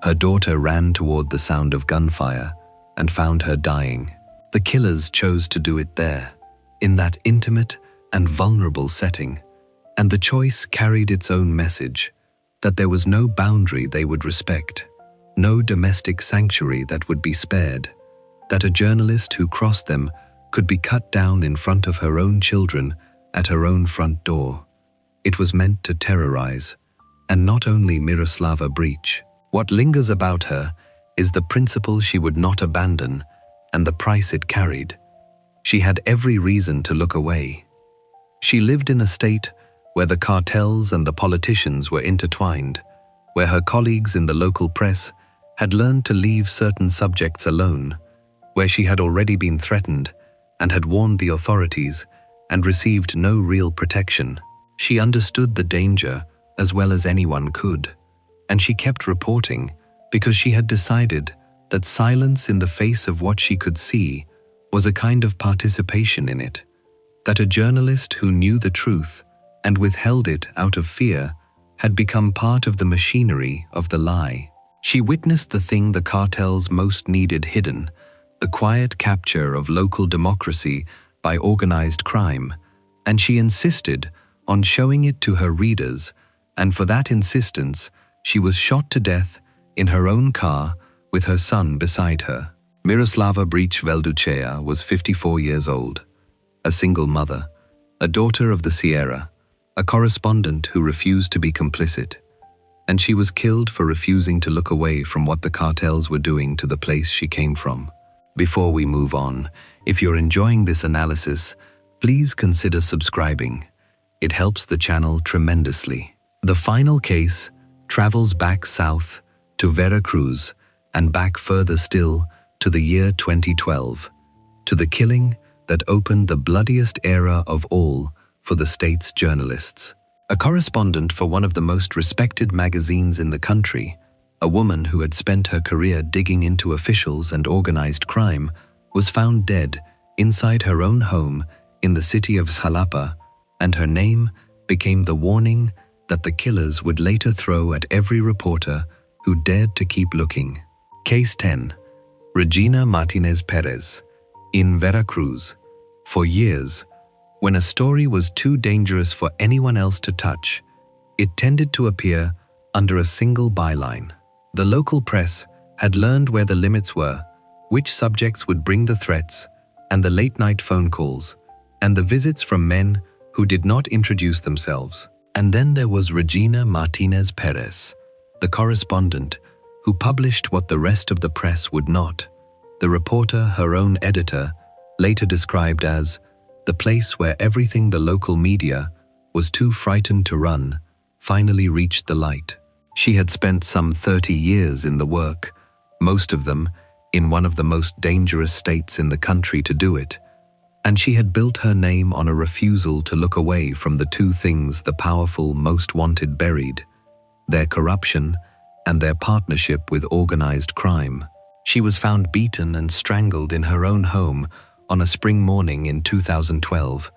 Speaker 1: Her daughter ran toward the sound of gunfire and found her dying. The killers chose to do it there, in that intimate and vulnerable setting, and the choice carried its own message, that there was no boundary they would respect, no domestic sanctuary that would be spared, that a journalist who crossed them could be cut down in front of her own children at her own front door. It was meant to terrorize, and not only Miroslava Breach. What lingers about her is the principle she would not abandon and the price it carried. She had every reason to look away. She lived in a state where the cartels and the politicians were intertwined, where her colleagues in the local press had learned to leave certain subjects alone, where she had already been threatened and had warned the authorities and received no real protection. She understood the danger as well as anyone could, and she kept reporting because she had decided that silence in the face of what she could see was a kind of participation in it, that a journalist who knew the truth and withheld it out of fear had become part of the machinery of the lie. She witnessed the thing the cartels most needed hidden, the quiet capture of local democracy by organized crime, and she insisted on showing it to her readers, and for that insistence, she was shot to death in her own car with her son beside her. Miroslava Breach Velducea was 54 years old, a single mother, a daughter of the Sierra, a correspondent who refused to be complicit, and she was killed for refusing to look away from what the cartels were doing to the place she came from. Before we move on, If you're enjoying this analysis, please consider subscribing. It helps the channel tremendously. The final case travels back south to Veracruz and back further still to the year 2012, to the killing that opened the bloodiest era of all for the state's journalists. A correspondent for one of the most respected magazines in the country, a woman who had spent her career digging into officials and organized crime, was found dead inside her own home in the city of Jalapa, and her name became the warning that the killers would later throw at every reporter who dared to keep looking. Case 10. Regina Martinez Perez, in Veracruz. For years, when a story was too dangerous for anyone else to touch, it tended to appear under a single byline. The local press had learned where the limits were, which subjects would bring the threats, and the late-night phone calls, and the visits from men who did not introduce themselves. And then there was Regina Martinez Perez, the correspondent, who published what the rest of the press would not. The reporter, her own editor, later described as the place where everything the local media was too frightened to run finally reached the light. She had spent some 30 years in the work, most of them in one of the most dangerous states in the country to do it, and she had built her name on a refusal to look away from the two things the powerful most wanted buried: their corruption and their partnership with organized crime. She was found beaten and strangled in her own home on a spring morning in 2012,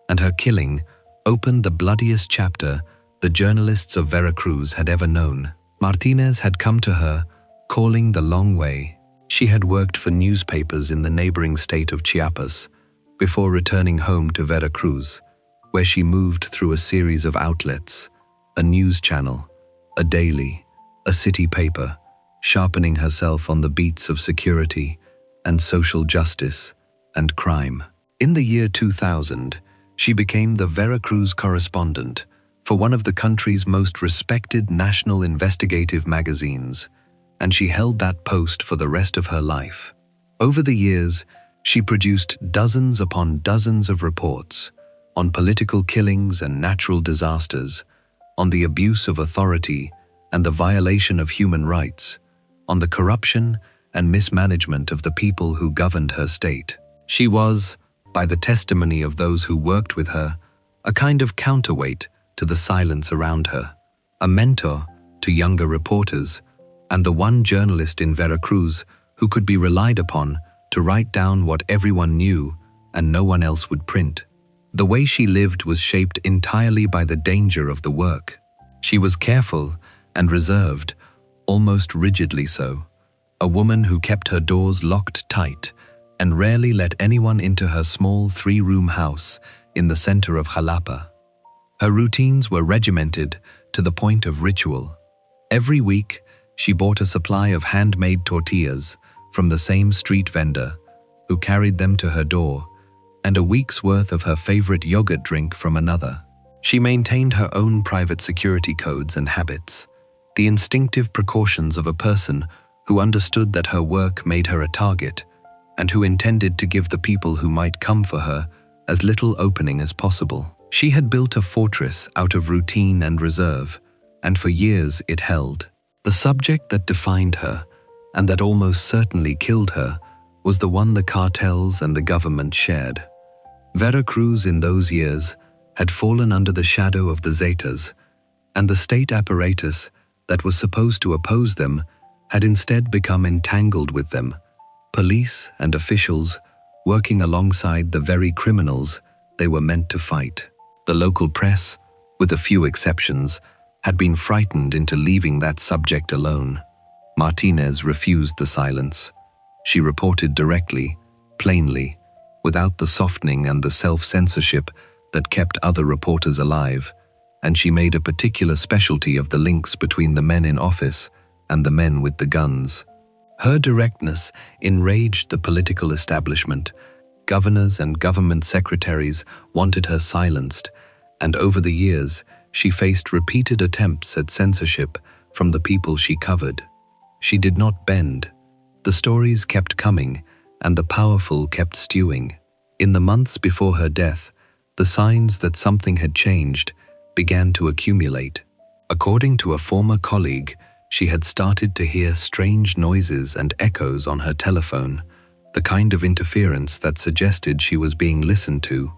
Speaker 1: and her killing opened the bloodiest chapter the journalists of Veracruz had ever known. Martinez had come to her, calling the long way. She had worked for newspapers in the neighboring state of Chiapas before returning home to Veracruz, where she moved through a series of outlets, a news channel, a daily, a city paper, sharpening herself on the beats of security and social justice and crime. In the year 2000, she became the Veracruz correspondent for one of the country's most respected national investigative magazines, and she held that post for the rest of her life. Over the years, she produced dozens upon dozens of reports on political killings and natural disasters, on the abuse of authority and the violation of human rights, on the corruption and mismanagement of the people who governed her state. She was, by the testimony of those who worked with her, a kind of counterweight to the silence around her, a mentor to younger reporters, and the one journalist in Veracruz who could be relied upon to write down what everyone knew and no one else would print. The way she lived was shaped entirely by the danger of the work. She was careful and reserved, almost rigidly so, a woman who kept her doors locked tight and rarely let anyone into her small 3-room house in the center of Jalapa. Her routines were regimented to the point of ritual. Every week, she bought a supply of handmade tortillas from the same street vendor, who carried them to her door, and a week's worth of her favorite yogurt drink from another. She maintained her own private security codes and habits, the instinctive precautions of a person who understood that her work made her a target, and who intended to give the people who might come for her as little opening as possible. She had built a fortress out of routine and reserve, and for years it held. The subject that defined her, and that almost certainly killed her, was the one the cartels and the government shared. Veracruz in those years had fallen under the shadow of the Zetas, and the state apparatus that was supposed to oppose them had instead become entangled with them, police and officials working alongside the very criminals they were meant to fight. The local press, with a few exceptions, had been frightened into leaving that subject alone. Martinez refused the silence. She reported directly, plainly, without the softening and the self-censorship that kept other reporters alive, and she made a particular specialty of the links between the men in office and the men with the guns. Her directness enraged the political establishment. Governors and government secretaries wanted her silenced, and over the years, she faced repeated attempts at censorship from the people she covered. She did not bend. The stories kept coming, and the powerful kept stewing. In the months before her death, the signs that something had changed began to accumulate. According to a former colleague, she had started to hear strange noises and echoes on her telephone, the kind of interference that suggested she was being listened to,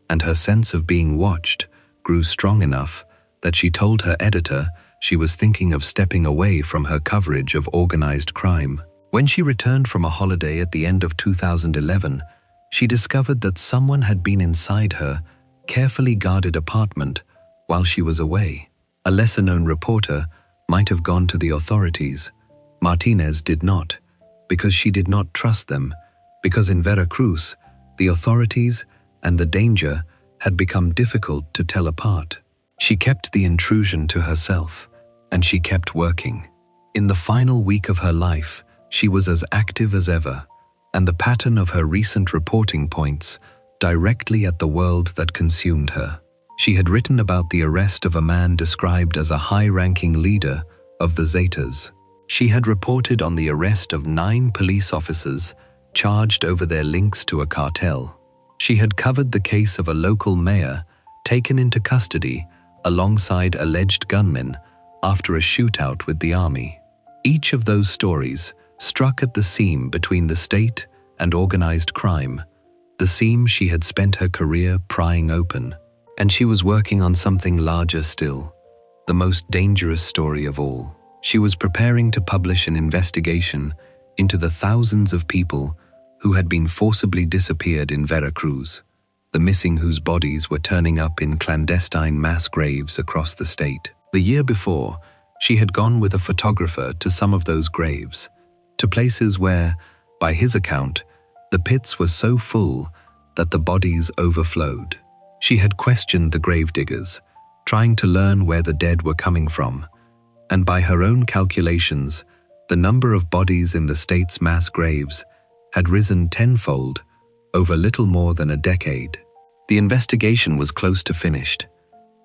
Speaker 1: and her sense of being watched grew strong enough that she told her editor she was thinking of stepping away from her coverage of organized crime. When she returned from a holiday at the end of 2011, she discovered that someone had been inside her carefully guarded apartment while she was away. A lesser-known reporter might have gone to the authorities. Martinez did not, because she did not trust them, because in Veracruz, the authorities and the danger had become difficult to tell apart. She kept the intrusion to herself, and she kept working. In the final week of her life, she was as active as ever, and the pattern of her recent reporting points directly at the world that consumed her. She had written about the arrest of a man described as a high-ranking leader of the Zetas. She had reported on the arrest of 9 police officers charged over their links to a cartel. She had covered the case of a local mayor taken into custody alongside alleged gunmen after a shootout with the army. Each of those stories struck at the seam between the state and organized crime, the seam she had spent her career prying open. And she was working on something larger still, the most dangerous story of all. She was preparing to publish an investigation into the thousands of people who had been forcibly disappeared in Veracruz, the missing whose bodies were turning up in clandestine mass graves across the state. The year before, she had gone with a photographer to some of those graves, to places where, by his account, the pits were so full that the bodies overflowed. She had questioned the gravediggers, trying to learn where the dead were coming from, and by her own calculations, the number of bodies in the state's mass graves had risen tenfold over little more than a decade. The investigation was close to finished.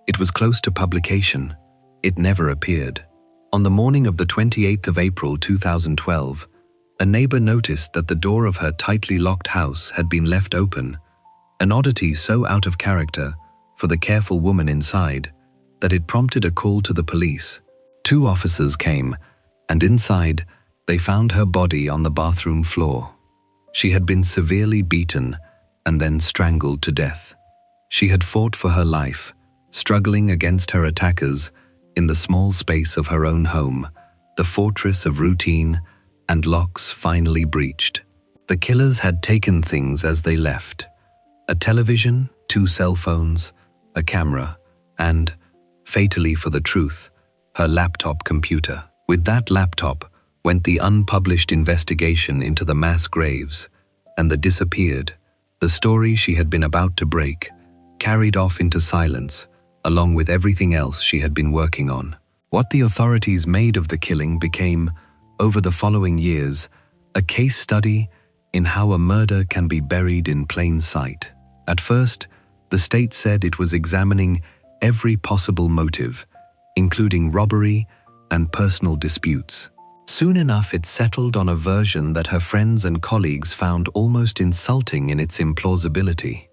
Speaker 1: It was close to publication. It never appeared. On the morning of the 28th of April 2012, a neighbor noticed that the door of her tightly locked house had been left open, an oddity so out of character for the careful woman inside that it prompted a call to the police. 2 officers came, and inside they found her body on the bathroom floor. She had been severely beaten and then strangled to death. She had fought for her life, struggling against her attackers in the small space of her own home, the fortress of routine and locks finally breached. The killers had taken things as they left: a television, 2 cell phones, a camera, and, fatally for the truth, her laptop computer. With that laptop went the unpublished investigation into the mass graves and the disappeared, the story she had been about to break, carried off into silence, along with everything else she had been working on. What the authorities made of the killing became, over the following years, a case study in how a murder can be buried in plain sight. At first, the state said it was examining every possible motive, including robbery and personal disputes. Soon enough, it settled on a version that her friends and colleagues found almost insulting in its implausibility.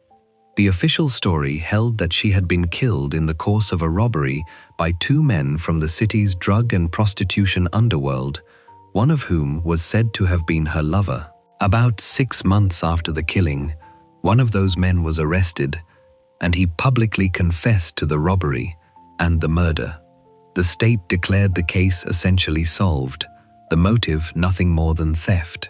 Speaker 1: The official story held that she had been killed in the course of a robbery by 2 men from the city's drug and prostitution underworld, one of whom was said to have been her lover. About 6 months after the killing, one of those men was arrested, and he publicly confessed to the robbery and the murder. The state declared the case essentially solved, the motive nothing more than theft.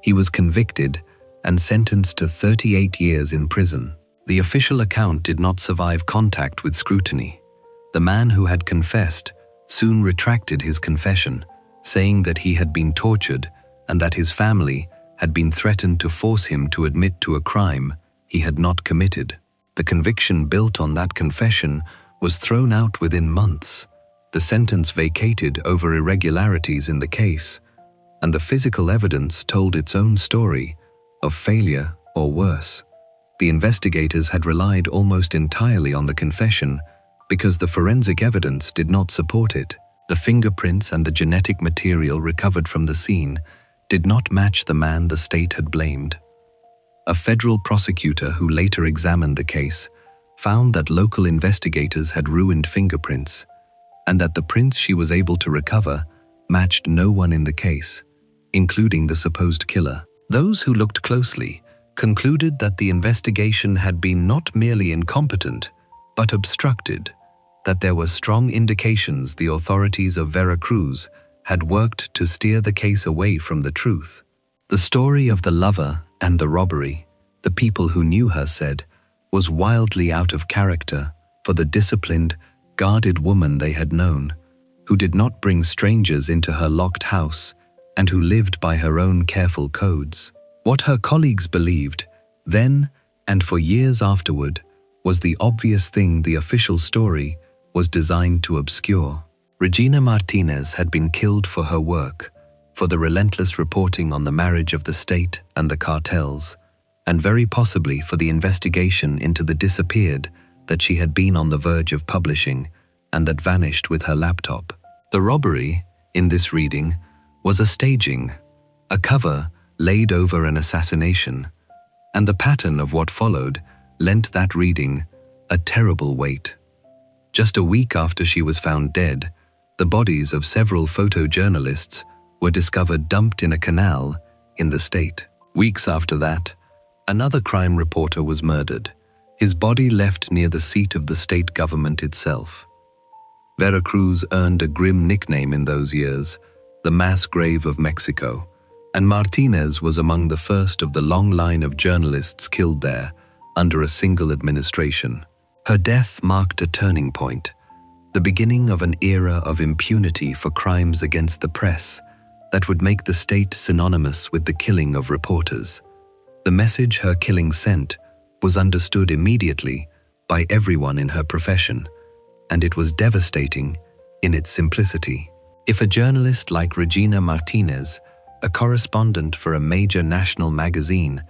Speaker 1: He was convicted and sentenced to 38 years in prison. The official account did not survive contact with scrutiny. The man who had confessed soon retracted his confession, saying that he had been tortured and that his family had been threatened to force him to admit to a crime he had not committed. The conviction built on that confession was thrown out within months, the sentence vacated over irregularities in the case, and the physical evidence told its own story of failure or worse. The investigators had relied almost entirely on the confession because the forensic evidence did not support it. The fingerprints and the genetic material recovered from the scene did not match the man the state had blamed. A federal prosecutor who later examined the case found that local investigators had ruined fingerprints and that the prints she was able to recover matched no one in the case, including the supposed killer. Those who looked closely concluded that the investigation had been not merely incompetent, but obstructed, that there were strong indications the authorities of Veracruz had worked to steer the case away from the truth. The story of the lover and the robbery, the people who knew her said, was wildly out of character for the disciplined, guarded woman they had known, who did not bring strangers into her locked house and who lived by her own careful codes. What her colleagues believed, then and for years afterward, was the obvious thing the official story was designed to obscure. Regina Martinez had been killed for her work, for the relentless reporting on the marriage of the state and the cartels, and very possibly for the investigation into the disappeared that she had been on the verge of publishing and that vanished with her laptop. The robbery, in this reading, was a staging, a cover laid over an assassination, and the pattern of what followed lent that reading a terrible weight. Just a week after she was found dead, the bodies of several photojournalists were discovered dumped in a canal in the state. Weeks after that, another crime reporter was murdered, his body left near the seat of the state government itself. Veracruz earned a grim nickname in those years, the mass grave of Mexico, and Martinez was among the first of the long line of journalists killed there under a single administration. Her death marked a turning point, the beginning of an era of impunity for crimes against the press that would make the state synonymous with the killing of reporters. The message her killing sent was understood immediately by everyone in her profession, and it was devastating in its simplicity. If a journalist like Regina Martinez, a correspondent for a major national magazine,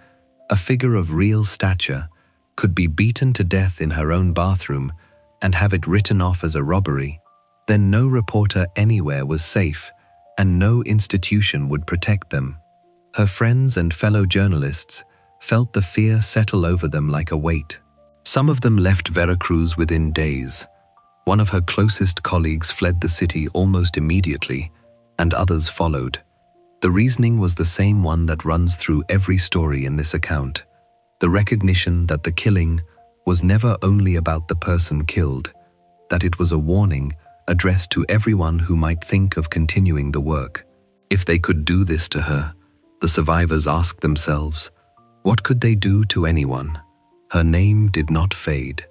Speaker 1: a figure of real stature, could be beaten to death in her own bathroom and have it written off as a robbery, then no reporter anywhere was safe and no institution would protect them. Her friends and fellow journalists felt the fear settle over them like a weight. Some of them left Veracruz within days. One of her closest colleagues fled the city almost immediately, and others followed. The reasoning was the same one that runs through every story in this account: the recognition that the killing was never only about the person killed, that it was a warning addressed to everyone who might think of continuing the work. If they could do this to her, the survivors asked themselves, what could they do to anyone? Her name did not fade.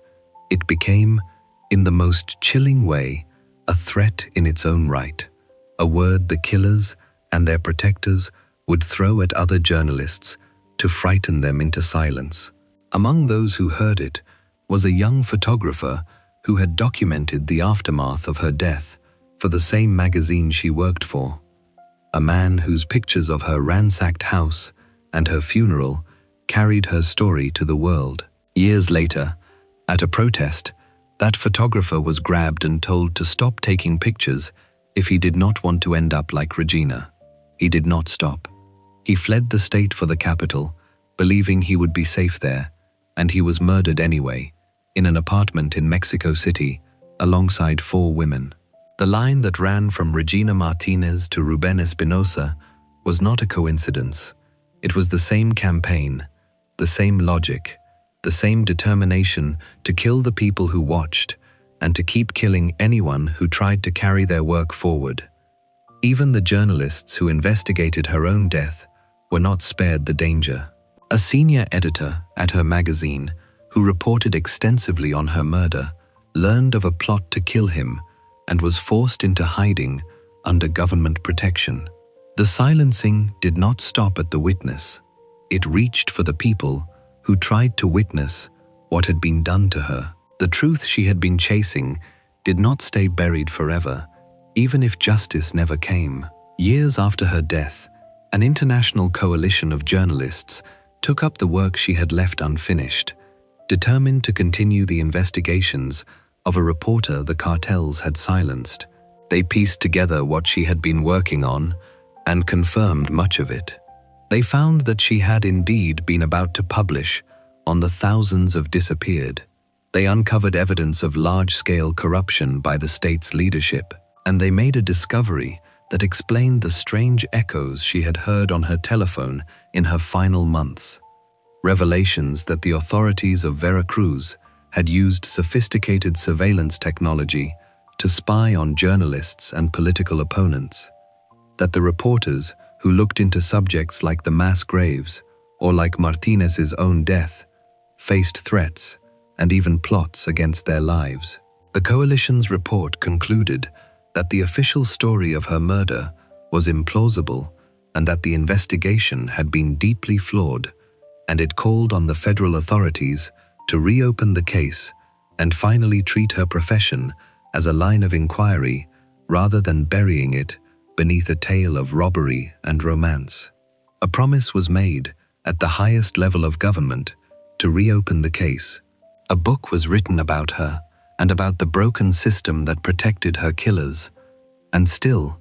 Speaker 1: It became, in the most chilling way, a threat in its own right, a word the killers and their protectors would throw at other journalists to frighten them into silence. Among those who heard it was a young photographer who had documented the aftermath of her death for the same magazine she worked for, a man whose pictures of her ransacked house and her funeral carried her story to the world. Years later, at a protest, that photographer was grabbed and told to stop taking pictures if he did not want to end up like Regina. He did not stop. He fled the state for the capital, believing he would be safe there, and he was murdered anyway, in an apartment in Mexico City, alongside 4 women. The line that ran from Regina Martinez to Ruben Espinosa was not a coincidence. It was the same campaign, the same logic, the same determination to kill the people who watched and to keep killing anyone who tried to carry their work forward. Even the journalists who investigated her own death were not spared the danger. A senior editor at her magazine, who reported extensively on her murder, learned of a plot to kill him and was forced into hiding under government protection. The silencing did not stop at the witness. It reached for the people who tried to witness what had been done to her. The truth she had been chasing did not stay buried forever, even if justice never came. Years after her death, an international coalition of journalists took up the work she had left unfinished, determined to continue the investigations of a reporter the cartels had silenced. They pieced together what she had been working on, and confirmed much of it. They found that she had indeed been about to publish on the thousands of disappeared. They uncovered evidence of large-scale corruption by the state's leadership, and they made a discovery that explained the strange echoes she had heard on her telephone in her final months. Revelations that the authorities of Veracruz had used sophisticated surveillance technology to spy on journalists and political opponents. That the reporters who looked into subjects like the mass graves or like Martinez's own death faced threats and even plots against their lives. The coalition's report concluded that the official story of her murder was implausible and that the investigation had been deeply flawed, and it called on the federal authorities to reopen the case and finally treat her profession as a line of inquiry rather than burying it beneath a tale of robbery and romance. A promise was made at the highest level of government to reopen the case. A book was written about her and about the broken system that protected her killers. And still,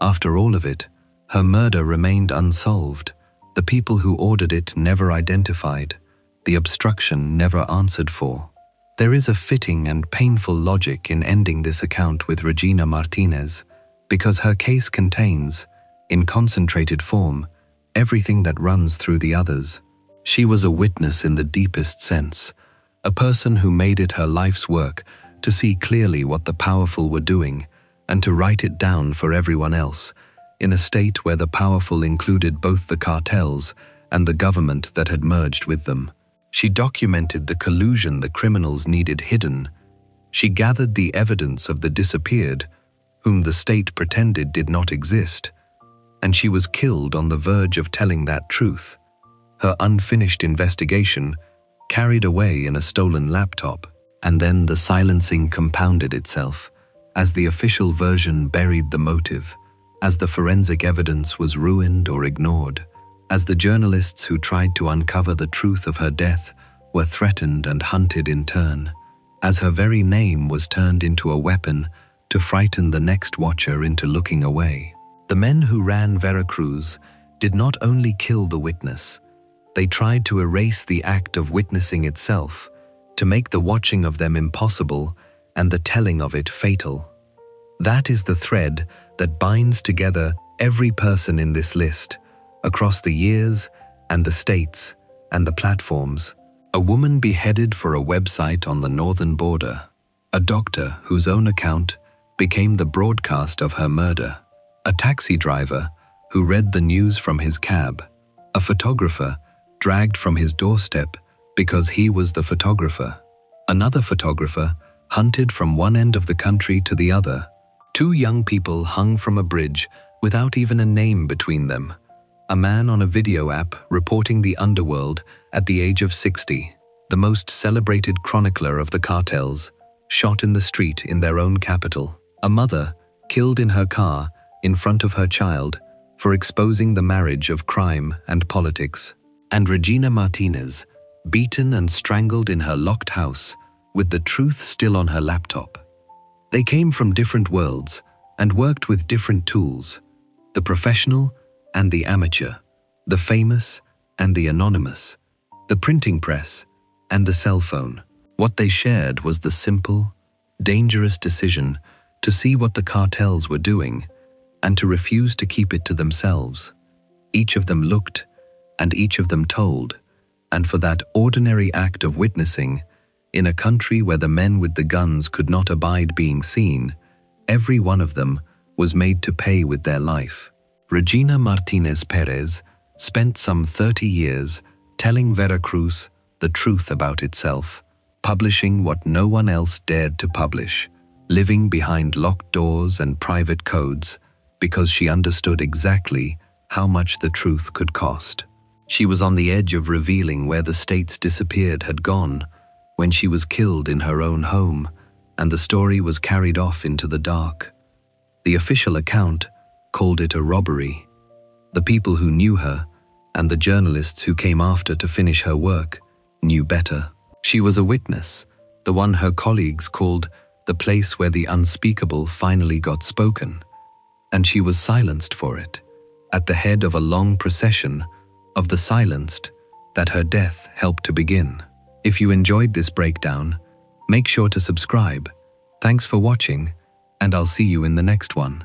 Speaker 1: after all of it, her murder remained unsolved. The people who ordered it never identified, the obstruction never answered for. There is a fitting and painful logic in ending this account with Regina Martinez, because her case contains, in concentrated form, everything that runs through the others. She was a witness in the deepest sense, a person who made it her life's work to see clearly what the powerful were doing and to write it down for everyone else, in a state where the powerful included both the cartels and the government that had merged with them. She documented the collusion the criminals needed hidden. She gathered the evidence of the disappeared, whom the state pretended did not exist, and she was killed on the verge of telling that truth. Her unfinished investigation carried away in a stolen laptop, and then the silencing compounded itself, as the official version buried the motive, as the forensic evidence was ruined or ignored, as the journalists who tried to uncover the truth of her death were threatened and hunted in turn, as her very name was turned into a weapon to frighten the next watcher into looking away. The men who ran Veracruz did not only kill the witness, they tried to erase the act of witnessing itself, to make the watching of them impossible and the telling of it fatal. That is the thread that binds together every person in this list, across the years and the states and the platforms. A woman beheaded for a website on the northern border, a doctor whose own account became the broadcast of her murder, a taxi driver who read the news from his cab, a photographer dragged from his doorstep because he was the photographer, another photographer hunted from one end of the country to the other, two young people hung from a bridge without even a name between them, a man on a video app reporting the underworld at the age of 60, the most celebrated chronicler of the cartels, shot in the street in their own capital, a mother killed in her car in front of her child for exposing the marriage of crime and politics, and Regina Martinez, beaten and strangled in her locked house with the truth still on her laptop. They came from different worlds and worked with different tools, the professional and the amateur, the famous and the anonymous, the printing press and the cell phone. What they shared was the simple, dangerous decision to see what the cartels were doing and to refuse to keep it to themselves. Each of them looked and each of them told, and for that ordinary act of witnessing, in a country where the men with the guns could not abide being seen, every one of them was made to pay with their life. Regina Martinez Perez spent some 30 years telling Veracruz the truth about itself, publishing what no one else dared to publish, living behind locked doors and private codes, because she understood exactly how much the truth could cost. She was on the edge of revealing where the state's disappeared had gone when she was killed in her own home, and the story was carried off into the dark. The official account called it a robbery. The people who knew her, and the journalists who came after to finish her work, knew better. She was a witness, the one her colleagues called the place where the unspeakable finally got spoken, and she was silenced for it, at the head of a long procession of the silenced that her death helped to begin. If you enjoyed this breakdown, make sure to subscribe. Thanks for watching, and I'll see you in the next one.